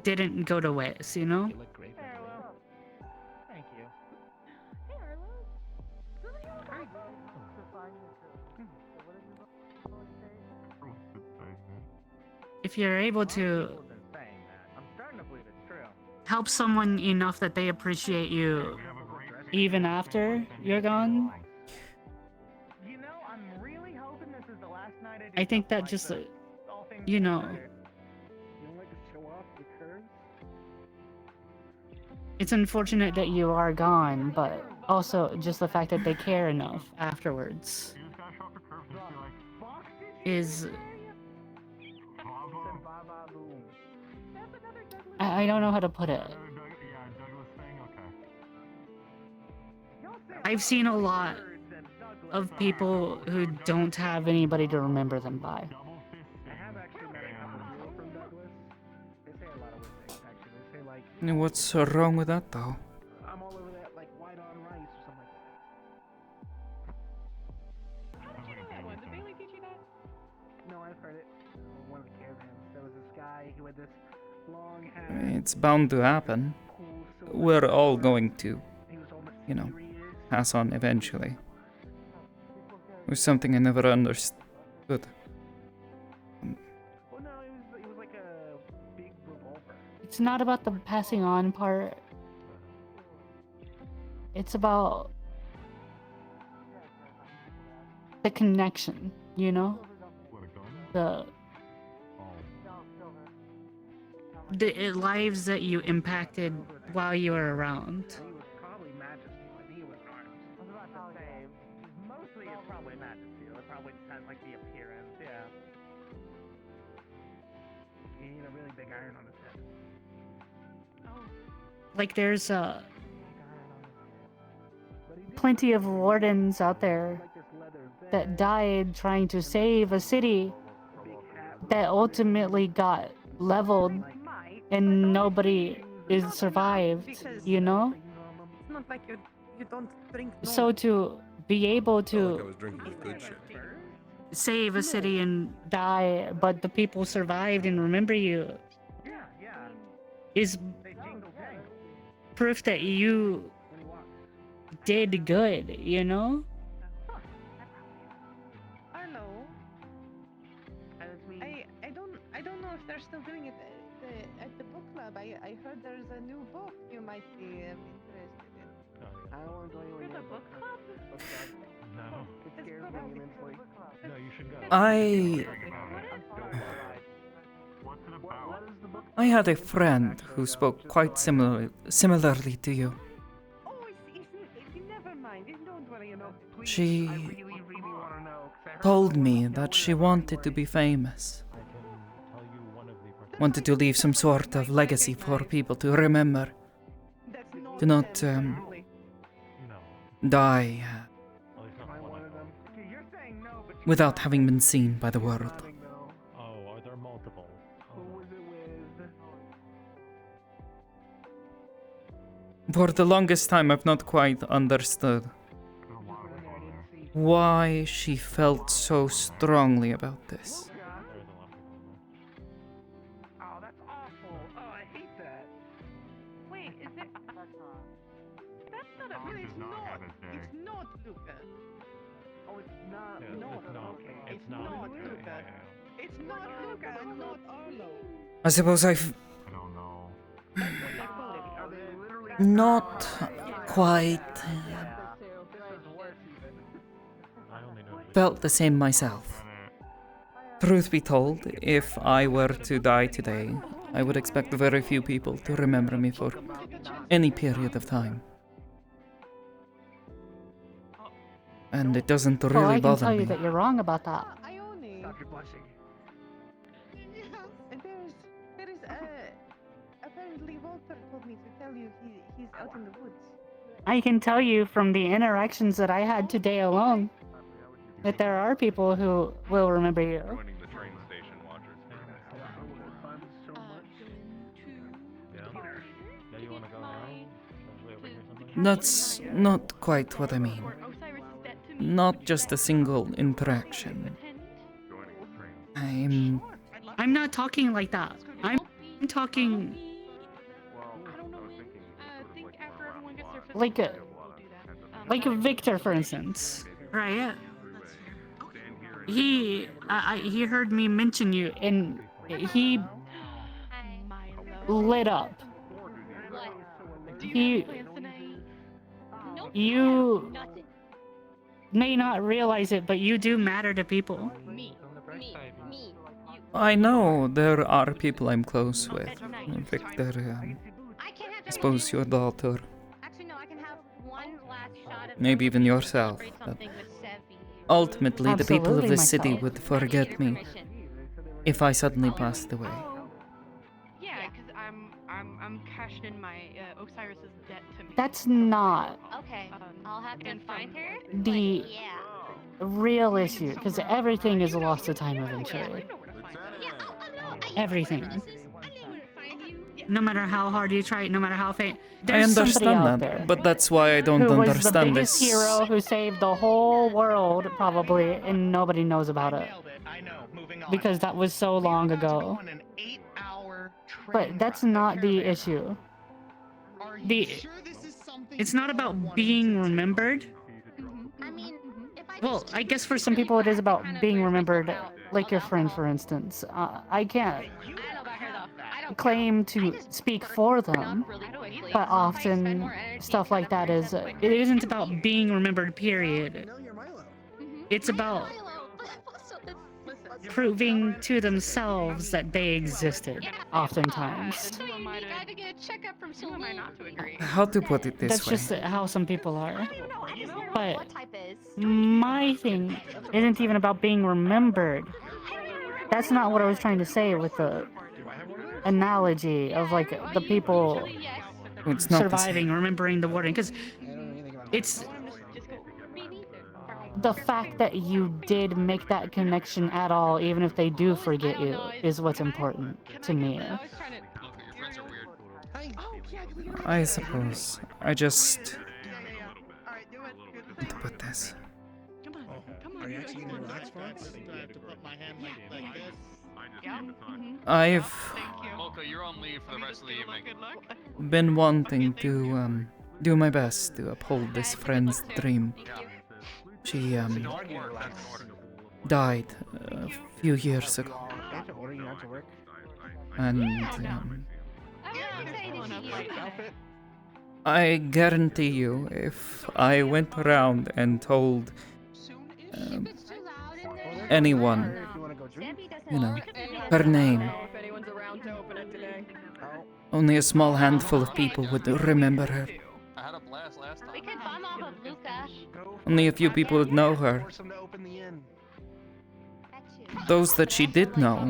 didn't go to waste, you know? Thank you. If you're able to I'm starting to believe it's true. help someone enough that they appreciate you even after you're gone, You know, I'm really hoping this is the last night I do I think that something just, like this. All things you know, considered. You don't like to show off the curves? It's unfortunate that you are gone, but also just the fact that they care enough afterwards is. I don't know how to put it. I've seen a lot of people who don't have anybody to remember them by. I have actually met a couple people from Douglas. They say a lot of weird things, actually. They say, like, What's wrong with that, though? I'm all over that, like, white on rice or something like that. How did you know that one? Did Bailey teach you that? No, I've heard it. One of the caravans. There was this guy who had this long hair. It's bound to happen. We're all going to, you know, pass on eventually. It was something I never understood. Well, no, it was like a big revolver. It's not about the passing on part. It's about the connection, you know? The lives that you impacted while you were around. He was probably Majesty. I think he was armed. I was about to say, mostly it's probably Majesty. It probably just has, like, the appearance, yeah. He had a really big iron on his head. Like there's plenty of wardens out there that died trying to save a city that ultimately got leveled and nobody is survived, you know? It's not like you don't drink. So to be able Felt like I to was drinking good shit. save a city and die, but the people survived and remember you is proof that you did good, you know? Hello. I don't know if they're still doing it at the book club. I heard there's a new book you might be interested in. I don't want to go anywhere There's near a book club? No. It scares me immensely. No, you should go. I had a friend who spoke quite similarly to you. Oh, never mind. Don't worry about it. She Really want to know. 'Cause I heard told me that she wanted to be famous. Wanted to leave some sort of legacy for people to remember. To not die without having been seen by the world. Oh, are there multiple? Who was it with? For the longest time, I've not quite understood why she felt so strongly about this. Oh, that's awful. Oh, I hate that. Wait, is it? That's not a. Well, it's not. It's not Luca. Oh, it's not. Yeah, No, it's not. okay. It's not. Luca. It's not Luca and not Arlo. I suppose I've not quite felt the same myself. Truth be told, if I were to die today, I would expect very few people to remember me for any period of time. And it doesn't Oh, really I can bother tell me. you that you're wrong about that. Stop your blushing. There is apparently Walter told me to tell you he's out in the woods. I can tell you from the interactions that I had today alone that there are people who will remember you. Joining the train station watchers. Yeah, you wanna go now? Should I wait over here something? That's not quite what I mean. Not just a single interaction. I'm not talking like that. I'm talking like Victor, for instance, right? He heard me mention you, and he lit up. You may not realize it, but you do matter to people. I know there are people I'm close with. Victor suppose your daughter, Actually, no, I can have one last shot of maybe even yourself, celebrate but something with Sevi. ultimately the people of Absolutely, this city myself. would forget me if I suddenly passed away. Yeah, because I'm cashing in my Osiris's debt to me. That's not Okay, I'll have to find her. the But yeah. real issue, because everything is lost to time eventually. Everything. No matter how hard you try, no matter how faint. I There's somebody understand out that, there but that's why I don't who was the understand biggest this. hero who saved the whole world, probably, and nobody knows about it. Because that was so long ago. But that's not the issue. It's not about being remembered. I mean, if I Well, I guess for some people it is about being remembered, like your friend, for instance. I can't claim to speak for them, but often stuff like that is... It isn't about being remembered, period. It's about proving to themselves that they existed, oftentimes. How to put it this That's way? just how some people are. But my thing isn't even about being remembered. That's not what I was trying to say with the analogy of like the people It's not the surviving, same. remembering the warden, because it's the fact that you did make that connection at all, even if they do forget you, is what's important to me. I suppose. I just... How to put this? Are you actually gonna relax for once? Do I have to put my hand like this? I've Mocha, you're on leave for the rest of the evening. been wanting to do my best to uphold this friend's dream. She died a few years ago. And I guarantee you, if I went around and told anyone, you know, her name, only a small handful of people would remember her. I had a blast last time. We could bomb off of Luca. Only a few people would know her. Those that she did know,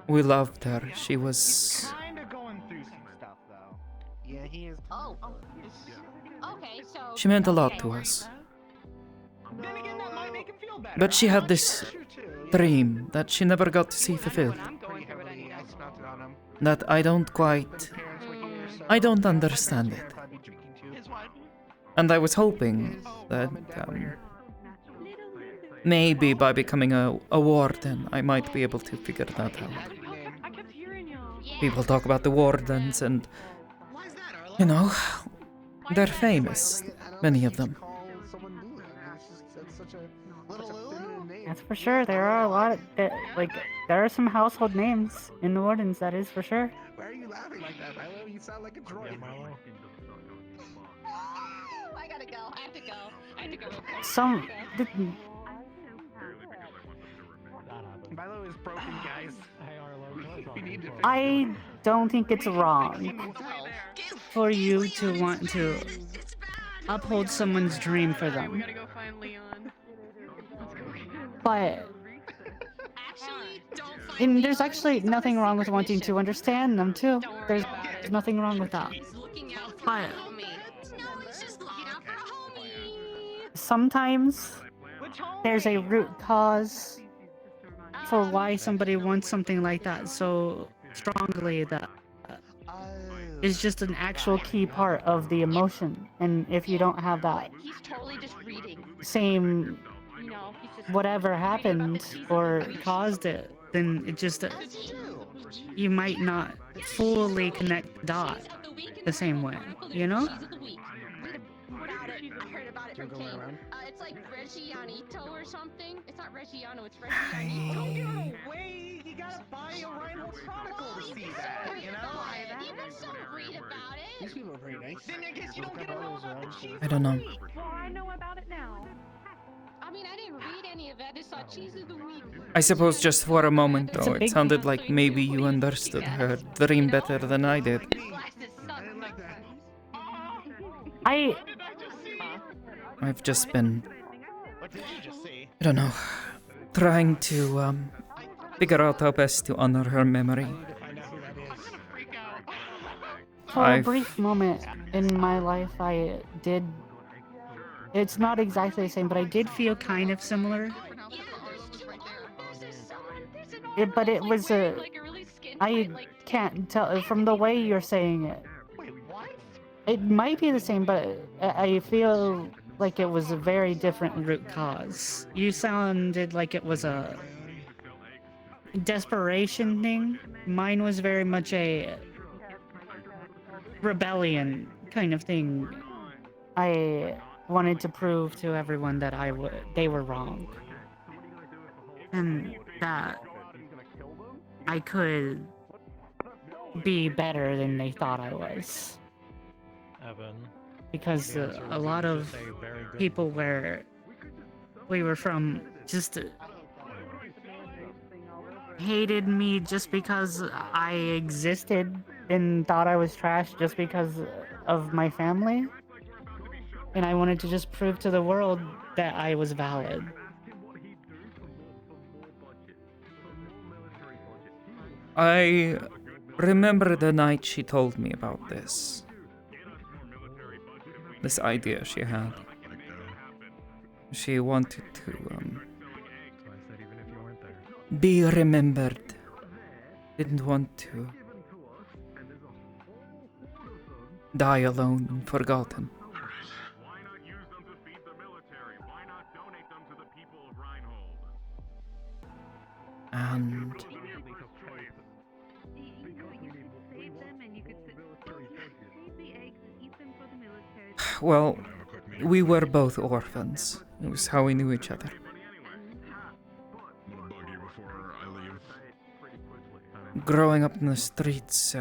we loved her. She was... Yeah, he is. Oh. Okay, so. She meant a lot to us. But she had this dream that she never got to see fulfilled. That I don't understand it. And I was hoping that maybe by becoming a warden, I might be able to figure that out. People talk about the wardens and, you know, they're famous, many of them. That's for sure. There are a lot of, there are some household names in the Wardens, that is for sure. Why are you laughing like that, Milo? You sound like a droid. I gotta go. I have to go. Some... Milo is broken, guys. We need to fix I don't think it's wrong for you to want to uphold someone's dream for them. But... And there's actually nothing wrong with wanting to understand them, too. There's nothing wrong with that. But... sometimes there's a root cause For why somebody wants something like that so strongly, that is just an actual key part of the emotion. And if you don't have that same whatever happened or caused it, then it just you might not fully connect the dot the same way, you know? It's like Reggianito or something. It's not Reggiano, it's Reggianito. Don't give it away! You gotta buy a Rhino Chronicle to see that, you know? You can still read about it. These people are pretty nice. Then I guess you don't get to know about the chief. I don't know. Well, I know about it now. I mean, I didn't read any of it. I just saw cheese of the week. I suppose just for a moment, It's a though, it big sounded one. like maybe you understood her dream better than I did. I've just been, What did you just see? I don't know, trying to figure out how best to honor her memory. For a I've- brief moment in my life, I did. It's not exactly the same, but I did feel kind of similar. But it was a. I can't tell from the way you're saying it. It might be the same, but I feel like it was a very different root cause. You sounded like it was a desperation thing. Mine was very much a rebellion kind of thing. I wanted to prove to everyone that they were wrong, and that I could be better than they thought I was. Evan. Because a lot of people where we were from just hated me just because I existed and thought I was trash just because of my family. And I wanted to just prove to the world that I was valid. I remember the night she told me about this. This idea she had. She wanted to, be remembered. Didn't want to die alone and forgotten. And well, we were both orphans. It was how we knew each other. Growing up in the streets,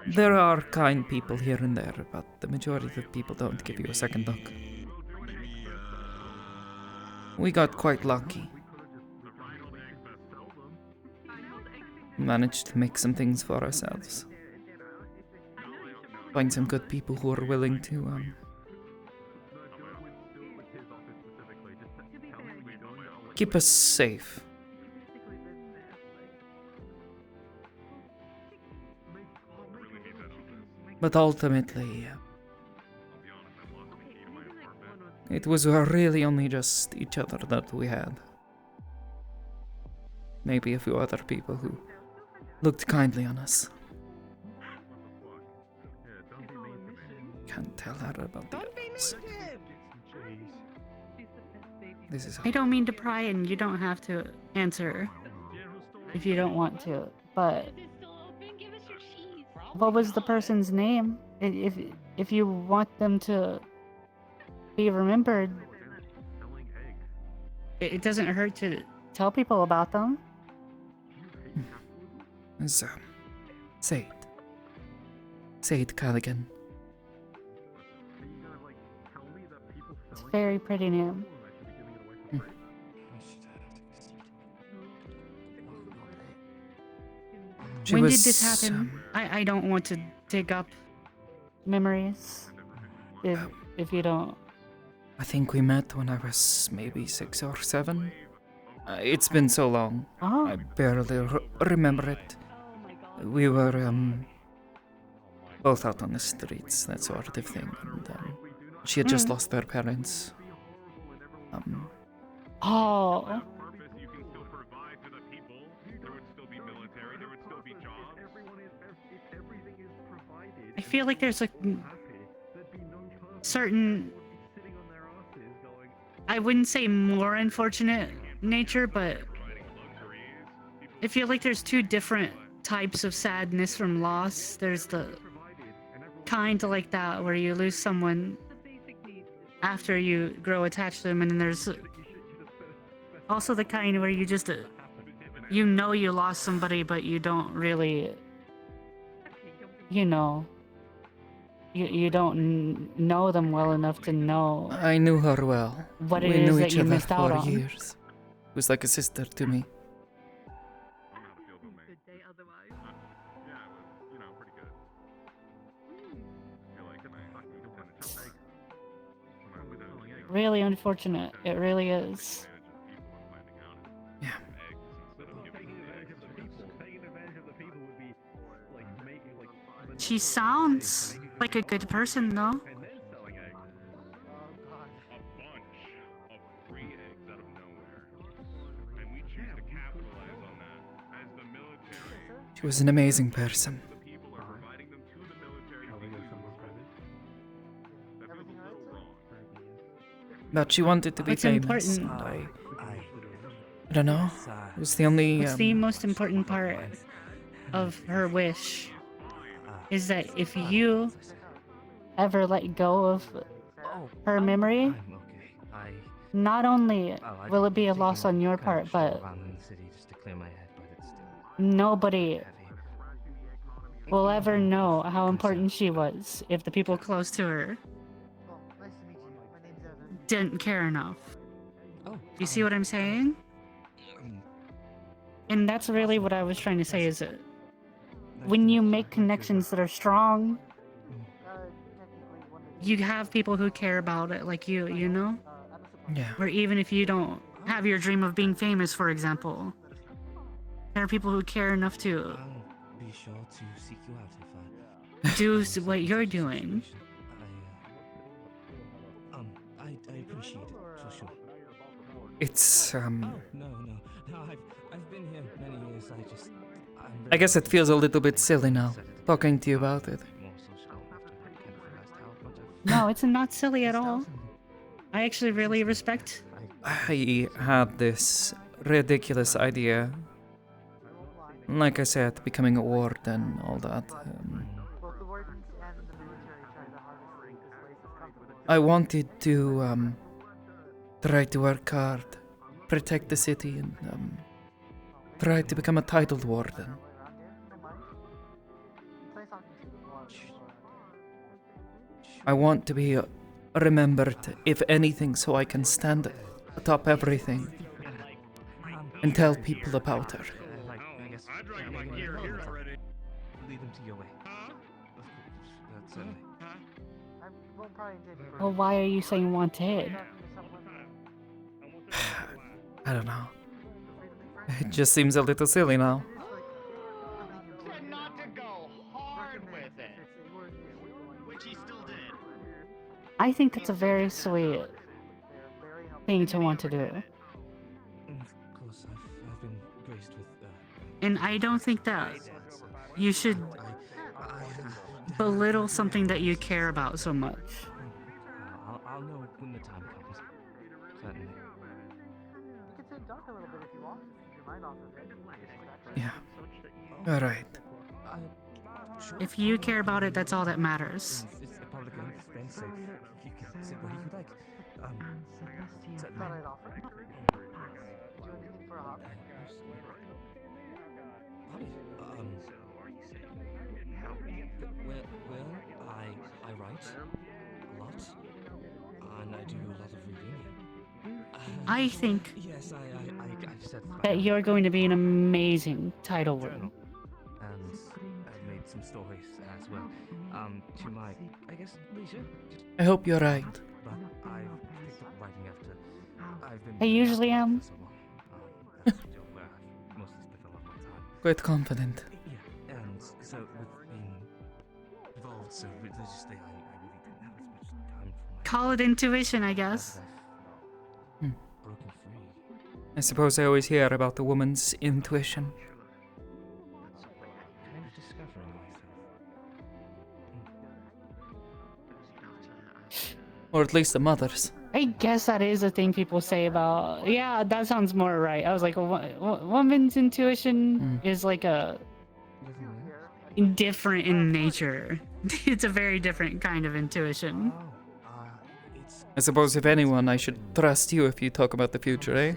there are kind people here and there, but the majority of people don't give you a second look. We got quite lucky. Managed to make some things for ourselves. Find some good people who are willing to, keep us safe. But ultimately, it was really only just each other that we had. Maybe a few other people who looked kindly on us. Can't tell her about the others. This is I don't mean to pry, and you don't have to answer if you don't want to, but what was the person's name? If you want them to be remembered, it doesn't hurt to tell people about them. It's, Said. Said Callaghan. It's a very pretty name. When did this happen? I don't want to dig up memories. If you don't. I think we met when I was maybe 6 or 7. It's been so long. Oh. I barely remember it. We were both out on the streets, that sort of thing, and she had just lost her parents. Oh. I feel like there's a certain, I wouldn't say more unfortunate nature, but I feel like there's two different types of sadness from loss. There's the kind like that where you lose someone after you grow attached to them, and then there's also the kind where you just you know you lost somebody, but you don't really, you know. you don't know them well enough to know. I knew her well. What we it is knew that each you other missed out for on. years. It was like a sister to me. Really unfortunate. It really is. She sounds like a good person, though. She was an amazing person. But she wanted to be What's famous, important? and I don't know. It was the only. What's the most important part of her wish is that if you ever let go of her memory, not only will it be a loss on your part, but nobody will ever know how important she was if the people close to her didn't care enough. You see what I'm saying? And that's really what I was trying to say is that when you make connections that are strong, you have people who care about it like you know? Yeah. Or even if you don't have your dream of being famous, for example, there are people who care enough to Be sure to seek you out if do what you're doing. I appreciate it, for sure. It's No, I've been here many years. I guess it feels a little bit silly now, talking to you about it. No, it's not silly at all. I actually really respect. I had this ridiculous idea. Like I said, becoming a warden, all that. I wanted to try to work hard, protect the city, and try to become a titled warden. I want to be remembered, if anything, so I can stand atop everything and tell people about her. Lead them to your way. That's Well, why are you saying wanted? I don't know. It just seems a little silly now. Said not to go hard with it, which he still did. I think that's a very sweet thing to want to do. Of course, I've been graced with. And I don't think that you should belittle something that you care about so much. I'll know when the time comes. Certainly. Yeah. Alright. If you care about it, that's all that matters. It's a public event, so you can sit where you like. Certainly. Well, I write a lot, and I do a lot of reading. I think Yes, I've said that you're going to be an amazing title word. And I've made some stories as well. To my, I guess, leisure. I hope you're right. But I've picked up writing after I've been. I usually am. For so long. That's where I've mostly spent a lot of my time. Quite confident. Yeah, and so with being involved so religiously, I really didn't have as much time for my. Call it intuition, I guess. Broken free. I suppose I always hear about the woman's intuition. Kind of discovering myself. Or at least the mothers. I guess that is a thing people say about. Yeah, that sounds more right. I was like, woman's intuition is like a different in nature. It's a very different kind of intuition. I suppose if anyone, I should trust you if you talk about the future, eh?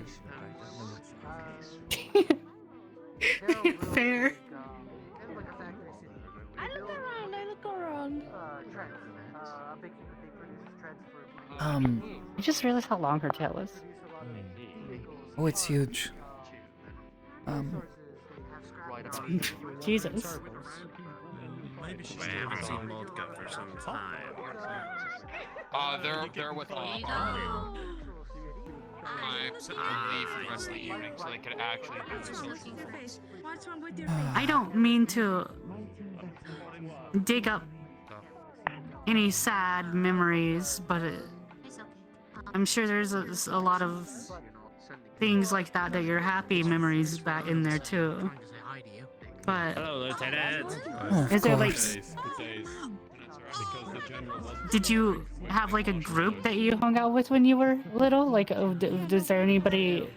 Fair. I look around. around? I just realized how long her tail is. Oh, it's huge. Jesus. Maybe she's haven't seen Mordka for some time. They're with my leave for the rest of the evening so they could actually do the social. I don't mean to dig up any sad memories, but I'm sure there's a lot of things like that you're happy memories back in there too. But hello, Lieutenant. Is there like, did you have like a group that you hung out with when you were little? Like, is there anybody?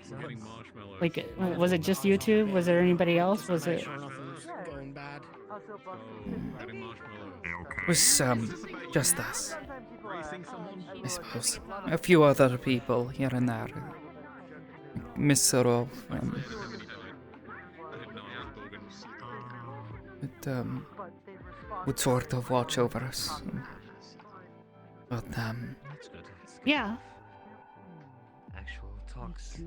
Like, was it just you two? Was there anybody else? Was it? Going bad. It was just us. I suppose a few other people here and there. Miss Sorov. It would sort of watch over us. But Yeah. Actual talks.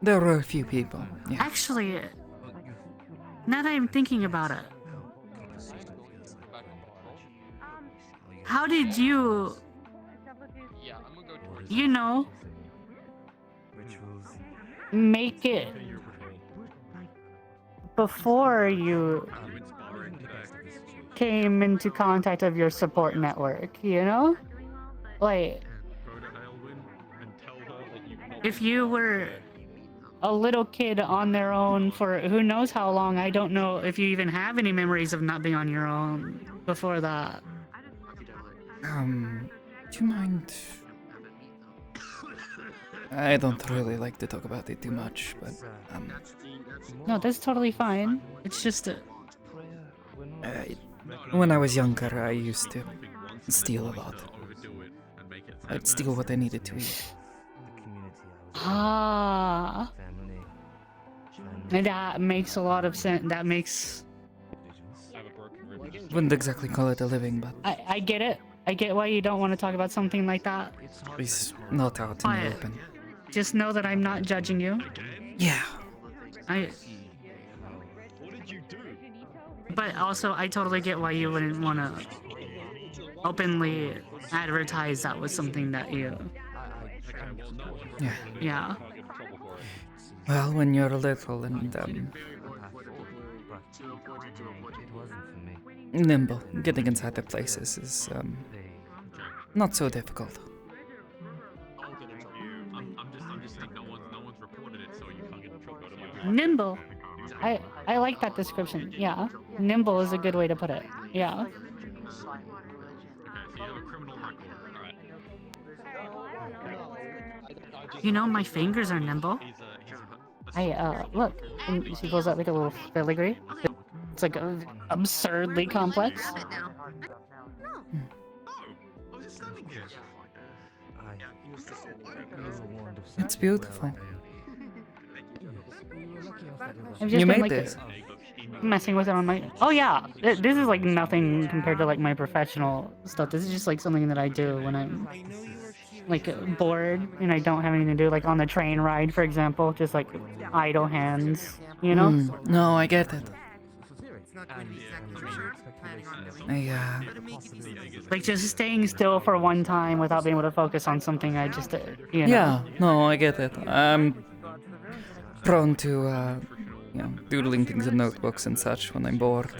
There were a few people. Yeah. Actually, now that I'm thinking about it, how did you, make it before you came into contact of your support network, Like, if you were a little kid on their own for who knows how long, I don't know if you even have any memories of not being on your own before that. Do you mind? I don't really like to talk about it too much, but No, that's totally fine. It's just when I was younger, I used to steal a lot. I'd steal what I needed to eat. Ah. That makes a lot of sense. That makes... Wouldn't exactly call it a living, but... I get it. I get why you don't want to talk about something like that. It's not out in the open. Just know that I'm not judging you. Yeah. But also, I totally get why you wouldn't want to openly advertise that was something that you... Yeah. Yeah. Well, when you're little and nimble, getting inside the places is not so difficult. Nimble. I like that description. Yeah. Nimble is a good way to put it. Yeah. My fingers are nimble. Look. And she pulls out like a little filigree. It's like absurdly complex. It's beautiful. I've just You been, made this? Messing with it on my... Oh yeah, this is like nothing compared to like my professional stuff. This is just like something that I do when I'm like bored and I don't have anything to do, like on the train ride, for example, just like idle hands, No, I get it. Like just staying still for one time without being able to focus on something. I just, Yeah, no, I get it. I'm prone to, doodling things in notebooks and such when I'm bored.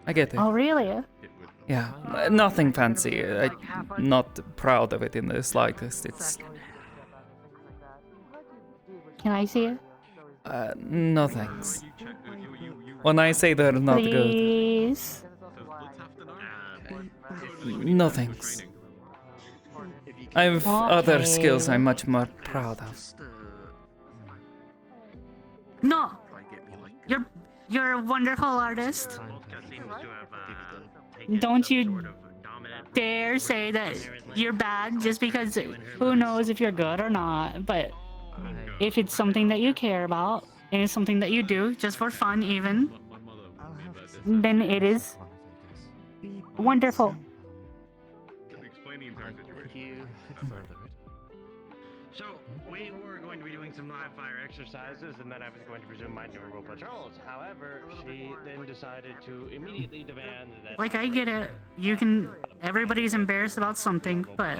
I get it. Oh, really? Yeah, nothing fancy. I'm not proud of it in the slightest. It's... Can I see it? No thanks. When I say they're not Please? good... No thanks. I have other skills I'm much more proud of. No! You're a wonderful artist. Don't you dare say that you're bad just because who knows if you're good or not, but if it's something that you care about and it's something that you do just for fun even, then it is wonderful. Explain the entire situation. So, we were going to be doing some live fire exercises, and then I was going to resume my normal patrols. However, she then decided to immediately demand that... Like, I get it. Everybody's embarrassed about something, but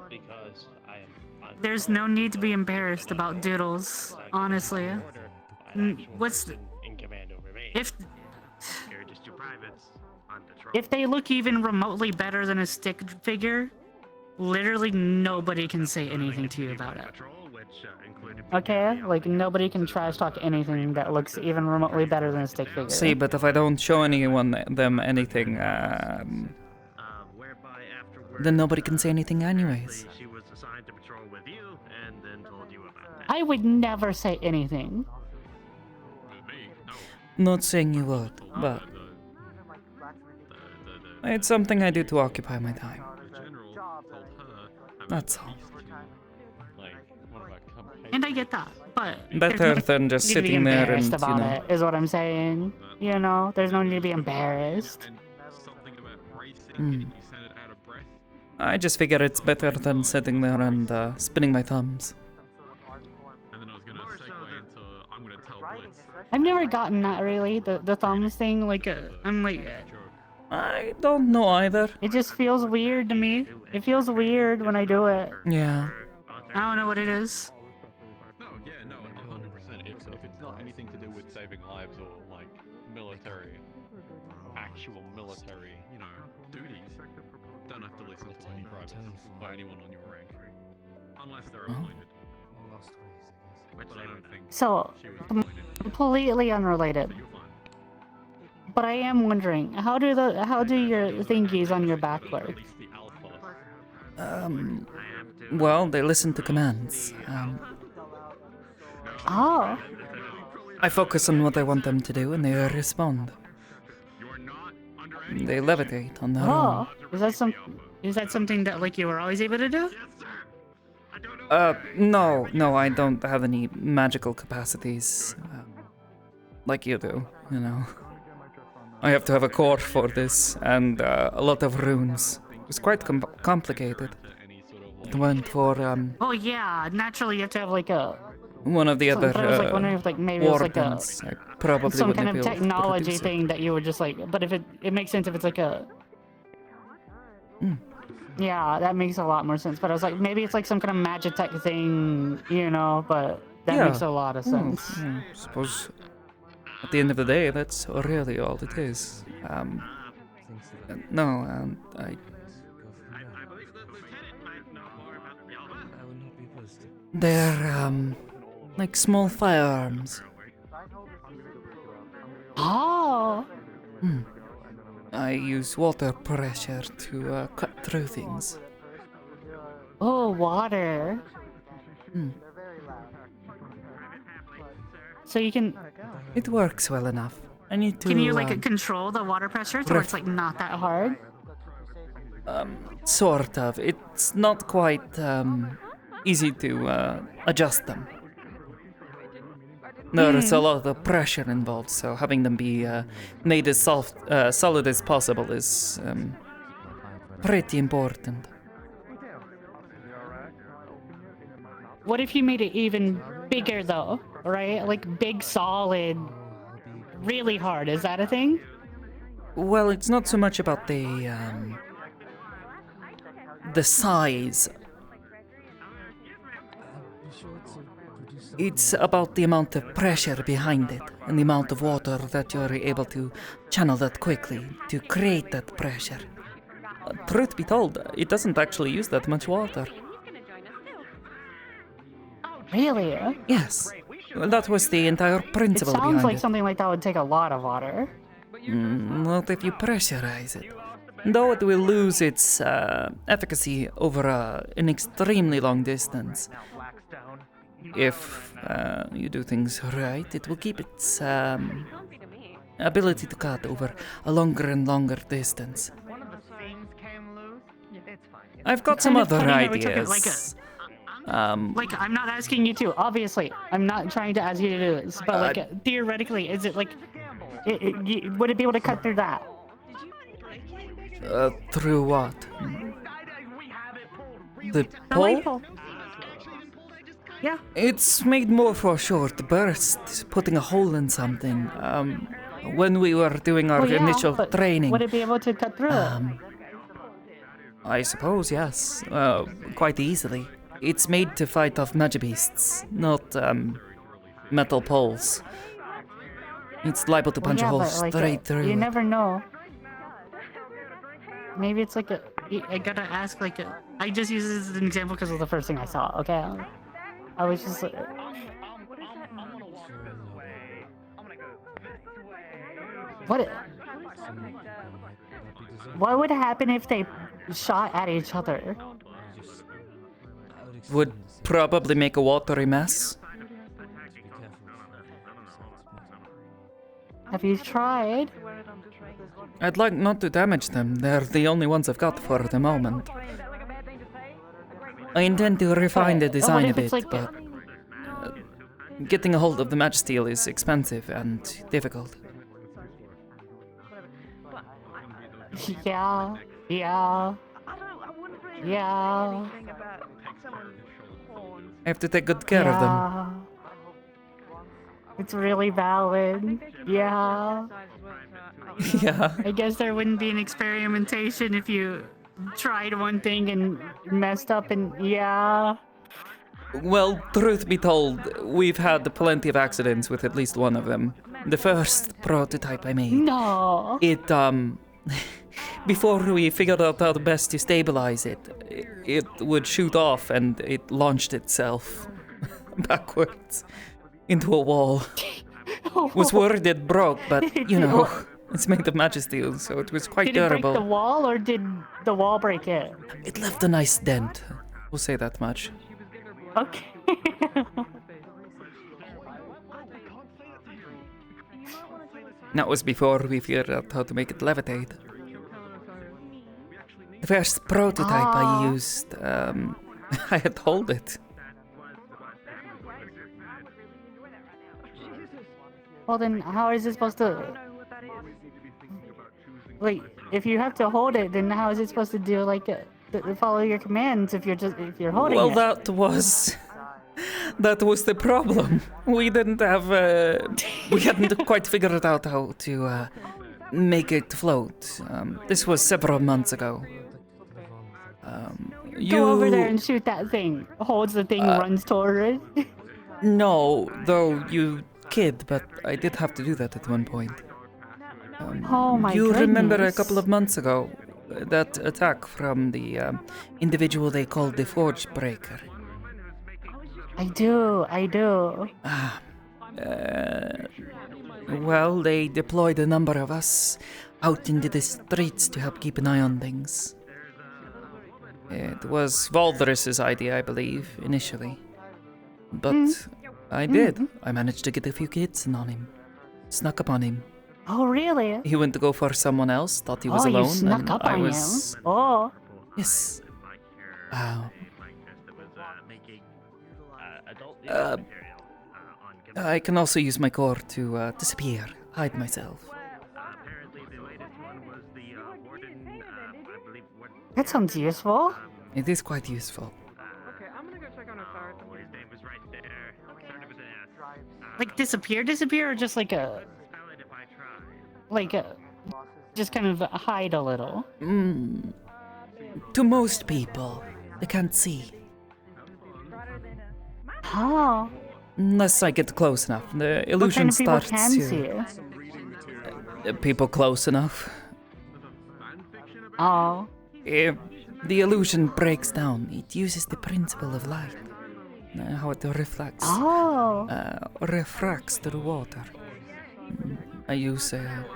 Because I am... there's no need to be embarrassed about doodles, honestly. What's... in command over me. If... You're just two privates on patrol. If they look even remotely better than a stick figure, literally nobody can say anything to you about it. Okay? Like, nobody can trash talk anything that looks even remotely better than a stick figure. See, but if I don't show them anything, then nobody can say anything anyways. She was assigned to patrol with you, and then told you about that. I would never say anything. Not saying you would, but it's something I do to occupy my time. That's all. And I get that, but Better than just need to be sitting there and, embarrassed about you know. it, is what I'm saying. You know, there's no need to be embarrassed. I just figure it's better than sitting there and spinning my thumbs. I've never gotten that really, the thumbs thing. Like, I'm like, I don't know either. it just feels weird to me. It feels weird when I do it. Yeah. I don't know what it is. No, yeah, no, 100%. If it's not anything to do with saving lives or like military, actual military, you know, duties, don't have to listen to any privates or anyone on your rank, unless they're appointed. But I don't think So, completely unrelated. But I am wondering, how do your thingies on your back work? Well, they listen to commands. Oh. I focus on what I want them to do, and they respond. They levitate on their own. Is that something that like you were always able to do? No, I don't have any magical capacities like you do, you know. I have to have a core for this, and a lot of runes. It's quite complicated. It went for, Oh yeah, naturally you have to have like a... one of the other I was like wondering if like maybe it was like a... wardens. I probably some wouldn't kind be of able to technology produce it. thing that you would just like... But if it makes sense if it's like a... Yeah, that makes a lot more sense. But I was like, maybe it's like some kind of magitech thing, you know, but that makes a lot of sense. I suppose at the end of the day, that's really all it is. I... They're, like small firearms. Oh! I use water pressure to cut through things. Oh, water. So you can... It works well enough. I need to... Can you like control the water pressure so it's like not that hard? Sort of. It's not quite easy to adjust them. There's a lot of pressure involved, so having them be made as solid as possible is pretty important. What if you made it even bigger though, right? Like big, solid, really hard. Is that a thing? Well, it's not so much about the size. It's about the amount of pressure behind it and the amount of water that you're able to channel that quickly to create that pressure. Truth be told, it doesn't actually use that much water. Really? Yes. Well, that was the entire It principle behind sounds like it. something like that would take a lot of water. Not if you pressurize it. Though it will lose its efficacy over an extremely long distance. If you do things right, it will keep its ability to cut over a longer and longer distance. I've got some other ideas. Like, I'm not asking you to, obviously. I'm not trying to ask you to do this, but like, theoretically, is it like, Would it be able to cut through that? Through what? The light pole? pole. Yeah. It's made more for a short burst, putting a hole in something. When we were doing our Well, yeah, initial but training, would it be able to cut through it? I suppose, yes. Quite easily. It's made to fight off magibeasts, not, metal poles. It's liable to punch a hole but, like, straight through you it. never know. Maybe it's like I gotta ask, like, I just use this as an example because it was the first thing I saw, okay? I was just like... What would happen if they shot at each other? Would probably make a watery mess. Have you tried? I'd like not to damage them. They're the only ones I've got for the moment. I intend to refine the design a bit, but getting a hold of the match steel is expensive and difficult. Yeah. I have to take good care of them. It's really valid. Yeah. Yeah. I guess there wouldn't be an experimentation if you tried one thing and messed up and yeah. Well, truth be told, we've had plenty of accidents with at least one of them. The first prototype I made. No. It, before we figured out how best to stabilize it, it would shoot off and it launched itself backwards into a wall. Was worried it broke, but, you know, it's made of magisteel, so it was quite durable. Did it break the wall, or did the wall break it? It left a nice dent. We'll say that much. Okay. That was before we figured out how to make it levitate. The first prototype I used, I had to hold it. Well then, how is it supposed to... Wait, if you have to hold it, then how is it supposed to do, like, follow your commands if you're holding it? Well, that was the problem. We didn't have, we hadn't quite figured out how to, make it float. This was several months ago. Go over there and shoot that thing. Holds the thing, runs toward it. No, though you kid, but I did have to do that at one point. Oh my You remember a goodness. couple of months ago, that attack from the individual they called the Forge Breaker? I do. Well, they deployed a number of us out into the streets to help keep an eye on things. It was Valdris's idea, I believe, initially. But I did. I managed to get a few kids in on him. Snuck up on him. Oh, really? He went to go for someone else, thought he was alone. You snuck up on him? Oh. Yes. I can also use my core to disappear, hide myself. That sounds useful. It is quite useful. Okay, I'm gonna go check on Asar. Like disappear, or just like a... just kind of hide a little. To most people, they can't see. Oh. Unless I get close enough. The illusion what kind of starts people can to... see? People close enough. Oh. If the illusion breaks down, it uses the principle of light. How it reflects. Oh. Refracts through water. I use a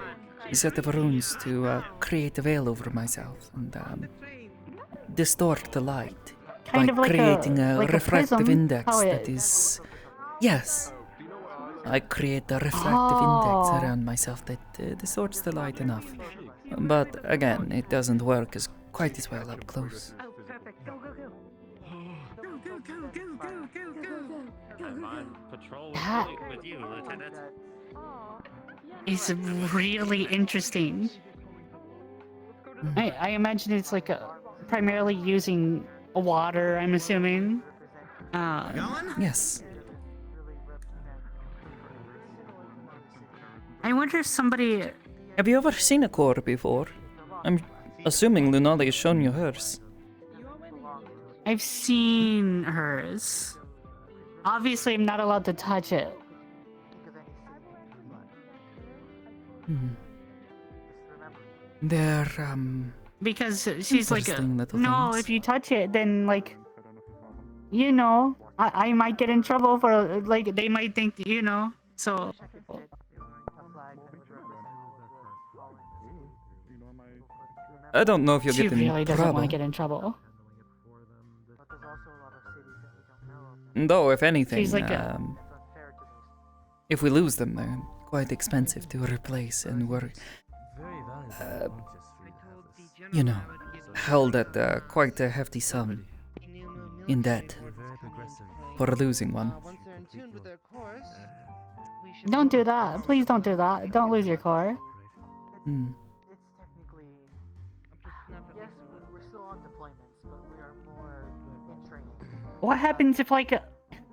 set of runes to create a veil over myself and distort the light Kind by of like creating a refractive prism, index how that is... Yes. I create a refractive index around myself that distorts the light enough. But again, it doesn't work quite as well up close. Oh, perfect. Go. I'm on patrol with you, Lieutenant. is really interesting. I imagine it's like primarily using water, I'm assuming. Yes. I wonder if somebody... Have you ever seen a core before? I'm assuming Lunali has shown you hers. I've seen hers. Obviously, I'm not allowed to touch it. They're, Because she's like, interesting little no, things. if you touch it, then, like, you know, I might get in trouble for, like, they might think, you know, so... I don't know if you'll She get in really doesn't want trouble. to get in trouble. Though, if anything, She's like if we lose them, they're quite expensive to replace, and we're, you know, held at quite a hefty sum in debt for losing one. Don't do that. Please don't do that. Don't lose your core. Hmm. What happens if, like,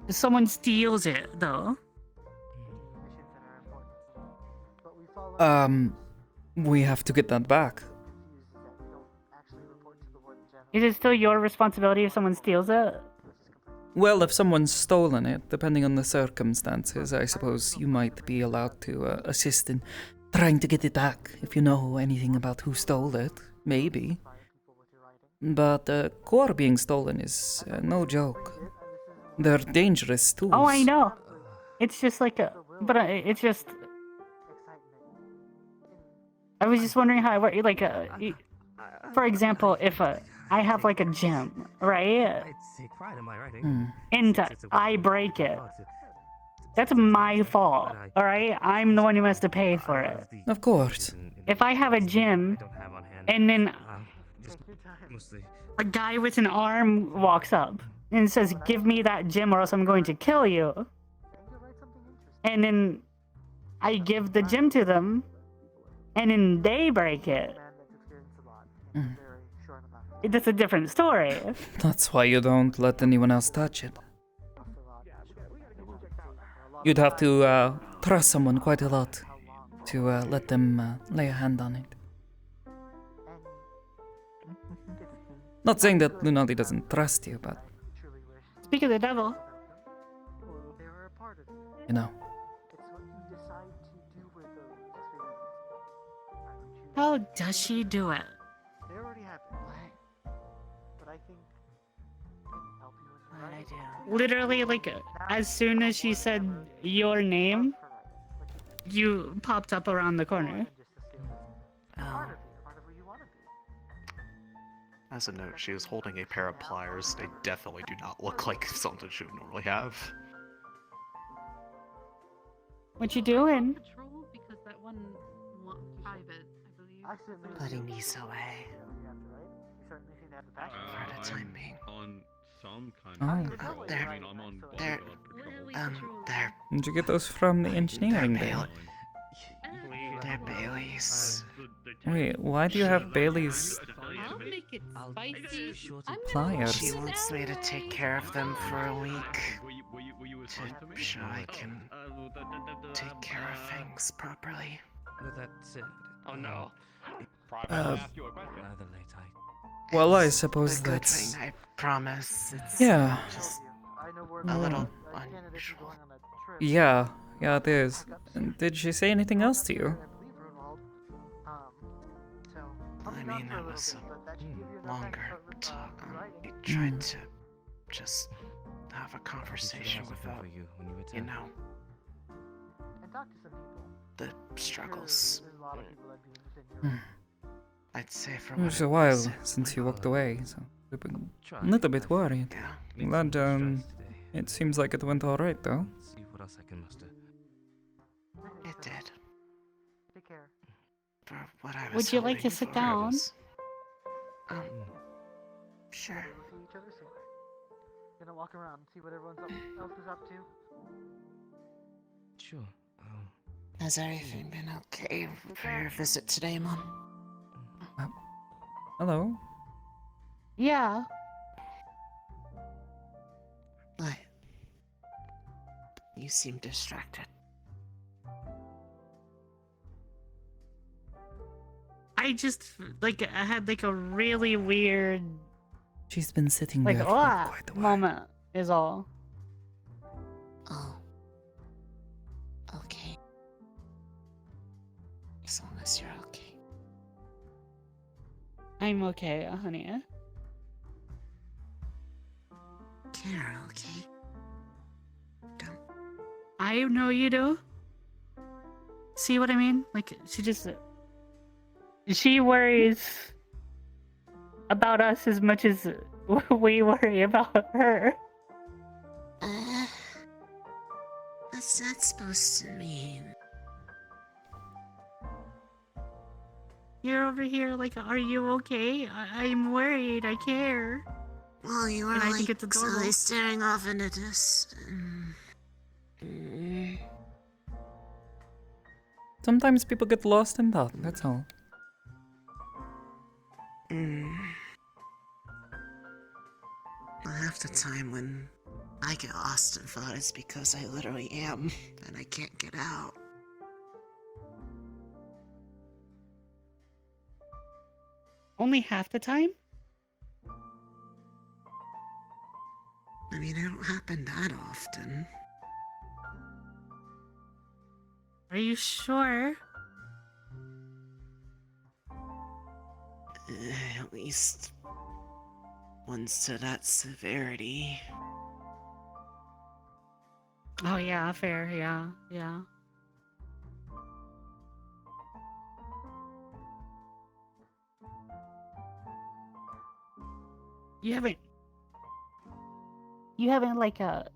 someone steals it, though? We have to get that back. Is it still your responsibility if someone steals it? Well, if someone's stolen it, depending on the circumstances, I suppose you might be allowed to assist in trying to get it back if you know anything about who stole it. Maybe. But core being stolen is no joke. They're dangerous tools. Oh, I know. It's just like a... But it's just... I was just wondering how it works. Like, for example, if I have, like, a gym, right? And I break it. That's my fault, alright? I'm the one who has to pay for it. Of course. If I have a gym, and then a guy with an arm walks up and says, give me that gym or else I'm going to kill you. And then I give the gym to them, and then they break it. That's a different story. That's why you don't let anyone else touch it. You'd have to trust someone quite a lot to let them lay a hand on it. Not saying that Lunali doesn't trust you, but... Speak of the devil. You know. How does she do it? Literally, like, as soon as she said your name, you popped up around the corner. As a note, she was holding a pair of pliers. They definitely do not look like something she would normally have. What you doing? Because that one private, I believe. Putting these away. For the time being. On some kind Oh. of patrol. They're- I mean, I'm on they're- bodyguard patrol. They're Did you get those from the engineering bay? they're Baileys. Wait, why do you have Bailey's I'll make it spicy. pliers? She wants me to take care of them for a week. Were you assigned to me? To show I can take care of things properly. That's it. Oh no. Uh, Rather late, Well, I It's suppose a good that's... thing, I promise. It's Yeah. just a little unusual. Yeah, it is. And did she say anything else to you? I mean, it was a longer talk. We tried to just have a conversation without, you know, the struggles. I'd say for It what was it a while was, since you walked away, so we've been a little bit worried. Glad, it seems like it went alright, though. See what else I can muster. it did. For what I was Would you like to hoping sit for, it down? was- sure. Gonna walk around and see what everyone else is up to. Sure. Has everything been okay for your visit today, Mom? Hello? Yeah. What? You seem distracted. I just, like, I had, like, a really weird, She's been sitting like, there for quite a while. moment, is all. Oh. Okay. As long as you're okay. I'm okay, honey. You're okay. I know you do. See what I mean? Like, she worries about us as much as we worry about her. What's that supposed to mean? You're over here like, are you okay? I'm worried, I care. Well, you were And I like think it's adorable. slowly staring off into this. Sometimes people get lost in thought, that's all. Half the time when I get lost in thought, it's because I literally am, and I can't get out. Only half the time? I mean, it don't happen that often. Are you sure? At least once to that severity. Oh yeah, fair, yeah. You haven't like had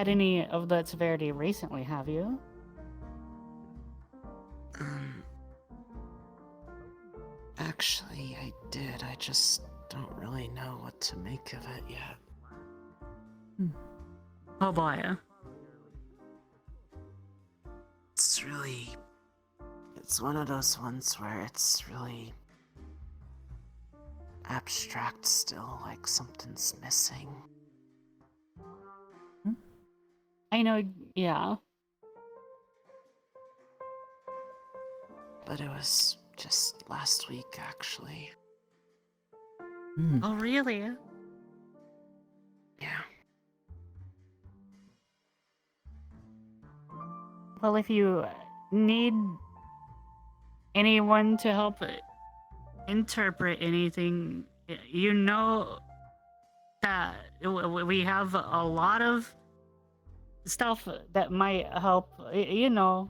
any of that severity recently, have you? Actually, I did. I just don't really know what to make of it yet. Oh boy. It's one of those ones where it's really abstract still, like something's missing. I know, yeah. But it was just last week, actually. Oh really? Yeah. Well, if you need anyone to help interpret anything, you know that we have a lot of stuff that might help, you know.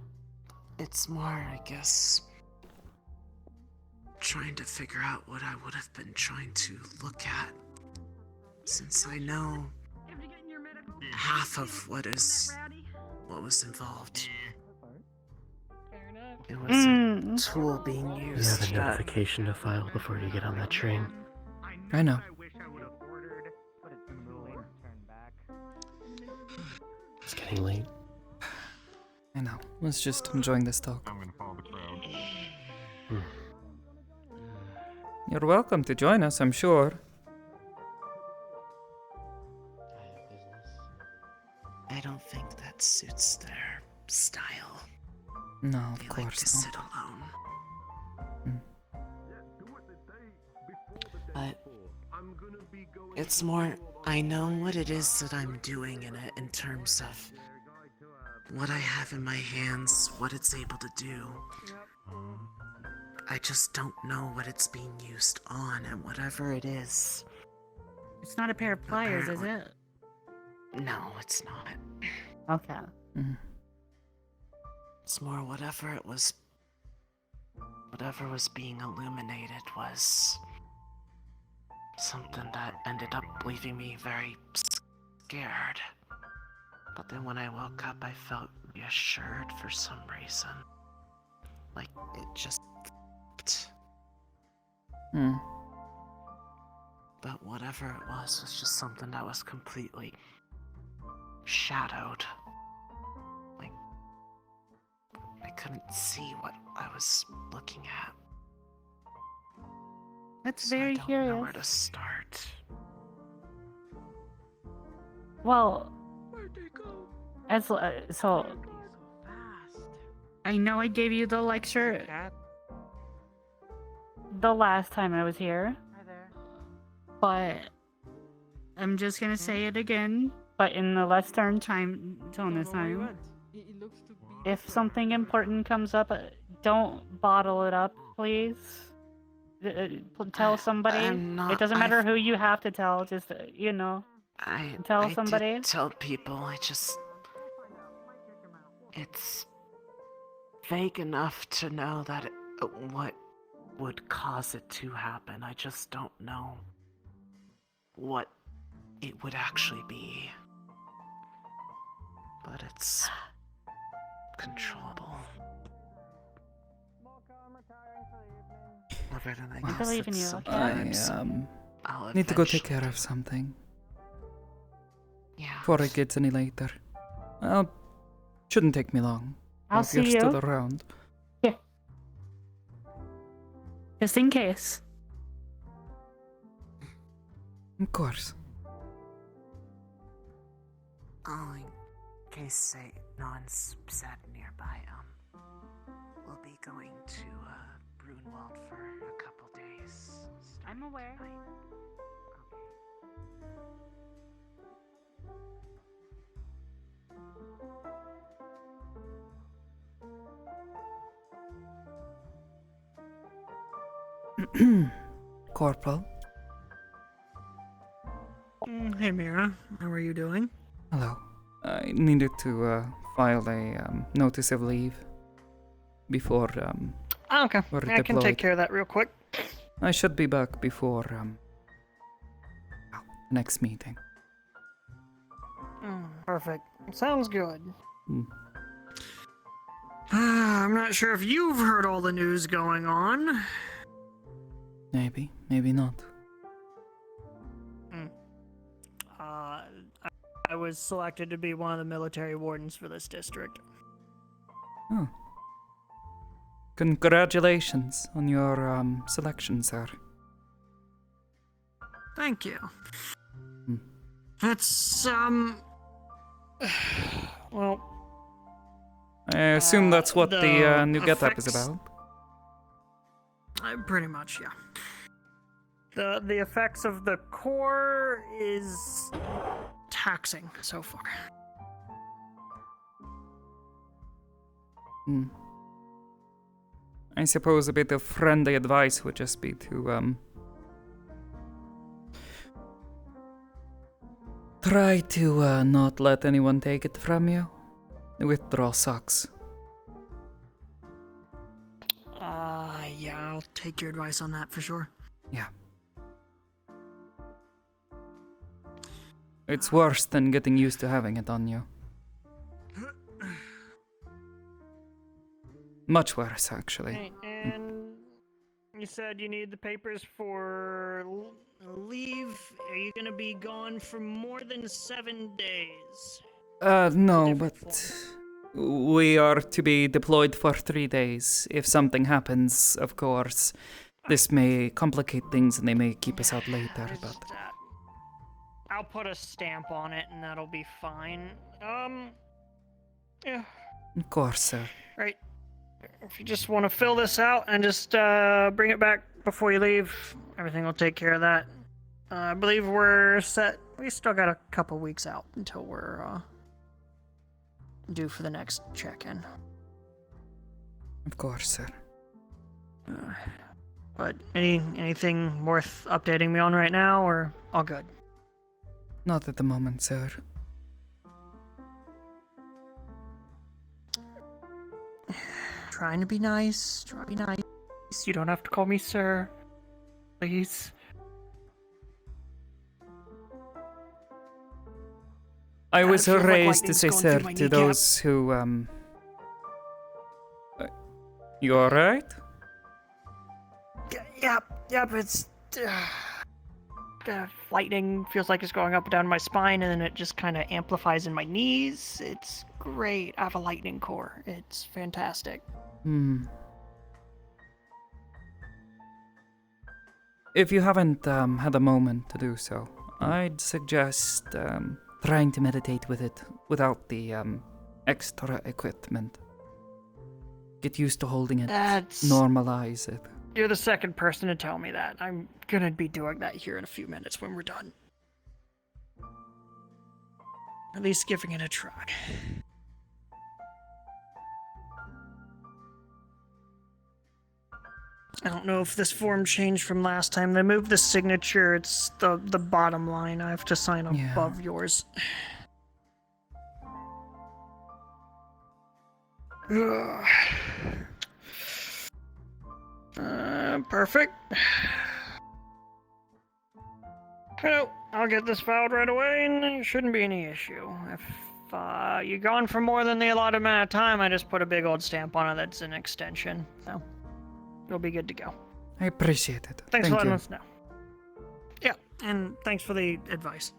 It's more, I guess, trying to figure out what I would have been trying to look at, since I know half of what was involved. It was a tool being You used. have a notification to file before you get on that train. I know. It's getting late. I know. Let's just enjoying this talk. I'm gonna follow the crowd. You're welcome to join us, I'm sure. I don't think that suits their style. No, of They course like to not. sit alone. But it's more, I know what it is that I'm doing in it in terms of what I have in my hands, what it's able to do. I just don't know what it's being used on, and whatever it is. It's not a pair of pliers, is it? No, it's not. Okay. It's more whatever was being illuminated was something that ended up leaving me very scared. But then when I woke up, I felt reassured for some reason. Like, it just flipped. But whatever it was just something that was completely shadowed. Like, couldn't see what I was looking at. That's So very I don't curious. know where to start. Well, as so, I know I gave you the lecture the last time I was here, but I'm just gonna say it again, but in the less stern tone this time. If something important comes up, don't bottle it up, please. Tell somebody. I'm not- It doesn't matter I've- who you have to tell. Just I tell somebody. did tell people. It's vague enough to know that what would cause it to happen. I just don't know what it would actually be. But it's controllable. Alright, and I guess believe in it's you, something I need to go take care of something. Yeah. Before it gets any later. Shouldn't take me long. I'll If you're see you. still around. Yeah. Just in case. Of course. Oh, in case no one's sat nearby, we'll be going to Brunwald for a couple days. I'm aware. Corporal. Hey Mira, how are you doing? Hello. I needed to file a notice of leave before Okay, we're I can deployed. take care of that real quick. I should be back before next meeting. Perfect. Sounds good. Hmm. I'm not sure if you've heard all the news going on. Maybe, maybe not. I was selected to be one of the military wardens for this district. Oh. Congratulations on your selection, sir. Thank you. Hmm. That's, well... I assume that's what the new getup is effects- about. Pretty much, yeah. The effects of the core is taxing so far. Hmm. I suppose a bit of friendly advice would just be to try to not let anyone take it from you. The withdrawal sucks. Yeah, I'll take your advice on that for sure. Yeah. It's worse than getting used to having it on you. Much worse, actually. Right, and you said you need the papers for leave. Are you gonna be gone for more than 7 days? No, but we are to be deployed for 3 days. If something happens, of course, this may complicate things and they may keep us out later, but... I'll put a stamp on it and that'll be fine. Yeah. Of course, sir. Right. If you just want to fill this out and just bring it back before you leave, everything will take care of that. I believe we're set. We still got a couple weeks out until we're due for the next check-in. Of course, sir. But anything worth updating me on right now, or all good? Not at the moment, sir. Trying to be nice. Try to be nice. You don't have to call me sir. Please. I was feels like raised to lightning's say going sir through my to kneecap. those who, You alright? Yep, it's... lightning feels like it's going up and down my spine, and then it just kind of amplifies in my knees. It's great. I have a lightning core. It's fantastic. If you haven't had a moment to do so, I'd suggest trying to meditate with it without the extra equipment. Get used to holding it, normalize it. You're the second person to tell me that. I'm gonna be doing that here in a few minutes when we're done. At least giving it a try. I don't know if this form changed from last time. They moved the signature. It's the bottom line. I have to sign above yours. Perfect. I'll get this filed right away, and there shouldn't be any issue. If you're gone for more than the allotted amount of time, I just put a big old stamp on it that's an extension. So you'll be good to go. I appreciate it. Thanks Thank for letting you. us know. Yeah, and thanks for the advice.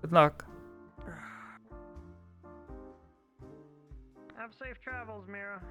Good luck. Have safe travels, Mira.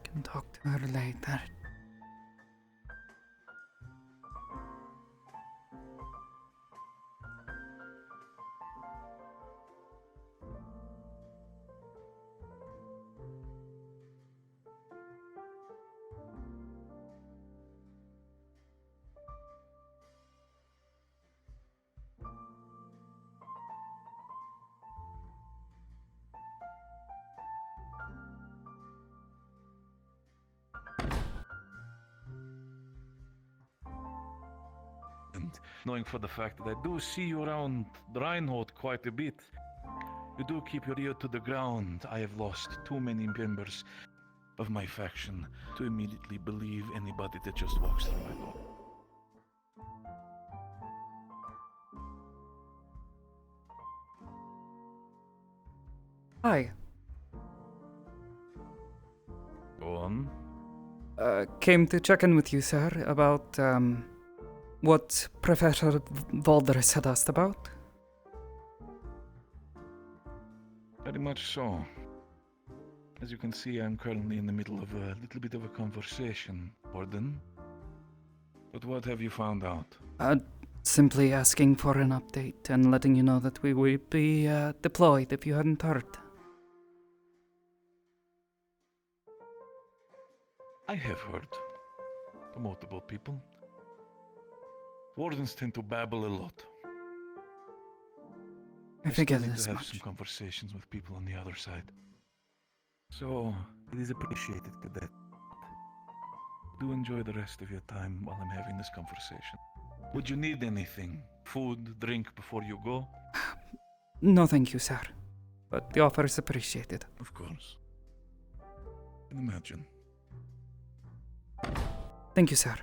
Can talk to her later. And knowing for the fact that I do see you around Reinhold quite a bit, you do keep your ear to the ground. I have lost too many members of my faction to immediately believe anybody that just walks through my door. Hi. Go on. Came to check in with you, sir, about what Professor Valdres had asked about. Very much so. As you can see, I'm currently in the middle of a little bit of a conversation, Warden. But what have you found out? Simply asking for an update and letting you know that we will be deployed if you hadn't heard. I have heard from multiple people. Wardens tend to babble a lot. I figured still need as to have much. some conversations with people on the other side. So, it is appreciated, Cadet. Do enjoy the rest of your time while I'm having this conversation. Would you need anything? Food, drink before you go? No, thank you, sir. But the offer is appreciated. Of course. I can imagine. Thank you, sir.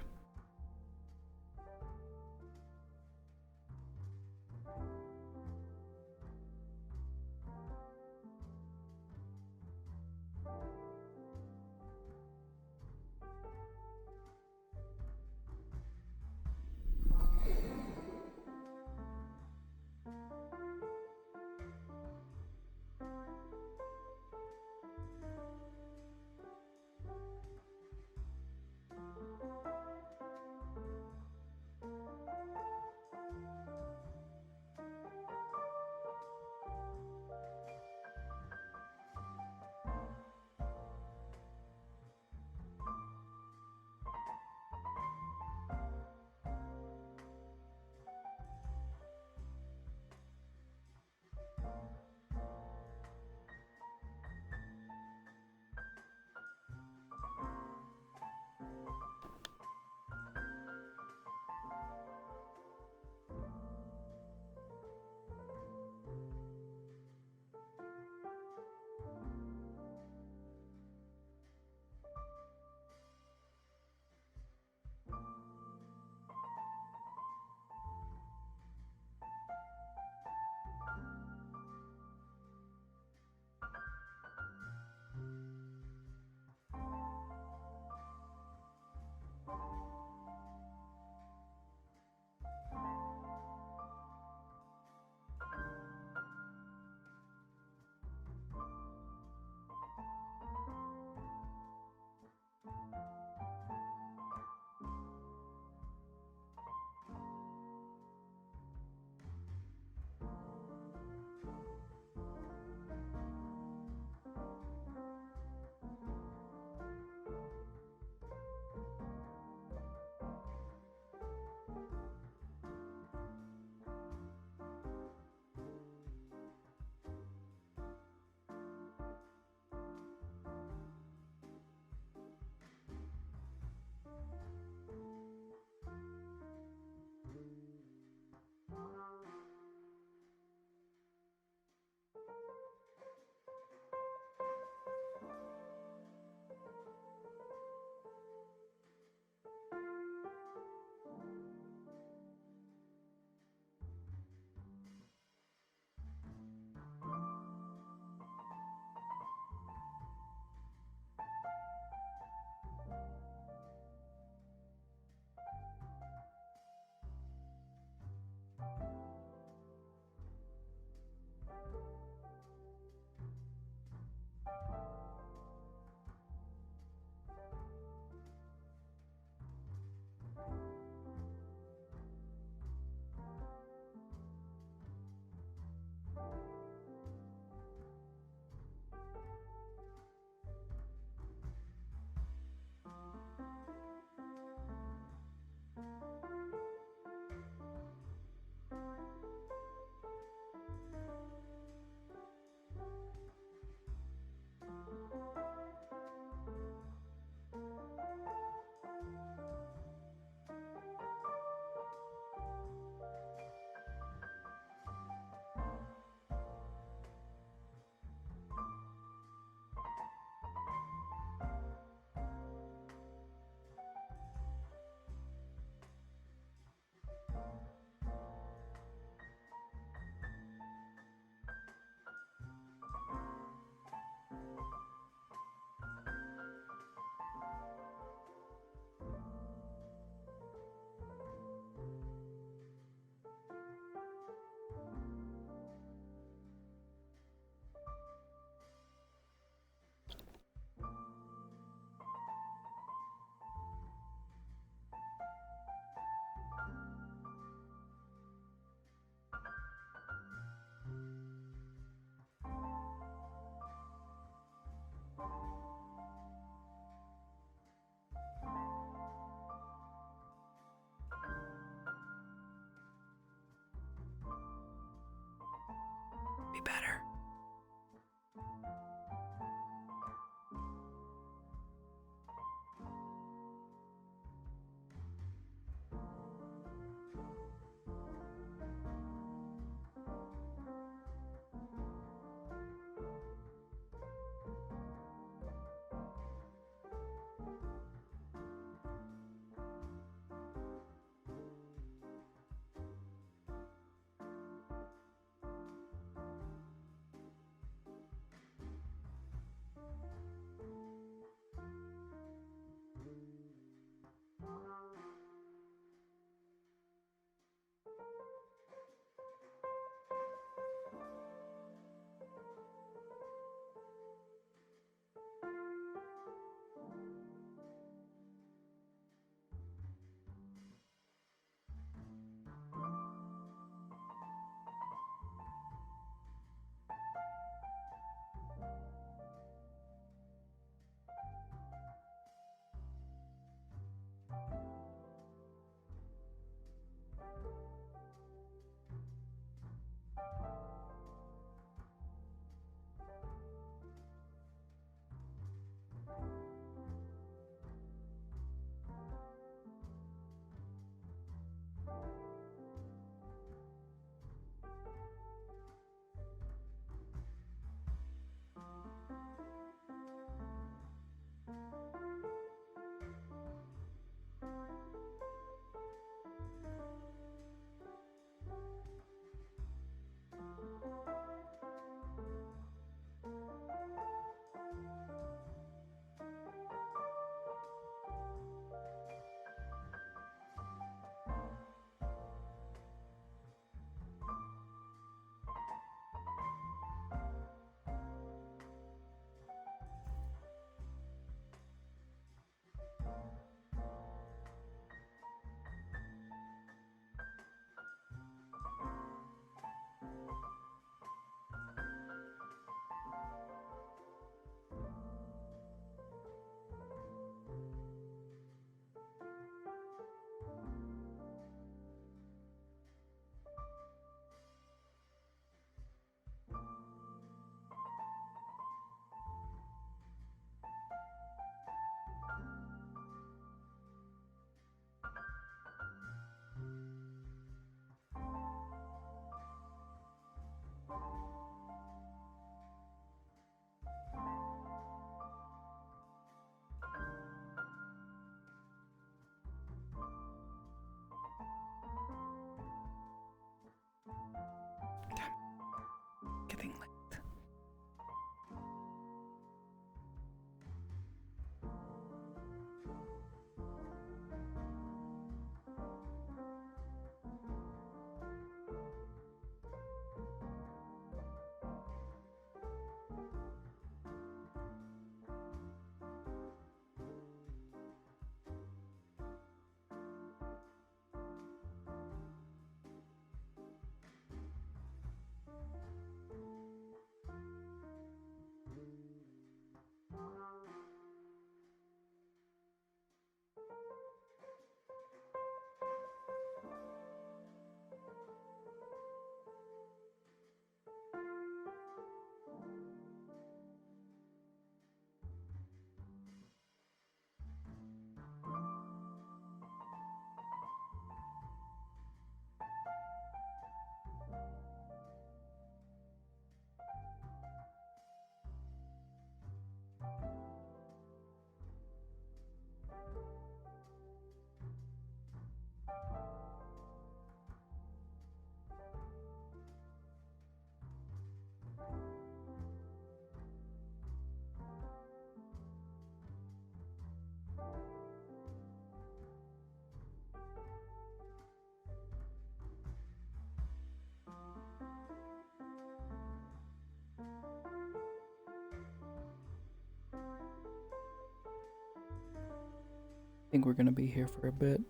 think we're gonna be here for a bit.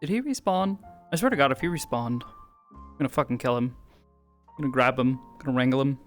Did he respawn? I swear to God, if he respawned, I'm gonna fucking kill him. Gonna grab him. Gonna wrangle him.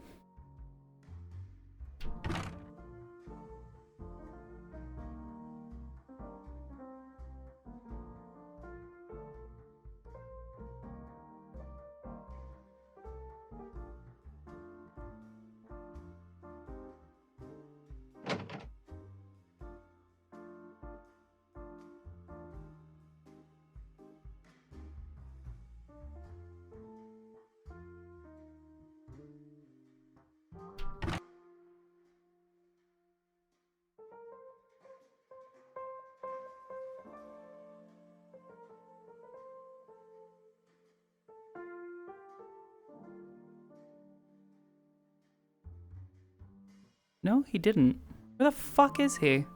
No, he didn't. Where the fuck is he?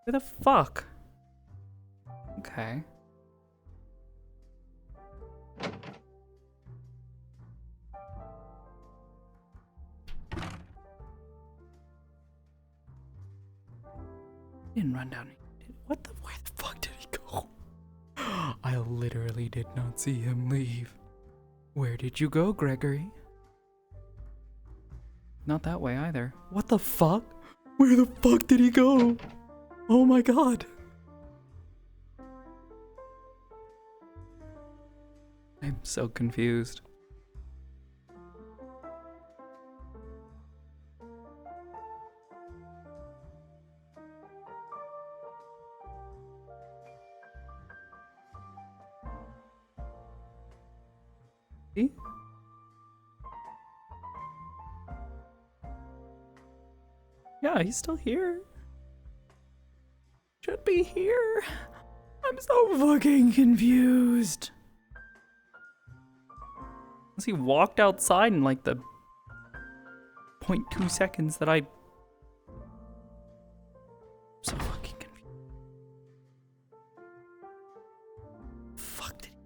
Where the fuck? Okay. Didn't run down. What the? Where the fuck did he go? I literally did not see him leave. Where did you go, Gregory? Not that way either. What the fuck? Where the fuck did he go? Oh my god. I'm so confused. See? Yeah, he's still here. Should be here. I'm so fucking confused. Unless he walked outside in like the 0.2 seconds that I... So fucking confused. Fuck did he...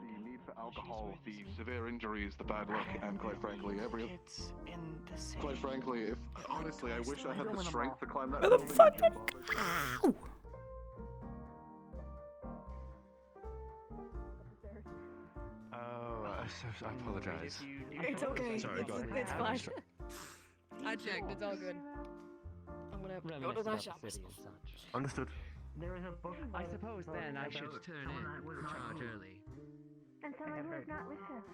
The need for alcohol, the severe injuries, the bad luck, and quite frankly, quite frankly, if honestly, I wish I had the strength to climb that. Where the fuck did... Ow! I apologize. It's okay. Sorry, go ahead. It's fine. I checked. It's all good. I'm gonna go to my shop. Understood. There is a book. I suppose then I should turn in the charge early. And someone who has not listened.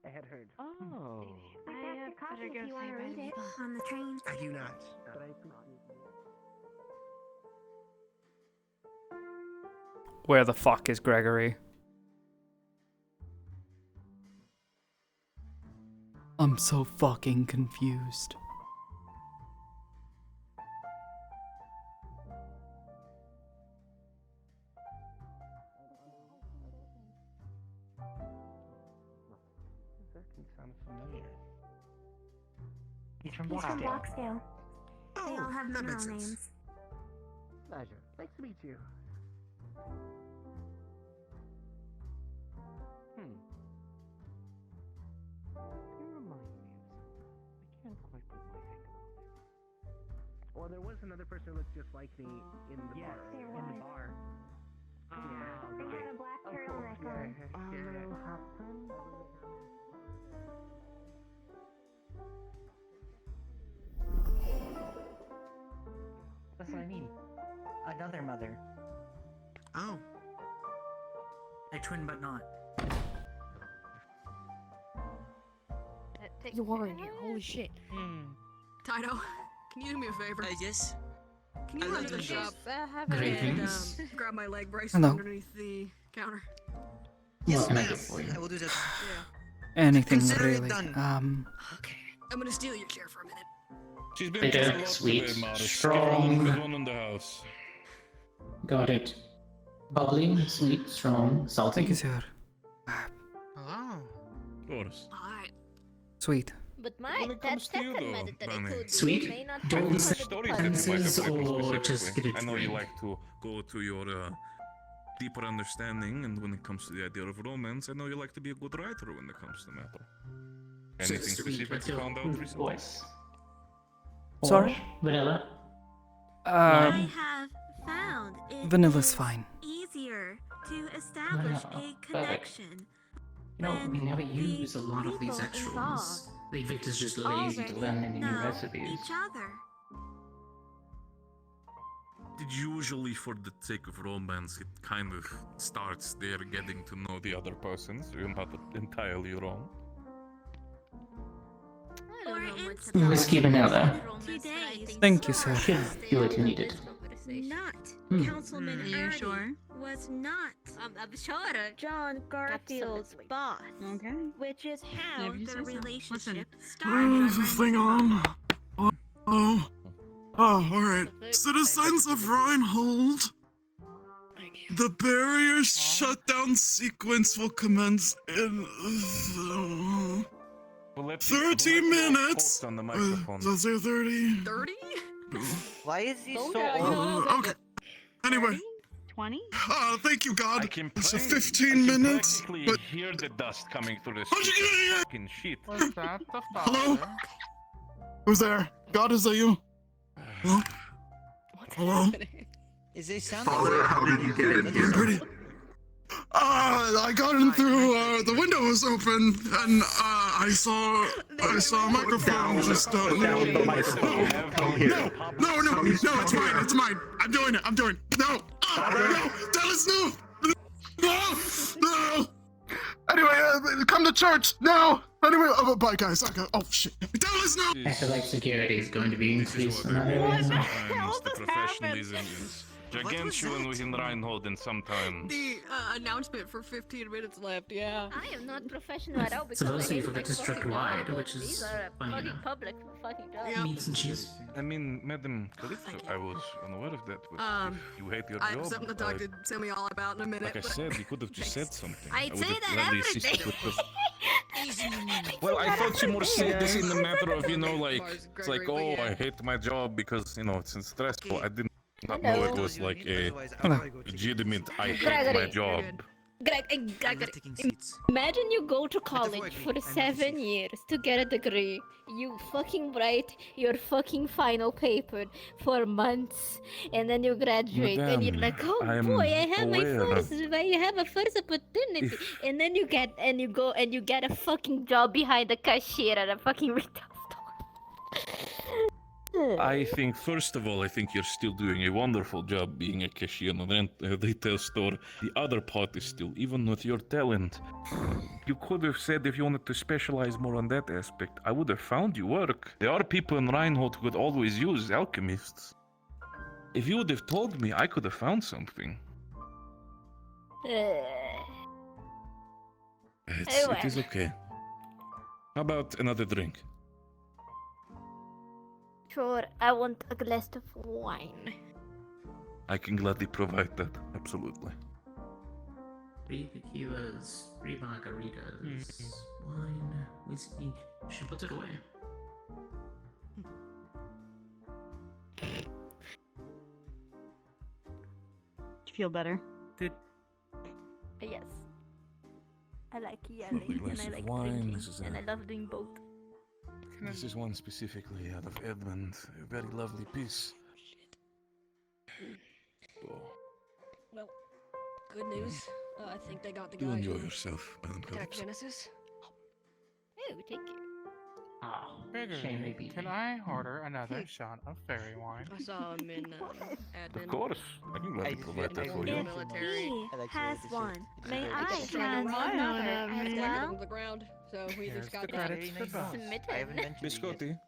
I had heard. Oh. I have a copy better if go you want say to bye read to it. people on the train. I do not. But I appreciate it. Where the fuck is Gregory? I'm so fucking confused. That can sound familiar. He's from He's from Bloxdale. Bloxdale. They all have that middle makes sense. names. Pleasure. Nice to meet you. You remind me of something. I can't quite put my finger on it. Well, there was another person who looked just like me in the bar. there In the was. bar. They had a black turtleneck on. That's what I mean. Another mother. Oh. A twin, but not. You are in here. Holy shit. Taito, can you do me a favor? Yes. Can you I run love to the those shop have and Greetings. grab my leg brace Hello. from underneath the counter? Yes, What can I ma'am. do for you? I will do that. Yeah. Anything Consider it really. done. Okay, I'm gonna steal your chair for a minute. She's been Bitter, through a lot sweet, today, Morris. strong. Good one in the house. Got it. Bubbly, sweet, strong, salty. Thank you, sir. Oh. Morris. Alright. Sweet. But When my it that comes to you, second though, method that I Bunny. could do Sweet? may not Don't be set Stories part that of you like fences about or specifically. just get it I know you free. like to go to your deeper understanding, and when it comes to the idea of romance, I know you like to be a good writer when it comes to the matter. Anything Sweet, specific what's you your found out recently? voice? Sorry? Or vanilla? Um, have found it Vanilla's is fine. easier to establish Vanilla, a connection. You know, we never use a lot of these people extra involved ones. The Victor's just lazy to learn any new know recipes. each other. Did usually, for the sake of romance, it kind of starts there getting to know the other person, so you're not entirely wrong. For instance, Whiskey vanilla. today's Thank you, sir. Should do what you needed. not Hmm. Councilman Are you Ernie sure? was not I'm sure. John Garfield's Absolutely. boss, Okay. which is how Yeah, if you the say so. relationship Oh, started. is this thing on? Oh, alright. Citizens of Reinhold, the barrier shutdown sequence will commence in Well, let's 30 minutes. On the microphone. Does it 30? 30? Why is he so Okay. Anyway. 20? Thank you, God. I can It's a I 15 can minutes. practically But hear the dust coming through this how'd you get in here? fucking sheet. Was that the Hello? Who's there? God, is that you? Hello? Hello? Is this sound? Father, how did you get in here? Pretty. I got in through, the window was open, and, I saw a microphone just, Down the microphone. Come here. No, it's mine. I'm doing it. No, Dallas, no! No! Anyway, come to church, now! Anyway, bye guys, oh shit. Dallas, no! I feel like security is going to be increased in that What area. the hell the professionalism is gargantuan within Reinhold in some time. The announcement for 15 minutes left, yeah. I am not professional at all because Supposedly I you forgot to strike wide, which These is are funny fucking enough. public fucking jobs. Meats and cheese. I mean, Madam Calypso, I was unaware of that, but if you hate your I have job, something to talk to Sammy all about in a minute. like I but- said, you could have just said something. I'd would say have that gladly every assisted day. with the... Well, I thought you more said this in the matter of, you know, like, it's like, oh, I hate my job because, you know, it's stressful. I did not know it was like a legitimate, I hate my Gregory. job. Greg, imagine you go to college for 7 years to get a degree. You fucking write your fucking final paper for months, and then you graduate, and you're Madame, like, oh I'm boy, I have aware. I have a first opportunity, and then you get a fucking job behind the cashier at a fucking retail store. I think, first of all, I think you're still doing a wonderful job being a cashier in a retail store. The other part is still, even with your talent, you could have said if you wanted to specialize more on that aspect, I would have found you work. There are people in Reinhold who could always use alchemists. If you would have told me, I could have found something. It is okay. How about another drink? Sure, I want a glass of wine. I can gladly provide that, absolutely. 3 tequilas, 3 margaritas, wine, whiskey. She puts it away. You feel better? Yes. I like yelling glass and I of like wine, drinking, this is and a- I love doing both. This is one specifically out of Edmund, a very lovely piece. Oh, Well, good news. I think they got the you guy enjoy who yourself, Madam attacked Calypso. Genesis. Oh, thank you. Oh, Gregory, shame they beat can me. I order another shot of fairy wine? I saw him in admin. Of course, I can gladly provide that for you. If Military. he has one, may I Just trying have to run another I as had to well? on the ground, so we Here's just got the that. credits for both. Submitted. Biscotti,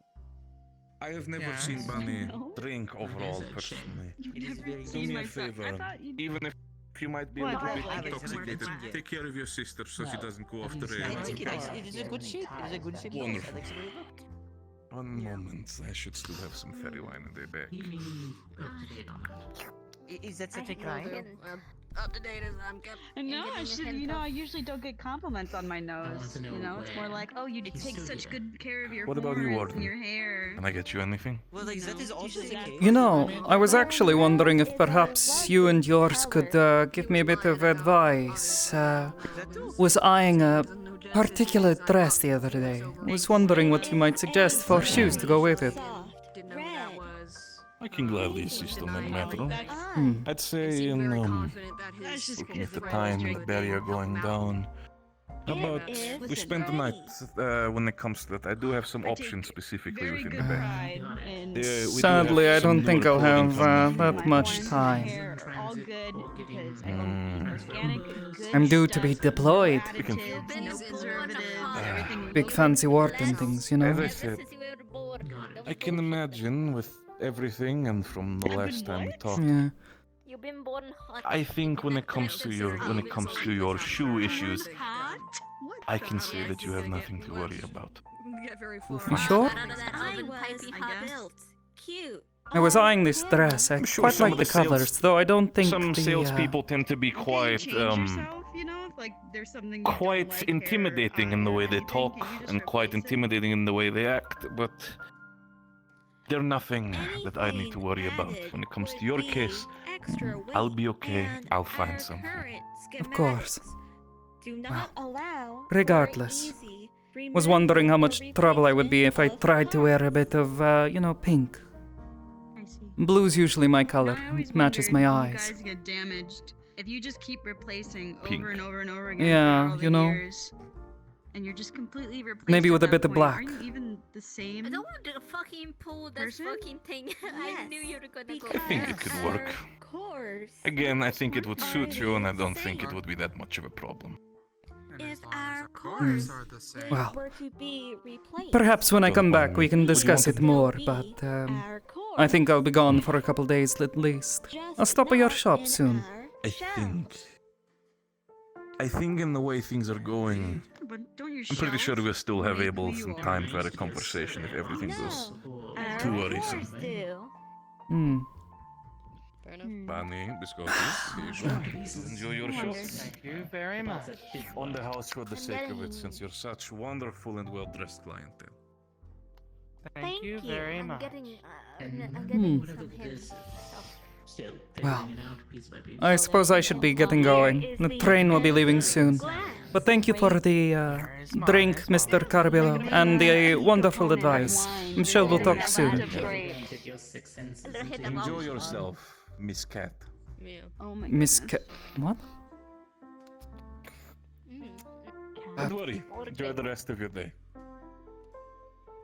I have never Yes? seen Bunny No. drink overall personally. You've never Do seen me my a son. I favor, thought you even if You might be a little bit intoxicated. Take care of your sister so she doesn't go off the rails. It is a good shape. It is a good shape. Wonderful. Alex, will you look? One moment. I should still have some fairy wine in the back. Is that such a crime? Up to date as I'm kept. No, I should. You know, I usually don't get compliments on my nose. You know, it's more like, oh, you take such good care of your What about you, horns Warden? and your hair. Can I get you anything? Well, like, that is also the case. You know, I was actually wondering if perhaps you and yours could give me a bit of advice. Was eyeing a particular dress the other day. Was wondering what you might suggest for shoes to go with it. I can gladly assist on that matter. I'd say looking at the time and the barrier going down. How about we spend the night when it comes to that? I do have some options specifically within the bag. Sadly, I don't think I'll have that much time. All good because I'm due to be deployed. We can Big fancy warden things, you know. As I said, I can imagine with everything and from the last time we talked. Yeah. You've been born hot. I think when it comes to your shoe issues, I can say that you have nothing to worry about. You sure? Cute. I was eyeing this dress. I sure quite some like of the the sales- colors, though I don't think Some the, salespeople tend to be quite you know, if like there's something you don't quite like intimidating in the way they talk and quite intimidating in the way they act, but they're nothing that I need to worry about. When it comes to your case, I'll be okay. I'll find something. Of course. Do not allow. Regardless. Was wondering how much trouble I would be if I tried to wear a bit of, you know, pink. Blue's usually my color. It matches my eyes. You guys get damaged if you just keep replacing Pink. over and over and over again. Yeah, for all the you know. Years, and you're just completely replaced. Maybe at with a that bit of point. black. Are you even the same? I don't want to fucking pull that Person? fucking thing. I knew you were gonna go. I think it could work. Of course. Again, I think it would suit you, and I don't think it would be that much of a problem. If our cores Well, were to be replaced. perhaps when I come back we can Would you discuss want it more, but I think I'll be gone for a couple days at least. I'll stop by your shop soon. I think in the way things are going, But don't your I'm pretty sure shells we'll still have make able who you some are? time for a conversation if everything goes Our too worrisome. cores do. Hmm. Fair enough. Bunny, biscotti, here you go. Enjoy your shop. Thank you very much. On the house for the sake of it, since you're such wonderful and well-dressed clientele. Thank you very much. I'm getting some hints. Well, I suppose I should be getting going. The train will be leaving soon. But thank you for the drink, Mr. Carbillo, and the wonderful advice. I'm sure we'll talk soon. Enjoy yourself, Miss Cat. Yeah. Oh my Miss goodness. What? Don't worry. Enjoy the rest of your day.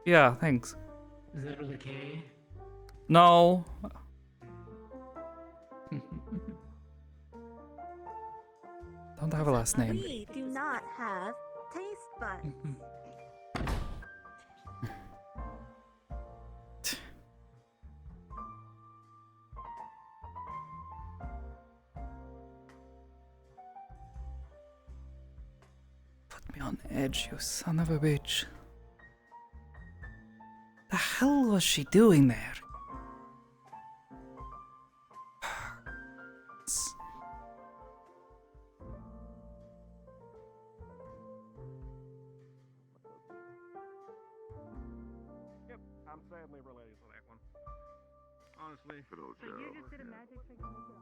Yeah, thanks. Is that really okay? No. Don't have a last name. We do not have taste buds. Put me on edge, you son of a bitch. The hell was she doing there? Yep, I'm sadly related to that one. Honestly. So you just did a magic trick to make your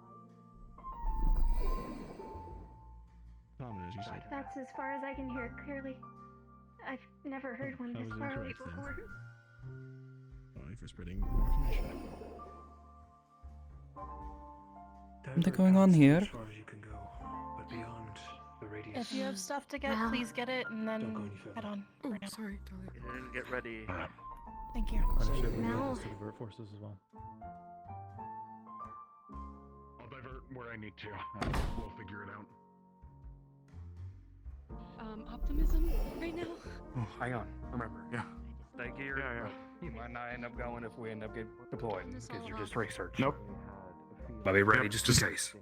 eyes. That's as far as I can hear clearly. I've never heard one this far away before. Thank you for spreading more information. Something going on here? As far as you can go, but beyond the radius. If you have stuff to get, please get it and then head on. Oh, for now. sorry, darling. And get ready. Thank you. Understood. No. To divert forces as well. I'll divert where I need to. We'll figure it out. Optimism right now? Oh, hang on. Remember, yeah. Stay geared. Yeah. You might not end up going if we end up getting deployed because you're just research. Nope. I'll be ready just in case.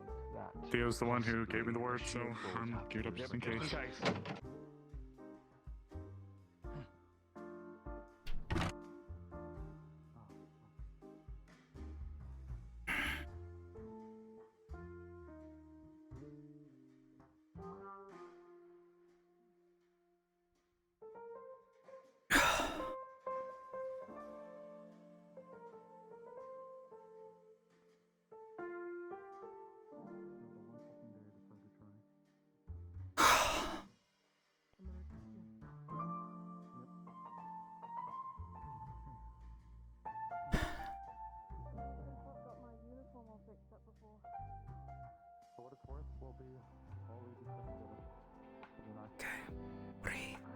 Theo's the one who gave me the word, so I'm geared up just in case.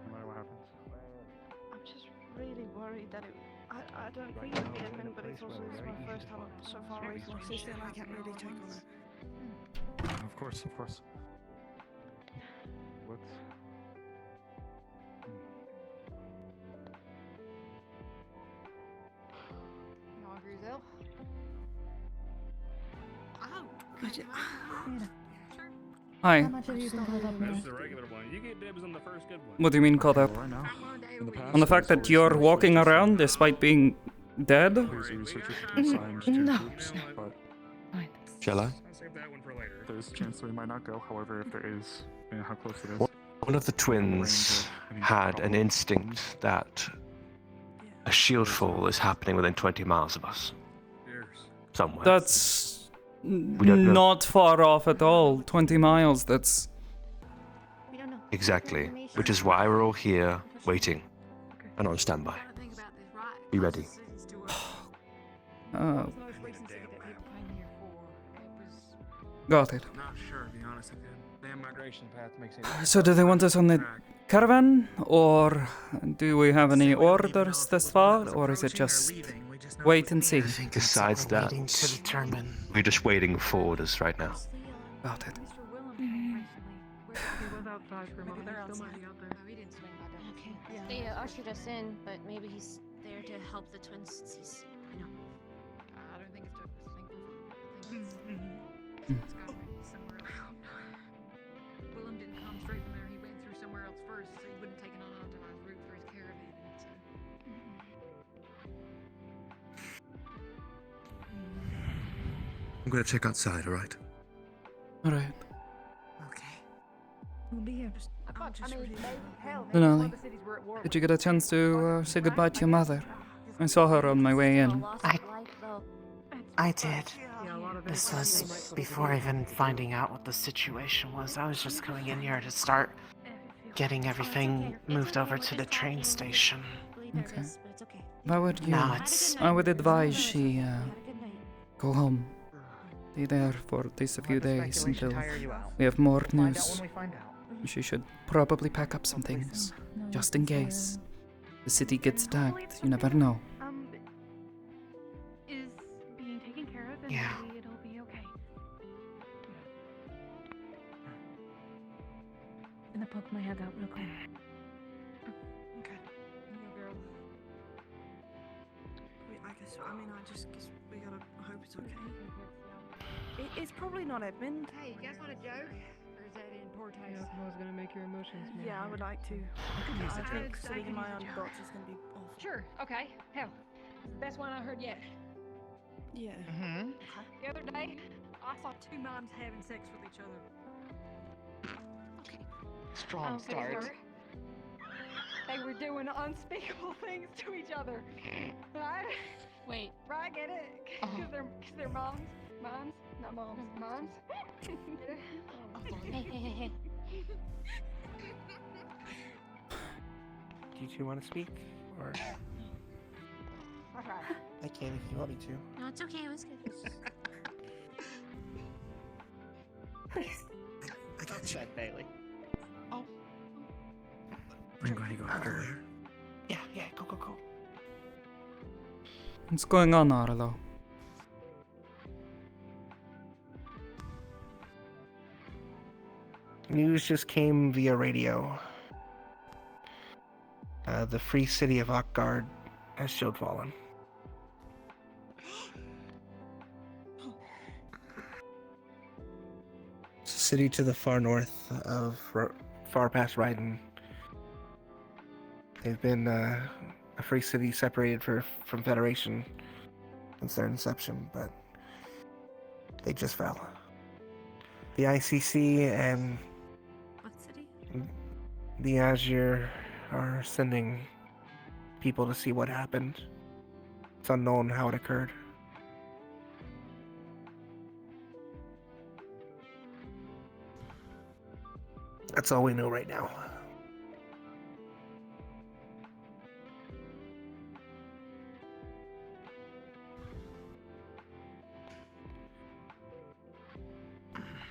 No matter what happens. I'm just really worried that I don't think it'll be admin, but it's also my first time so far away from my sister, and I can't really check on her. Of course, of course. Let's. You hungry as hell? Hi. How much have you been caught up This in? is the regular one. You get dibs on the first good one. What do you mean caught up? Right now. In the past, On the fact that you're walking around despite being dead? There's a researcher assigned to No. groups, but Shall I? I'll save that one for later. there's a chance that we might not go. However, if there is, and how close it is. One of the twins had an instinct that a shield fall is happening within 20 miles of us. Somewhere. That's don't know. not far off at all. 20 miles, that's... Exactly. Which is why we're all here, waiting, and on standby. Be ready. Oh. Got it. Not sure, to be honest with you. Damn migration path makes it. So do they want us on the caravan? Or do we have any orders thus far? Or is it just wait and see? Besides that, to determine. we're just waiting for orders right now. Got it. They ushered us in, but maybe he's there to help the twins since he's, you know. I don't think it's just a thing. It's gotta be somewhere else. Willem didn't come straight from there. He went through somewhere else first, so he wouldn't take an unauthorized route for his caravan. I'm gonna check outside, alright? Alright. We'll be here. Denali, did you get a chance to say goodbye to your mother? I saw her on my way in. I did. This was before even finding out what the situation was. I was just going in here to start getting everything moved over to the train station. Okay. Why would you? No, it's... I would advise she go home. Stay there for these few days until we have more news. She should probably pack up some things, just in case the city gets attacked. You never know. Is being taken care of, and Yeah. maybe it'll be okay. I'm gonna poke my head out real quick. Okay. You girl. I guess we gotta hope it's okay. It's probably not Edmund. Hey, you guys want a joke? Or is that in poor taste? I was gonna make your emotions more. Yeah, I would like to. I think sitting in my own thoughts is gonna be awful. Sure, okay. Hell, it's the best one I heard yet. Yeah. Mm-hmm. The other day, I saw two moms having sex with each other. Strong They start. They were doing unspeakable things to each other. Right? Wait. Right, get it? Because they're moms. Moms? Not moms. Moms? Hey. Do you two want to speak? Or... Alright. I can if you want me to. No, it's okay. It was good. I got you. Bailey. Oh. I'm going to go after her. Yeah, go. What's going on, Arlo? News just came via radio. The free city of Akgard has shield fallen. city to the far north of far past Ryden. They've been a free city separated from Federation since their inception, but they just fell. The ICC and What city? the Azure are sending people to see what happened. It's unknown how it occurred. That's all we know right now.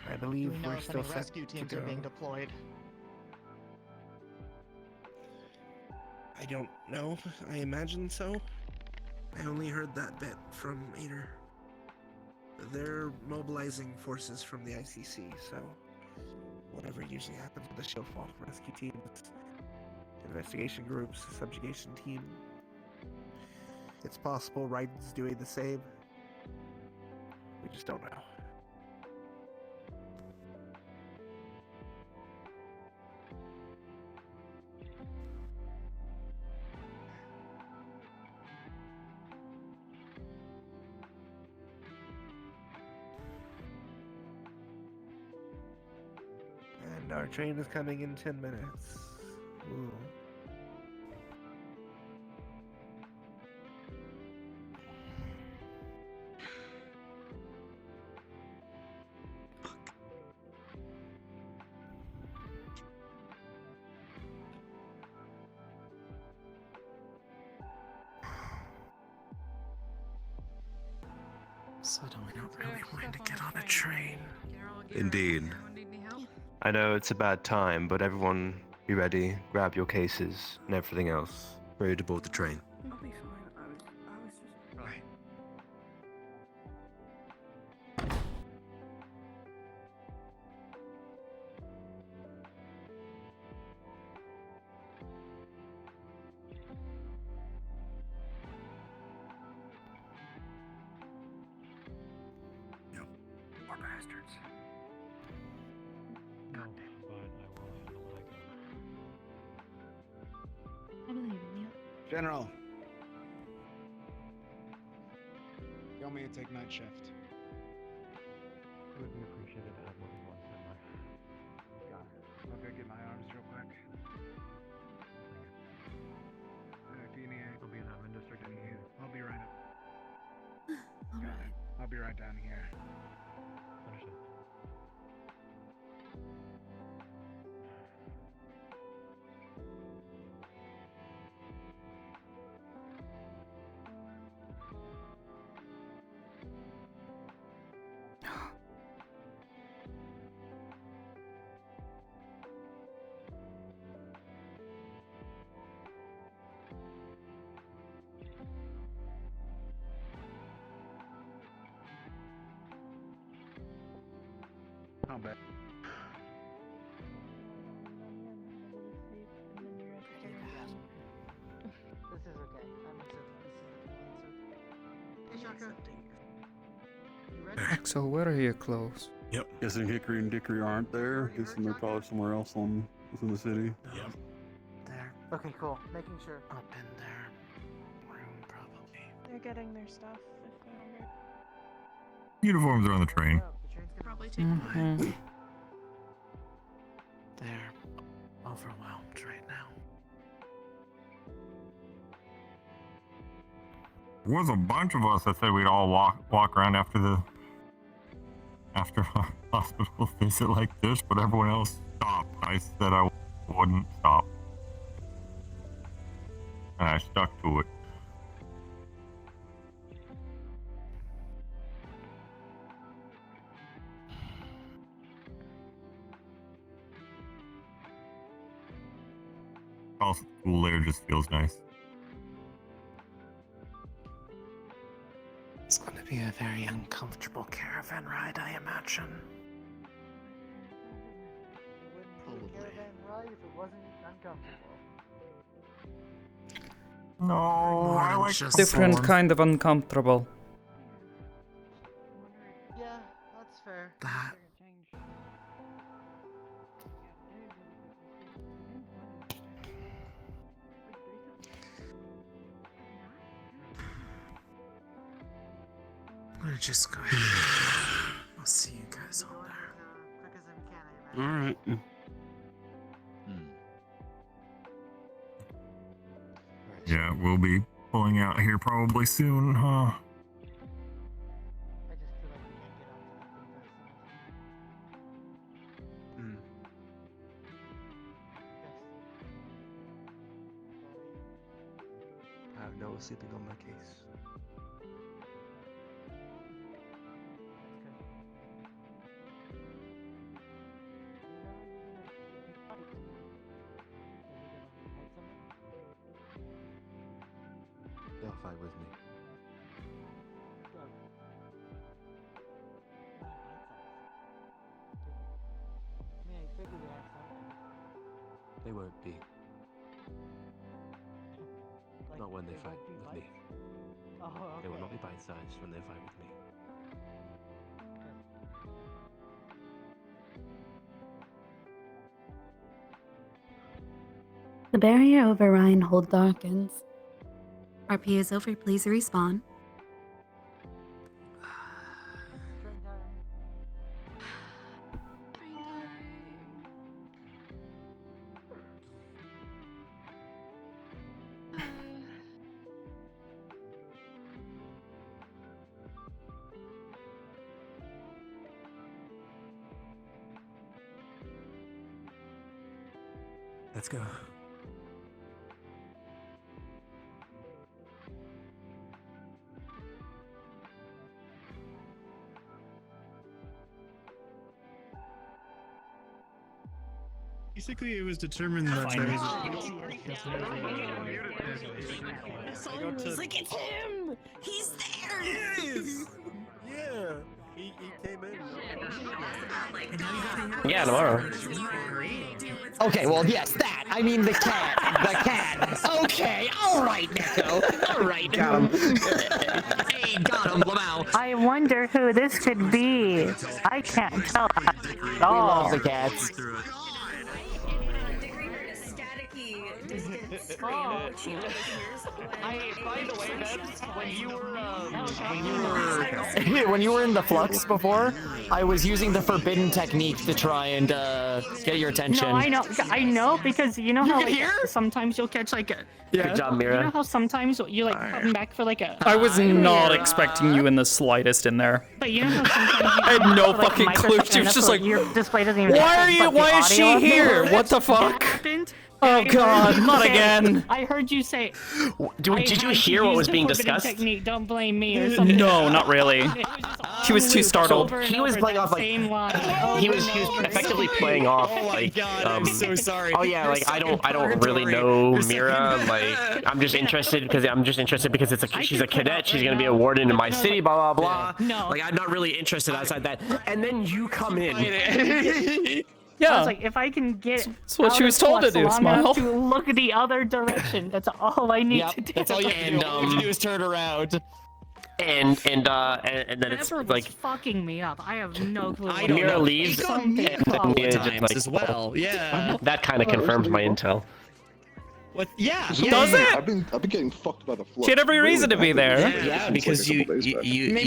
I believe Do we know we're if still any set rescue to teams go. are being deployed? I don't know. I imagine so. I only heard that bit from Ader. They're mobilizing forces from the ICC, so whatever usually happens with the Shieldfall rescue teams, investigation groups, subjugation team. It's possible Ryden's doing the same. We just don't know. And our train is coming in 10 minutes. Ooh. So we don't really want to get on a train. Indeed. I know it's a bad time, but everyone be ready, grab your cases and everything else. Ready to board the train. I'll be fine. I was just... Right. More bastards. No, but I will handle it. I believe in you. General. Tell me to take night shift. It would be appreciated to have more than one standby. Got it. I'll go get my arms real quick. If you need it, I'll be in admin district any here. I'll be right up. All right. I'll be right down here. Understood. I'll bet. This is okay. Hey, Shaka. Axel, where are your clothes? Yep. Guessing Hickory and Dickory aren't there. Guessing they're probably somewhere else within the city. Yep. There. Okay, cool. Making sure. Up in their room, probably. They're getting their stuff if they're hungry. Uniforms are on the train. Probably too. Mm-hmm. They're overwhelmed right now. There was a bunch of us that said we'd all walk around after our hospital visit like this, but everyone else stopped. I said I wouldn't stop. And I stuck to it. Also, the cool air just feels nice. It's going to be a very uncomfortable caravan ride, I imagine. Right if it wasn't uncomfortable. No, I like different kind of uncomfortable. Yeah, that's fair. That gonna just go ahead. I'll see you guys on there. Alright. Yeah, we'll be pulling out here probably soon, huh? I have no sleeping on my case. They'll fight with me. They won't be. Not when they fight with me. They will not be bite-sized when they fight with me. The barrier over Reinhold darkens. RP is over, please respawn. Let's go. Basically, it was determined that there was Look, it's him! He's there! Yes! Yeah! He came in. Yeah, tomorrow. Okay, well, yes, that. I mean the cat. The cat. Okay, alright, Neko. Alright. Got him. Hey, got him, Lamau. I wonder who this could be. I can't tell at We all. love the cats. By the way, Babs, when When you were in the flux before, I was using the forbidden technique to try and get your attention. No, I know, because you know how can like, hear? sometimes you'll catch like a. Good job, Mira. You know how sometimes you like come back for like a. I was not expecting you in the slightest in there. But you know how sometimes you I had no for, like, fucking clue. She was just like, your display doesn't even why are have, you? but the Why is she audio here? updates. What the fuck? Happened. Oh god, not Say- again. I heard you say. Did you hear what was being discussed? Technique, don't blame me or something. No, not really. She was too startled. He was playing off like he was effectively playing off like so sorry. Oh yeah, like I don't really know Mira. Like I'm just interested because it's she's a cadet. She's gonna be a warden in my city. Blah blah blah. No. Like I'm not really interested outside that. And then you come in. Yeah. I was like, if I can get That's what out she of was told to flux do, long Smile. enough to look the other direction. That's all I need to do. That's all you have to do. All you have to do is turn around. And then it's Whatever was like fucking me up. I have no clue. what Mira it was. leaves, and Something then called- Mira just like as well. Yeah. that kind of confirms my intel. What? Yeah. Does it? I've been getting fucked by the flood. She had every reason to be there. Yeah, because you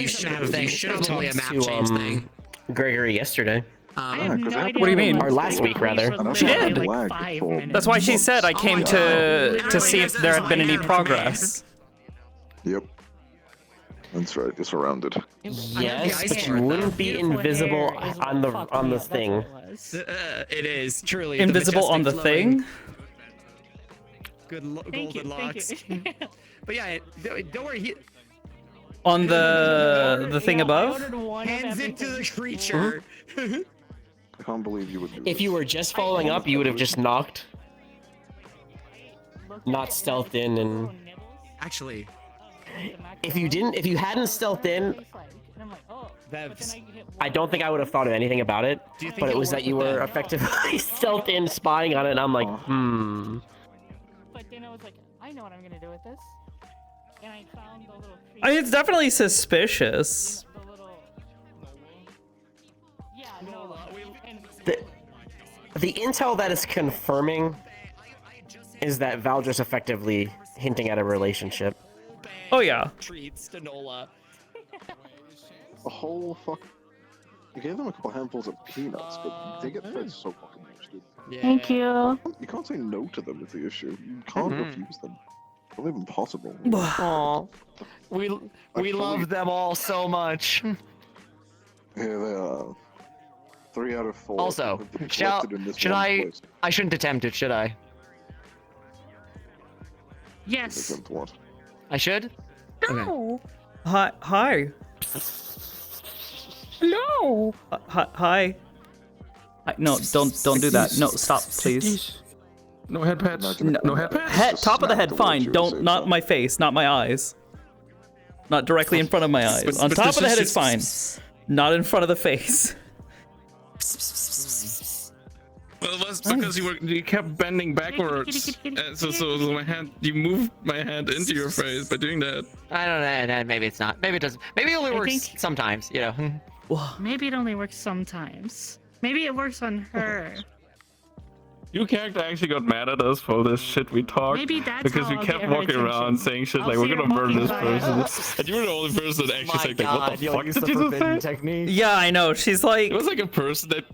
should have told me to Gregory yesterday. I have no idea What do you mean? Or last week, rather. She did. Like 5 minutes. That's why she said I came to see if there had been any progress. Yep. That's right. You're surrounded. Yes, but you wouldn't be invisible on the thing. It is truly Invisible on the thing? Good Thank you, golden thank locks. you. But yeah, don't worry. On the thing above? Hands into the creature. I can't believe you would do If you were just following up, you would have just knocked, not stealthed in, and Actually, if you hadn't stealthed in, I don't think I would have thought of anything about it. Do you think But it it was that worked you with were them? effectively stealthed in, spying on it, and I'm like, But then I was like, I know what I'm gonna do with this. And I found the little tree. I mean, it's definitely suspicious. Yeah, no. And The intel that is confirming is that Valdra's effectively hinting at a relationship. Oh yeah. Treats to Nola. a whole fuck. You gave them a couple handfuls of peanuts, but they get fed so fucking much, dude. Thank you. You can't say no to them is the issue. You can't refuse them. It's not even possible. Aw. We fully- love them all so much. Here they are. 3 out of 4. Also, have been shall collected in this should one I? place. I shouldn't attempt it, should I? Yes. Attempt what? I should. No. Hi. Hi. No. Hi. No, don't do that. No, stop, please. No head pats. No, No head pats. Head, top of the head, Snap the word fine. you were Don't, saying, not son. my face, not my eyes. Not directly in front of my eyes. But- On but top this of the is head is just- fine. Not in front of the face. Well, it was because you kept bending backwards. So my hand, you moved my hand into your face by doing that. I don't know. Maybe it's not. Maybe it doesn't. Maybe it only works think- sometimes. You know. Maybe it only works sometimes. Maybe it works on her. Your character actually got mad at us for this shit we talked. Maybe that's because how we I'll kept get her walking around attention. saying shit I'll like see we're her gonna murder this walking by. person. And you were the only person that actually My said like, what God, the you'll fuck use did the you just forbidden say? technique. Yeah, I know. She's like, It was like a person that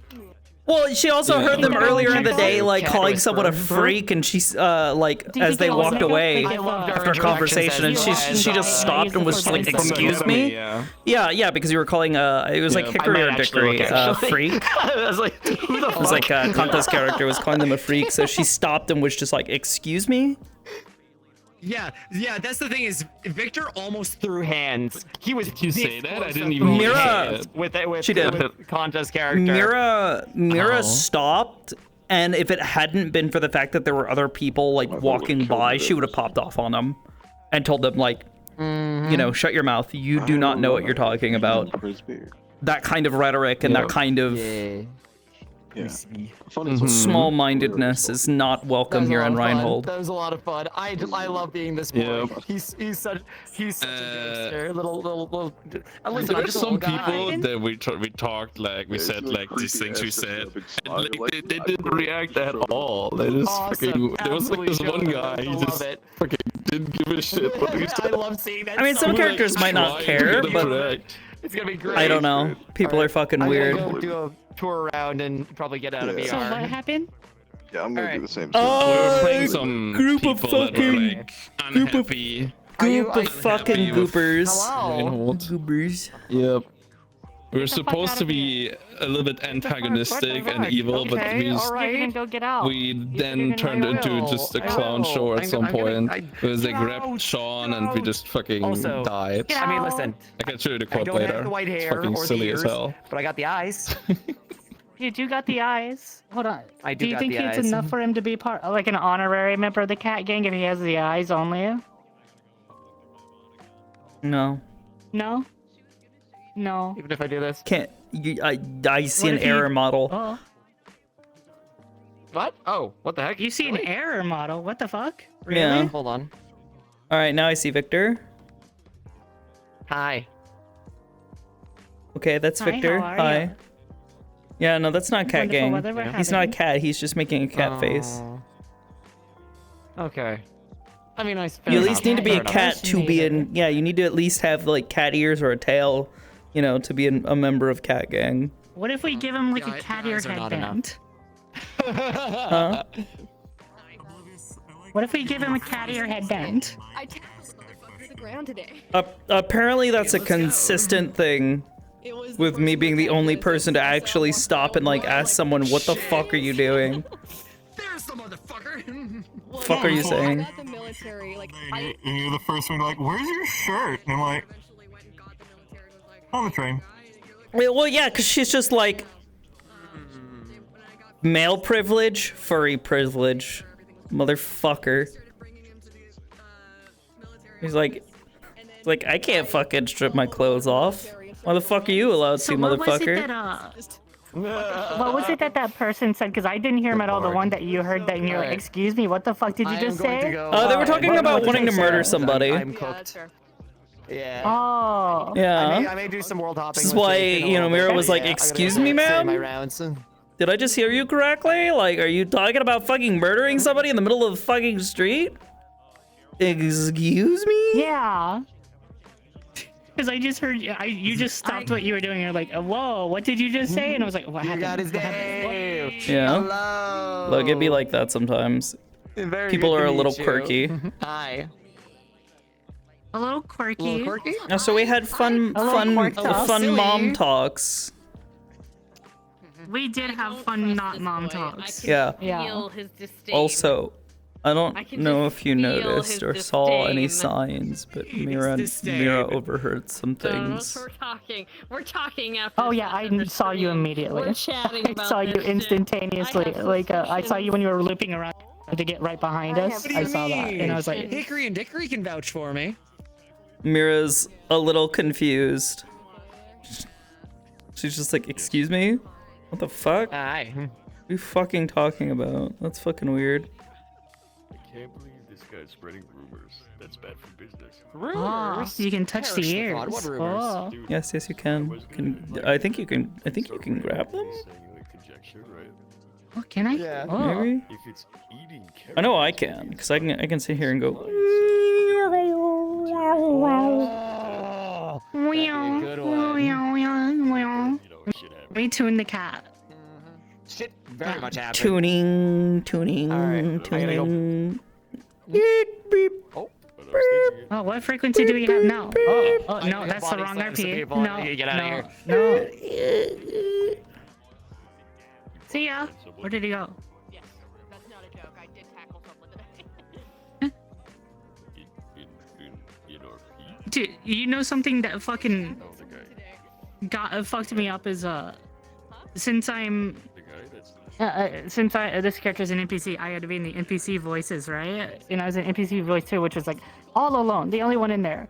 well, she also Yeah. heard them You earlier in the know, day, like cat calling someone a whisperer. freak, and she's like, Do you as think they it was walked like a- away I loved our after a conversation, and interactions she as just well. stopped and was just like, From the "Excuse enemy, me." yeah. Yeah, because you were calling it was like Yeah. Hickory I or might actually Dickory, look, actually. freak. I was like, who the It was fuck? like Kanta's character was calling them a freak, so she stopped and was just like, "Excuse me." Yeah. That's the thing is, Victor almost threw hands. He was. You this say that? I close didn't to even throwing Mira- hands with She did. Kanta's character. Mira Oh. stopped, and if it hadn't been for the fact that there were other people like walking by, she would have popped off on them and told them like, you know, shut your mouth. You do not know what you're talking about. Frisbee. That kind of rhetoric and that kind of Yeah. Funny small-mindedness is not welcome here in Reinhold. That was a lot of fun. I love being this boy. Yep. He's such a gangster. Little. Listen, There I'm were just a some little guy. people that we talked like we Yeah, said it's like like these creepy things we ass said, big and smile, like like, they I didn't put react at sugar. all. They just Awesome. fucking. There was like this Absolutely one should. guy. I He love just it. fucking didn't give a shit. What he I said. love seeing that. I mean, so some much. characters might not Trying care, to but react. It's gonna be great. I don't know. People are fucking I'm weird. gonna go do a tour around and probably get out of Yeah. So VR. what happened? Yeah, I'm gonna Alright. do the same. We were Oh, playing some group of people that were fucking- like group of- unhappy. Group of unhappy fucking with goopers. Hello. Reinhold. Goopers. Yep. We were Get the fuck supposed out to of be a little bit antagonistic and fuck? evil, but Okay, we all just right. You're gonna go get out. we You then didn't turned know. into just a I clown will. show at some I'm gonna- point. Because they grabbed Sean and we just fucking Also, died. I mean, listen. I can show you the I quote don't later. have the white It's hair fucking or the silly ears, as hell. but I got the eyes. Dude, you got the eyes. Hold on. I do you got think the it's eyes. enough for him to be part, like an honorary member of the cat gang if he has the eyes only? No. No. No. Even if I do this. Can't. I see What an if he- error model. Oh. What? Oh, what the heck? You see an error model? What the fuck? Really? Yeah. Hold on. All right, now I see Victor. Hi. Okay, that's Hi, Victor. how are Hi. ya? Yeah, no, that's not cat Wonderful gang. weather we're He's not a having. cat. He's just making a cat face. Oh. Okay. I mean, You at least need to be a fair cat to be in. Yeah, you need to at least have like cat ears or a tail, you know, to be a member of cat gang. What if we give him like The a cat ear eyes are not enough. headband? Huh? What if we give him a cat ear headband? I took this motherfucker to the ground today. Apparently, that's a consistent thing. With me being the only person to actually stop and like ask someone, "What the fuck are you doing?" There's the motherfucker. Fuck are you saying? I got the military, like, And you're the first one to like, where's your shirt? And I'm like, on the train. Well, yeah, because she's just like male privilege, furry privilege, motherfucker. He's like, I can't fucking strip my clothes off. Why the fuck are you allowed So to, what was it motherfucker? that what was it that person said? Because I didn't hear him at all. The one that you heard that and you're like, Alright. excuse me, what the fuck did you just say? They were talking about wanting to murder somebody. I'm cooked. Yeah. Oh. Yeah. I may do some world hopping. This is with why, Jake in a you know, little Mira bit. was like, Yeah, I'm excuse gonna me, say ma'am? my rounds. Did I just hear you correctly? Like, are you talking about fucking murdering somebody in the middle of the fucking street? Excuse me? Yeah. Because I just heard you just stopped what you were doing. You're like, whoa, what did you just say? And I was like, what happened? got his What happened? name. Yeah. Hello. Look, it'd be like that sometimes. Very People good to are a meet little you. quirky. Hi. A little quirky. Oh, so we had fun mom talks. We did have fun not mom talks. Yeah. Feel his disdain. Also, I don't can know just if you feel noticed his or saw any disdain. signs, but Mira overheard some things. We're talking after. Oh yeah, I saw you immediately. We're chatting I about saw you this shit. instantaneously. I have Like I saw you when you were suspicions. looping around to get right behind us. I saw that, and I was like, Hickory and Dickory can vouch for me. Mira's a little confused. She's just like, excuse me? What the fuck? Hi. What are you fucking talking about? That's fucking weird. I can't believe this guy's spreading rumors. That's bad for business. oh, you can touch the Perish the ears. thought. What rumors? Oh. Yes, you can. I think you can grab them? Oh, can I? Yeah. Oh. Maybe? If it's eating I know I can, because I can sit here and go. Good one. We tuned the cat. Shit very much happened. Tuning. Alright, I gotta go. Oh, Oh, what frequency do we have now? Oh, I no, got that's the body wrong slams to RP. people. No, I need to get out of here. no. See ya. Where did he go? Yes, that's not a joke. I did tackle someone today. Dude, you know something that fucking fucked me up is since I'm this character's an NPC, I had to be in the NPC voices, right? And I was an NPC voice too, which was like all alone, the only one in there.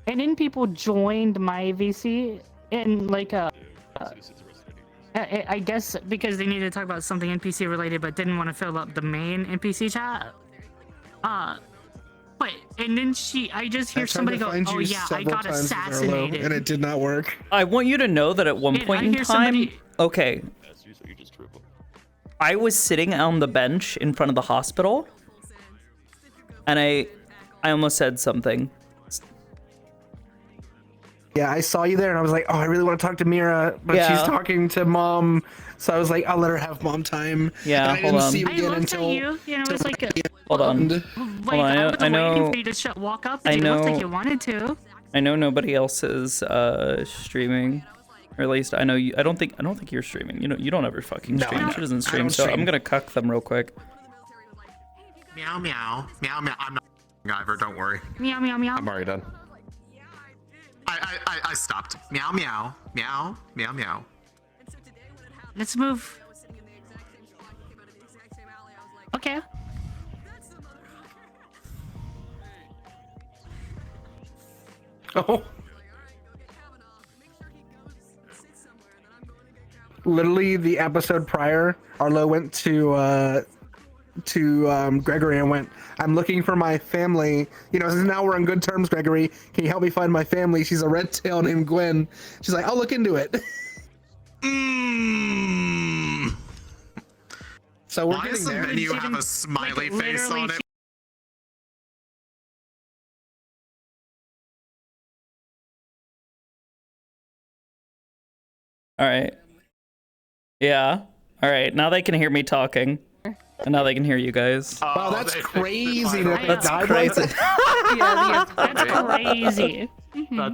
And then people joined my VC and like I guess because they needed to talk about something NPC related, but didn't want to fill up the main NPC chat. But and then I just hear somebody go, "Oh yeah, I got assassinated," and it did not work. I want you to know that at one And point I in hear time, somebody- okay, I was sitting on the bench in front of the hospital, and I almost said something. Yeah, I saw you there, and I was like, "Oh, I really want to talk to Mira," but Yeah. she's talking to mom, so I was like, "I'll let her have mom time." Yeah, and I hold didn't on. see you I again looked until. at you, and it was like, Hold on. like Hold on, I was I know. waiting for you to walk up, I and you looked know- like you wanted to. I know nobody else is streaming, or at least I know you. I don't think you're streaming. You don't ever fucking No, stream. I She doesn't don't stream, so I'm stream. gonna cuck them real quick. Meow meow meow meow. I'm not Guyver, don't worry. Meow meow meow. I'm already done. I stopped. Meow meow meow meow meow. Let's move. Okay. Oh. Literally, the episode prior, Arlo went to Gregory and went, "I'm looking for my family. You know, since now we're on good terms, Gregory. Can you help me find my family? She's a red tail named Gwen." She's like, "I'll look into it." So we're Why getting does the there. menu have a smiley face on it? All right. Yeah. All right. Now they can hear me talking, and now they can hear you guys. Wow, that's crazy. That That's died crazy. like that. Yeah, that's crazy. That's-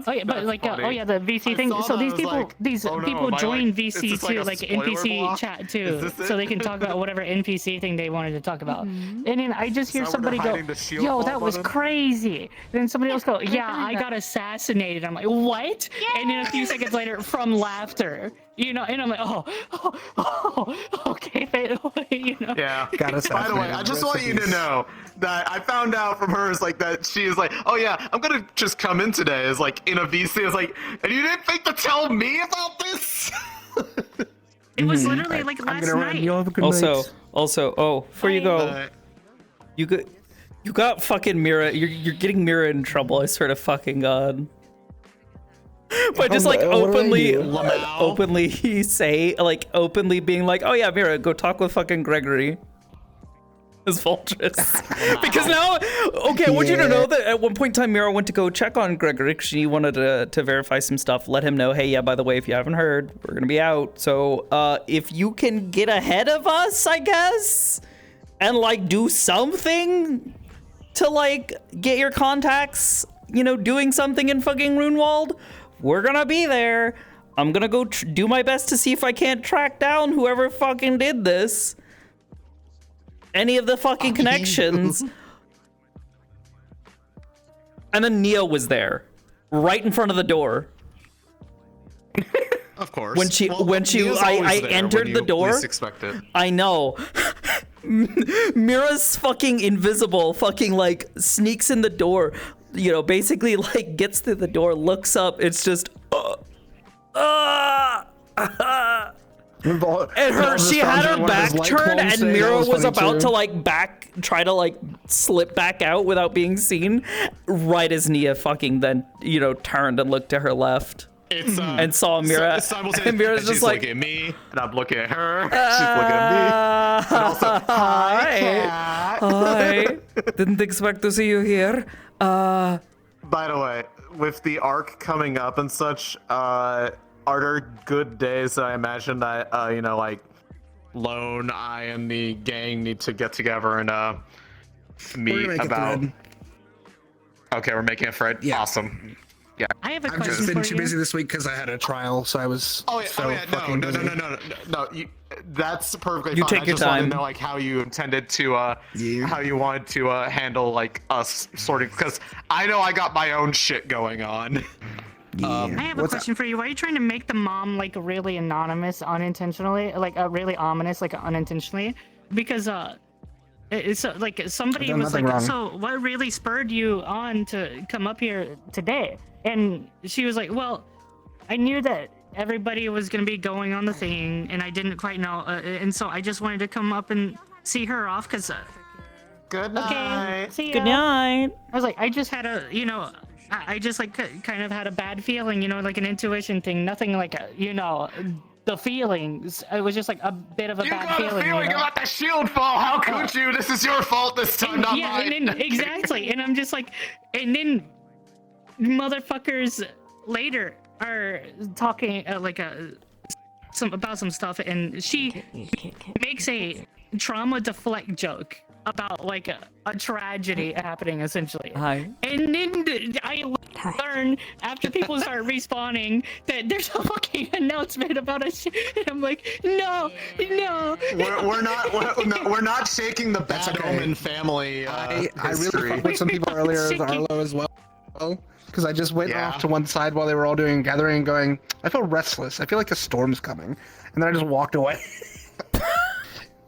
Oh yeah, but that's like funny. oh yeah, the VC I thing. saw So that, these I was people, like, these oh no, people am I join like- VC is this like too, a like spoiler NPC block? chat Is too, this so it? they can talk about whatever NPC thing they wanted to talk about. And then I just hear Is that where somebody they're go, hiding the shield "Yo, wall that was button?" crazy." Then somebody else go, "Yeah, I got assassinated." I'm like, "What?" And then a few seconds later, from laughter, you know, and I'm like, okay, you know. Yeah. Got By the way, I just want you to know that I found out from her is like that she is like, "Oh yeah, I'm gonna just come in today." Is like in a VC. Is like, and you didn't think to tell me about this? It was literally like last night. Also, oh, before you go, you got fucking Mira. You're getting Mira in trouble. I swear to fucking God. But just like openly being like, "Oh yeah, Mira, go talk with fucking Gregory." as Voltress. Because now, okay, I want you to know that at one point in time, Mira went to go check on Gregory. She wanted to verify some stuff, let him know, hey, yeah, by the way, if you haven't heard, we're going to be out. So if you can get ahead of us, I guess, and like do something to like get your contacts, you know, doing something in fucking Runewald, we're going to be there. I'm going to go do my best to see if I can't track down whoever fucking did this. Any of the fucking connections. And then Neo was there, right in front of the door. Of course. When I entered the door. Least expect it. I know. Mira's fucking invisible, fucking like sneaks in the door, you know, basically like gets through the door, looks up, it's just and she had her back turned, and Mira was about to like try to like slip back out without being seen, right as Nia fucking then, you know, turned and looked to her left. And saw Mira, and Mira's just like, looking at me, and I'm looking at her. She's looking at me. And also, hi, cat. Hi. Didn't expect to see you here. By the way, with the arc coming up and such, are there good days that I imagine that, you know, like, Lone, I, and the gang need to get together and, meet about... Okay, we're making a thread? Yeah. Awesome. Yeah. I have a I've just been too busy this week because I had a trial, so I was No. That's perfectly you fine. take I your just time. wanted to know like how you intended to how you wanted to handle like us sorting, because I know I got my own shit going on. I have a question for you. Why are you trying to make the mom like really anonymous unintentionally, like really ominous, like unintentionally? Because it's like somebody was like, wrong. so what really spurred you on to come up here today? And she was like, well, I knew that everybody was going to be going on the thing, and I didn't quite know, and so I just wanted to come up and see her off, because good night. Okay, see ya. Good night. I was like, I just had a, you know, I just like kind of had a bad feeling, you know, like an intuition thing, nothing like, you know, the feelings. It was just like a bit of a bad feeling. You got a feeling about the shield fall. How could you? This is your fault this time, not mine. And then, exactly. And I'm just like, and then motherfuckers later are talking about some stuff, and she makes a trauma deflect joke about like a tragedy happening essentially. Hi. And then I learn after people start respawning that there's a fucking announcement about a shit, and I'm like, no. We're not shaking the bad omen family. I really fucked with some people earlier as Arlo as well, because I just went off to one side while they were all doing gathering, going, I feel restless. I feel like a storm's coming, and then I just walked away.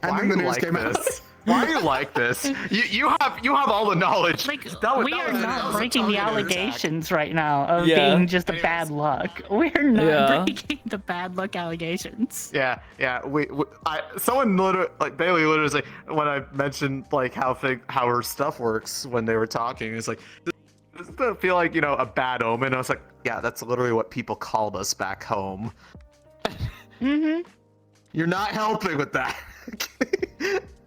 And then the news came out. Why are you like this? You have all the knowledge. Like, we are not breaking the allegations right now of being just a bad luck. We're not breaking the bad luck allegations. Yeah. Someone literally, like Bailey literally was like, when I mentioned like how her stuff works when they were talking, it's like, does it feel like, you know, a bad omen? I was like, yeah, that's literally what people called us back home. Mm-hmm. You're not helping with that.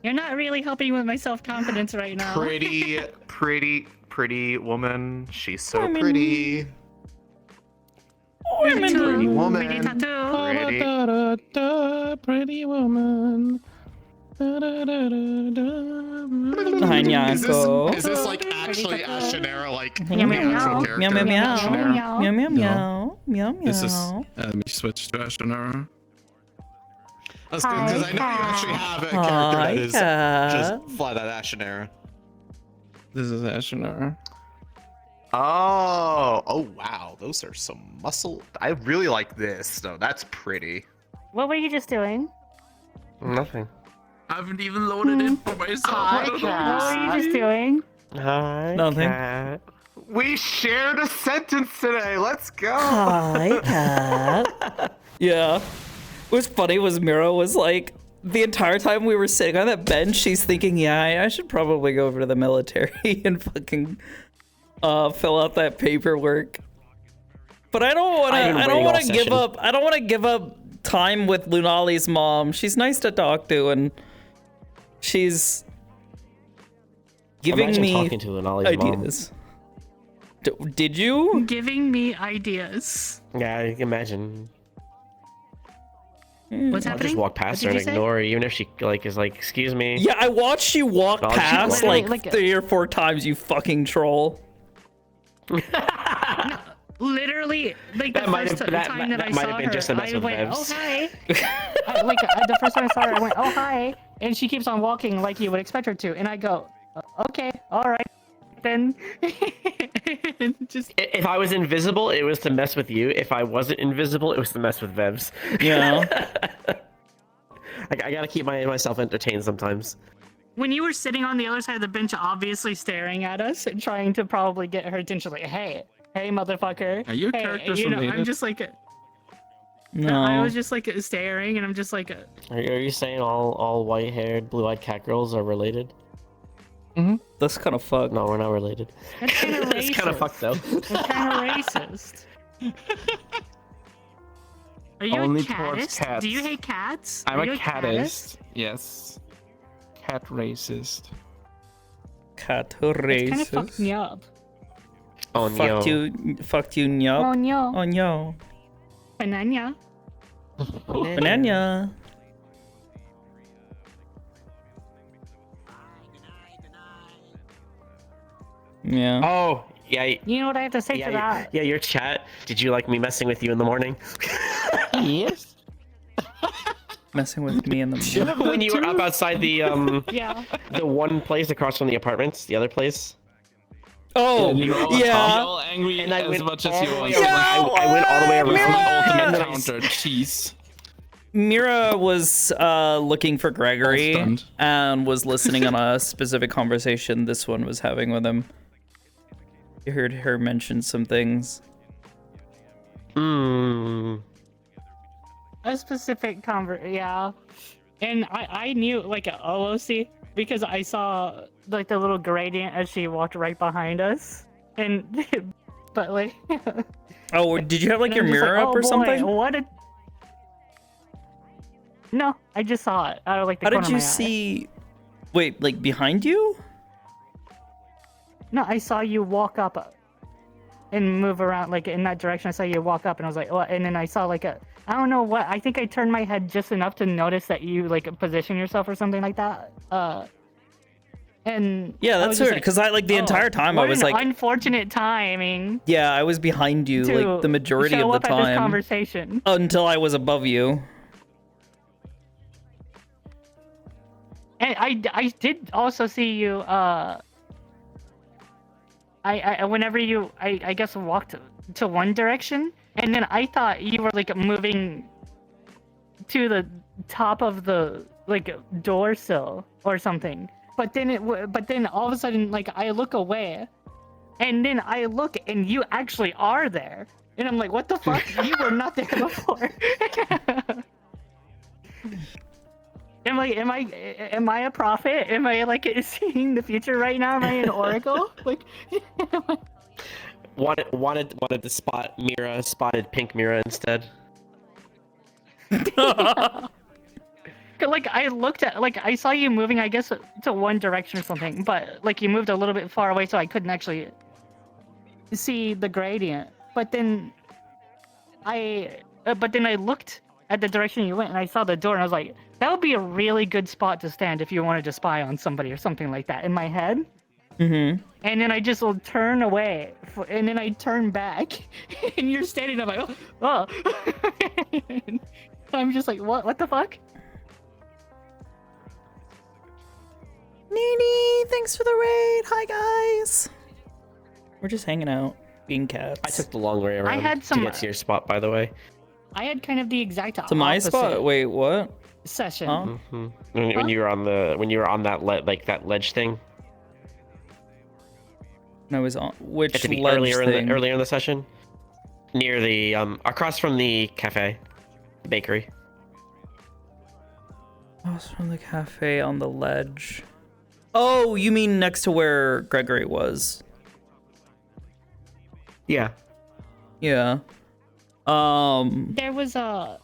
You're not really helping with my self-confidence right now. Pretty woman. She's so pretty. Pretty woman. Pretty tattoo. Pretty woman. Hi, Nyako. Is this like actually Ashanera, like Meow, the actual meow. character? Meow, meow, meow. Ashanera? Meow, meow, meow. Meow, meow. This is let me switch to Ashanara. Because I know you actually have a character that is just fly that Ashanera. This is Ashanara. Oh wow, those are some muscle. I really like this though. That's pretty. What were you just doing? Nothing. I haven't even loaded in for myself. What were you just doing? Hi, Nothing. Cat. We shared a sentence today. Let's go. Hi, cat. Yeah. What's funny was Mira was like, the entire time we were sitting on that bench, she's thinking, yeah, I should probably go over to the military and fucking fill out that paperwork. But I don't want to give up. I don't want to give up time with Lunali's mom. She's nice to talk to, and she's giving Imagine me talking to Anali's mom. ideas. Did you? Giving me ideas. Yeah, I can imagine. What's I'll happening? just walk past What her did and you say? ignore her, even if she like is like, excuse me. Yeah, I watched you walk I'll just past walk. like 3 or 4 times, you fucking troll. Literally, like That the might first have- that- time that that I might saw have been her, just a mess I with went, "Oh Vebs." hi." The first time I saw her, I went, "Oh hi," and she keeps on walking like you would expect her to, and I go, "Okay, all right, then." Just If I was invisible, it was to mess with you. If I wasn't invisible, it was to mess with Vebs. Yeah. I gotta keep myself entertained sometimes. when you were sitting on the other side of the bench, obviously staring at us and trying to probably get her attention, like, "Hey, motherfucker." Are your hey, characters you know, I'm related? just like. No. I was just like staring, and I'm just like. Are you saying all white-haired, blue-eyed cat girls are related? Mm-hmm. That's kind of fucked. No, we're not related. That's kind of racist. It's kind of fucked though. It's kind of racist. Are you Only a towards catist? cats. Do you hate cats? I'm Are a you catist. Yes. Cat racist. Cat It's kind of racist. fucked me up. Oh no. Fucked you, nyop. Oh no. Oh no. Banana. Banana. Yeah. Oh, yeah. You know what I have to say Yeah, to that? yeah, your chat. Did you like me messing with you in the morning? Yes. Messing with me in the morning. When you were up outside the Yeah. the one place across from the apartments, the other place. Oh, you all, yeah. you all angry And I as went much as all you the want. way around. I went all the way around. Ultimate And then I- counter, cheese. Mira was looking for Gregory stunned. and was listening on a specific conversation this one was having with him. You heard her mention some things. Hmm. A specific yeah. And I knew like a OOC because I saw like the little gradient as she walked right behind us. And but like Oh, did you have like and your I'm just mirror like, up "Oh, or boy, something? What a No, I just saw it out of like the How corner did of you my eye. see? Wait, like behind you? No, I saw you walk up and move around like in that direction. I saw you walk up and I was like, what? And then I saw like I don't know what, I think I turned my head just enough to notice that you like position yourself or something like that. And Yeah, I that's was just weird. Because I like the entire time I what was an like, unfortunate timing yeah, I was behind you to like the majority show of the up at this time conversation. until I was above you. And I did also see you, I whenever you, I guess walked to one direction, and then I thought you were like moving to the top of the like door sill or something. But then but then all of a sudden like I look away, and then I look and you actually are there, and I'm like, what the fuck? You were not there before. Am I a prophet? Am I like seeing the future right now? Am I an oracle? Like, Wanted to spot Mira, spotted pink Mira instead. like I looked at, like I saw you moving, I guess to one direction or something, but like you moved a little bit far away, so I couldn't actually see the gradient. But then I looked at the direction you went, and I saw the door, and I was like, that would be a really good spot to stand if you wanted to spy on somebody or something like that. In my head. Mm-hmm. And then I just will turn away, and then I turn back, and you're standing there like, oh. I'm just like, what the fuck? Nini, thanks for the raid. Hi, guys. We're just hanging out, being cats. I took the long way around had some- to get to your spot, by the way. I had kind of the exact To my opposite spot? Wait, what? session. Huh? Mm-hmm. When you were on that that ledge thing. I was on which Had to be ledge earlier thing? in the session, near the across from the cafe, the bakery. I was from the cafe on the ledge. Oh, you mean next to where Gregory was? Yeah. Yeah. There was a.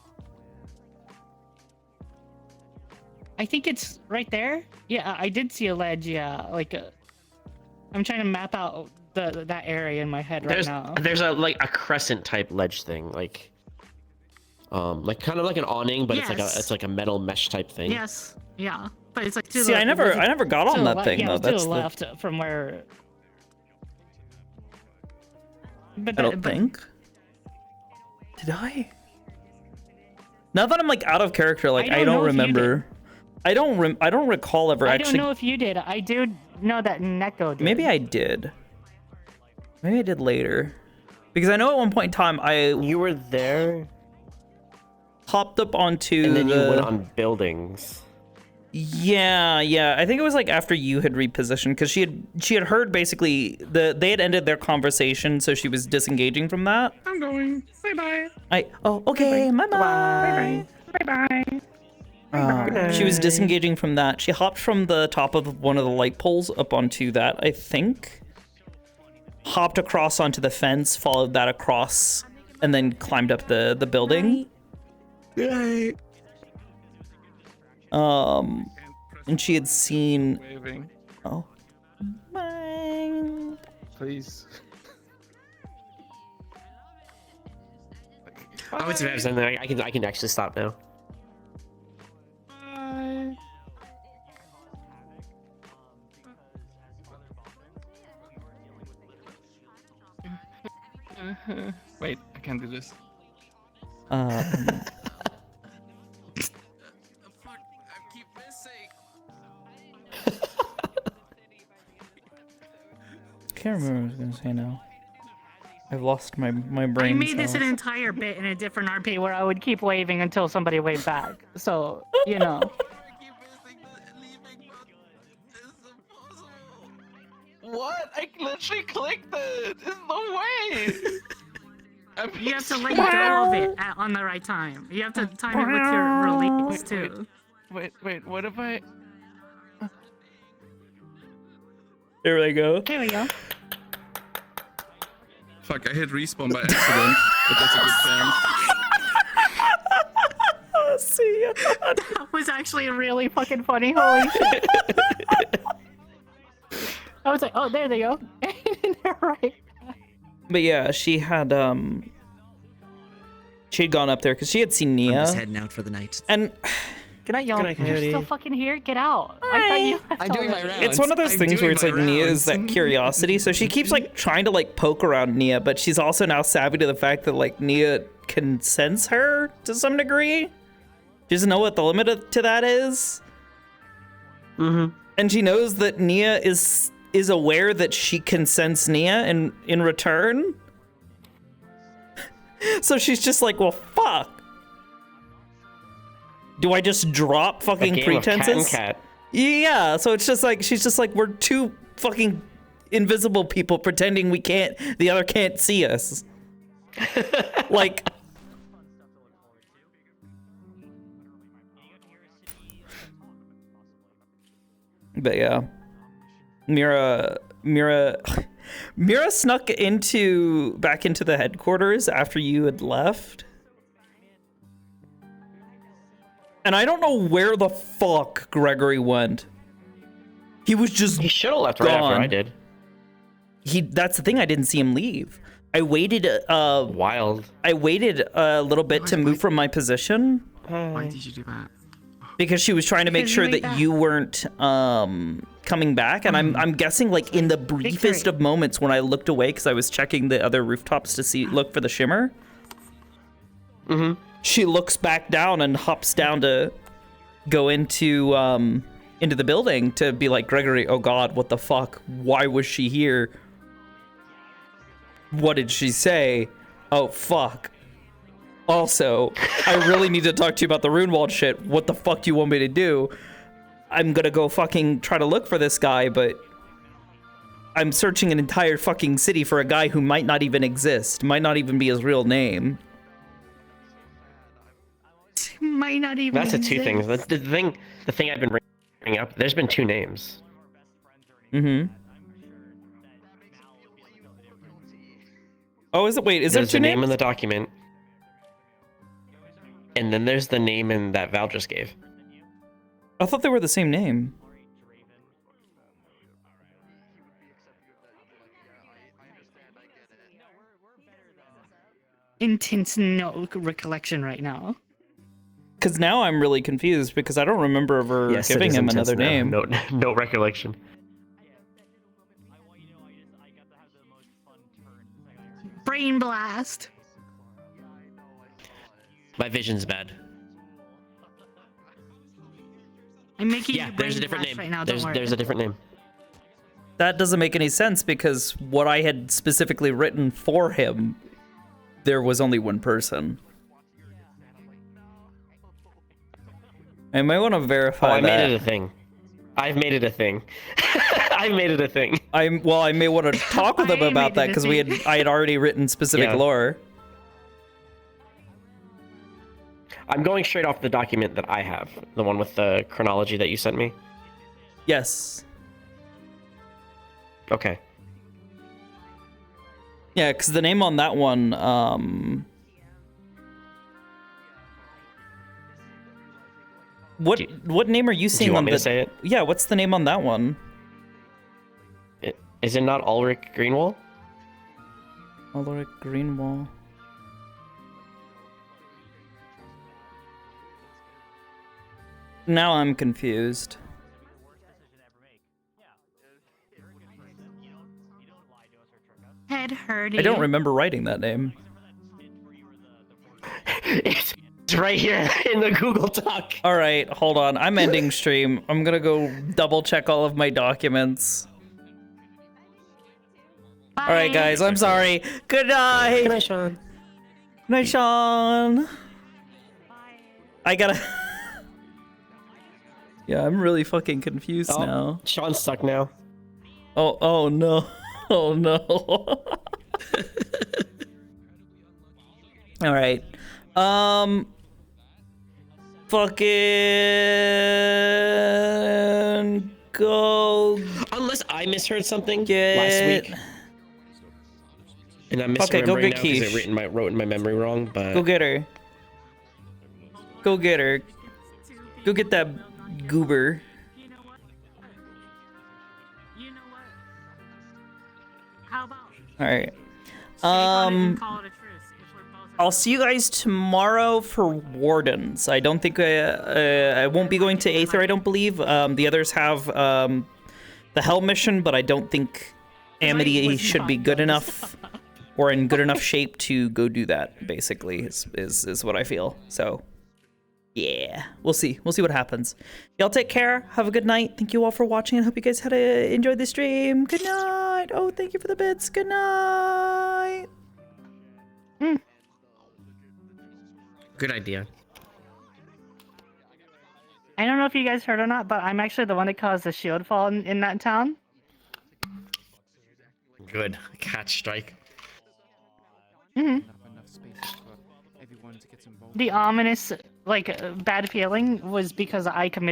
I think it's right there. Yeah, I did see a ledge. Yeah, like I'm trying to map out that area in my head right now. There's a like a crescent type ledge thing, like kind of like an awning, but it's like a metal mesh type thing. Yes. Yeah. But it's like to See, the, I never got on that thing though. Yeah, That's to the left from where. But I don't think. Did I? Now that I'm like out of character, like I don't remember. I don't recall ever actually. I don't know if you did. I do know that Neko did. Maybe I did. Maybe I did later, because I know at one point in time You were there. Hopped up onto and then you went on buildings. Yeah. I think it was like after you had repositioned, because she had heard basically they had ended their conversation, so she was disengaging from that. I'm going. Bye. Okay. Bye. Bye. She was disengaging from that. She hopped from the top of one of the light poles up onto that, I think. Hopped across onto the fence, followed that across, and then climbed up the building. Yay. And she had seen. Waving. Oh. Bye. Please. I would say something. I can actually stop now. Wait, I can't do this. Can't remember what I was gonna say now. I've lost my brain. I made this an entire bit in a different RP where I would keep waving until somebody waved back. So, you know. What? I literally clicked it. There's no way. You have to let go of it on the right time. You have to time it with your release too. Wait. What if I? There we go. There we go. Fuck! I hit respawn by accident, but that's a good chance. See ya. That was actually really fucking funny. Holy shit. I was like, oh, there they go. They're right. But yeah, she'd gone up there because she had seen Nia. I'm just heading out for the night. And Good night, y'all. You're Coyote. still fucking here? Get out. I thought you left I'm doing my already. rounds. it's one of those I'm things where doing it's my like Nia is rounds. that curiosity, so she keeps like trying to like poke around Nia, but she's also now savvy to the fact that like Nia can sense her to some degree. She doesn't know what the limit to that is. Mm-hmm. And she knows that Nia is aware that she can sense Nia in return. So she's just like, well, fuck. Do I just drop fucking pretenses? Cat and cat. Yeah, so it's just like, she's just like, we're two fucking invisible people pretending the other can't see us. Like. But yeah. Mira snuck back into the headquarters after you had left. And I don't know where the fuck Gregory went. He was just He should have left right after I did. That's the thing, I didn't see him leave. I waited Wild. I waited a little bit to move from my position. Why did you do that? Because she was trying to make sure that you weren't coming back, and I'm guessing like in the briefest of moments when I looked away because I was checking the other rooftops to look for the shimmer. Mm-hmm. She looks back down and hops down to go into the building to be like, Gregory, oh god, what the fuck? Why was she here? What did she say? Oh fuck. Also, I really need to talk to you about the Runewald shit. What the fuck do you want me to do? I'm gonna go fucking try to look for this guy, but I'm searching an entire fucking city for a guy who might not even exist, might not even be his real name. Might not even That's the two exist. things. The thing I've been bringing up. There's been two names. Mm-hmm. Oh, is it? Wait, is there There's two the name names? in the document, and then there's the name in that Val just gave. I thought they were the same name. intense no recollection right now. Because now I'm really confused because I don't remember ever Yes, it giving is him intense another now. name. No recollection. Brain blast. My vision's bad. I'm making Yeah, you there's a brain different blast name. right now. There's Don't worry. a different name. That doesn't make any sense because what I had specifically written for him, there was only one person. I might want to verify I that. made it a thing. I've made it a thing. I've made it a thing. I may want to talk with him about that because I had already written specific lore. I'm going straight off the document that I have, the one with the chronology that you sent me. Yes. Okay. Yeah, because the name on that one, what name are you seeing you want on me the? to say it? Yeah, what's the name on that one? Is it not Ulrich Greenwall? Ulrich Greenwall. Now I'm confused. Head hurting. I don't remember writing that name. It's right here in the Google Doc. All right, hold on. I'm ending stream. I'm gonna go double check all of my documents. All right, guys. I'm sorry. Good night. Good night, Sean. Good night, Sean. I gotta. Yeah, I'm really fucking confused now. Sean's stuck now. Oh no. Oh no. All right. Fucking go. Unless I misheard something Get... last week. And I'm Okay, go misremembering get now because Quiche. I wrote in my memory wrong, but... Go get her. Go get her. Go get that goober. How about? All right. I'll see you guys tomorrow for Wardens. I don't think I won't be going to Aether, I don't believe. The others have the Hell mission, but I don't think Amity should be good enough or in good enough shape to go do that, basically, is what I feel. So, yeah, we'll see. We'll see what happens. Y'all take care. Have a good night. Thank you all for watching. I hope you guys had enjoyed the stream. Good night. Oh, thank you for the bits. Good night. Good idea. I don't know if you guys heard or not, but I'm actually the one that caused the shield fall in that town. Good. Catch strike. The ominous, bad feeling was because I committed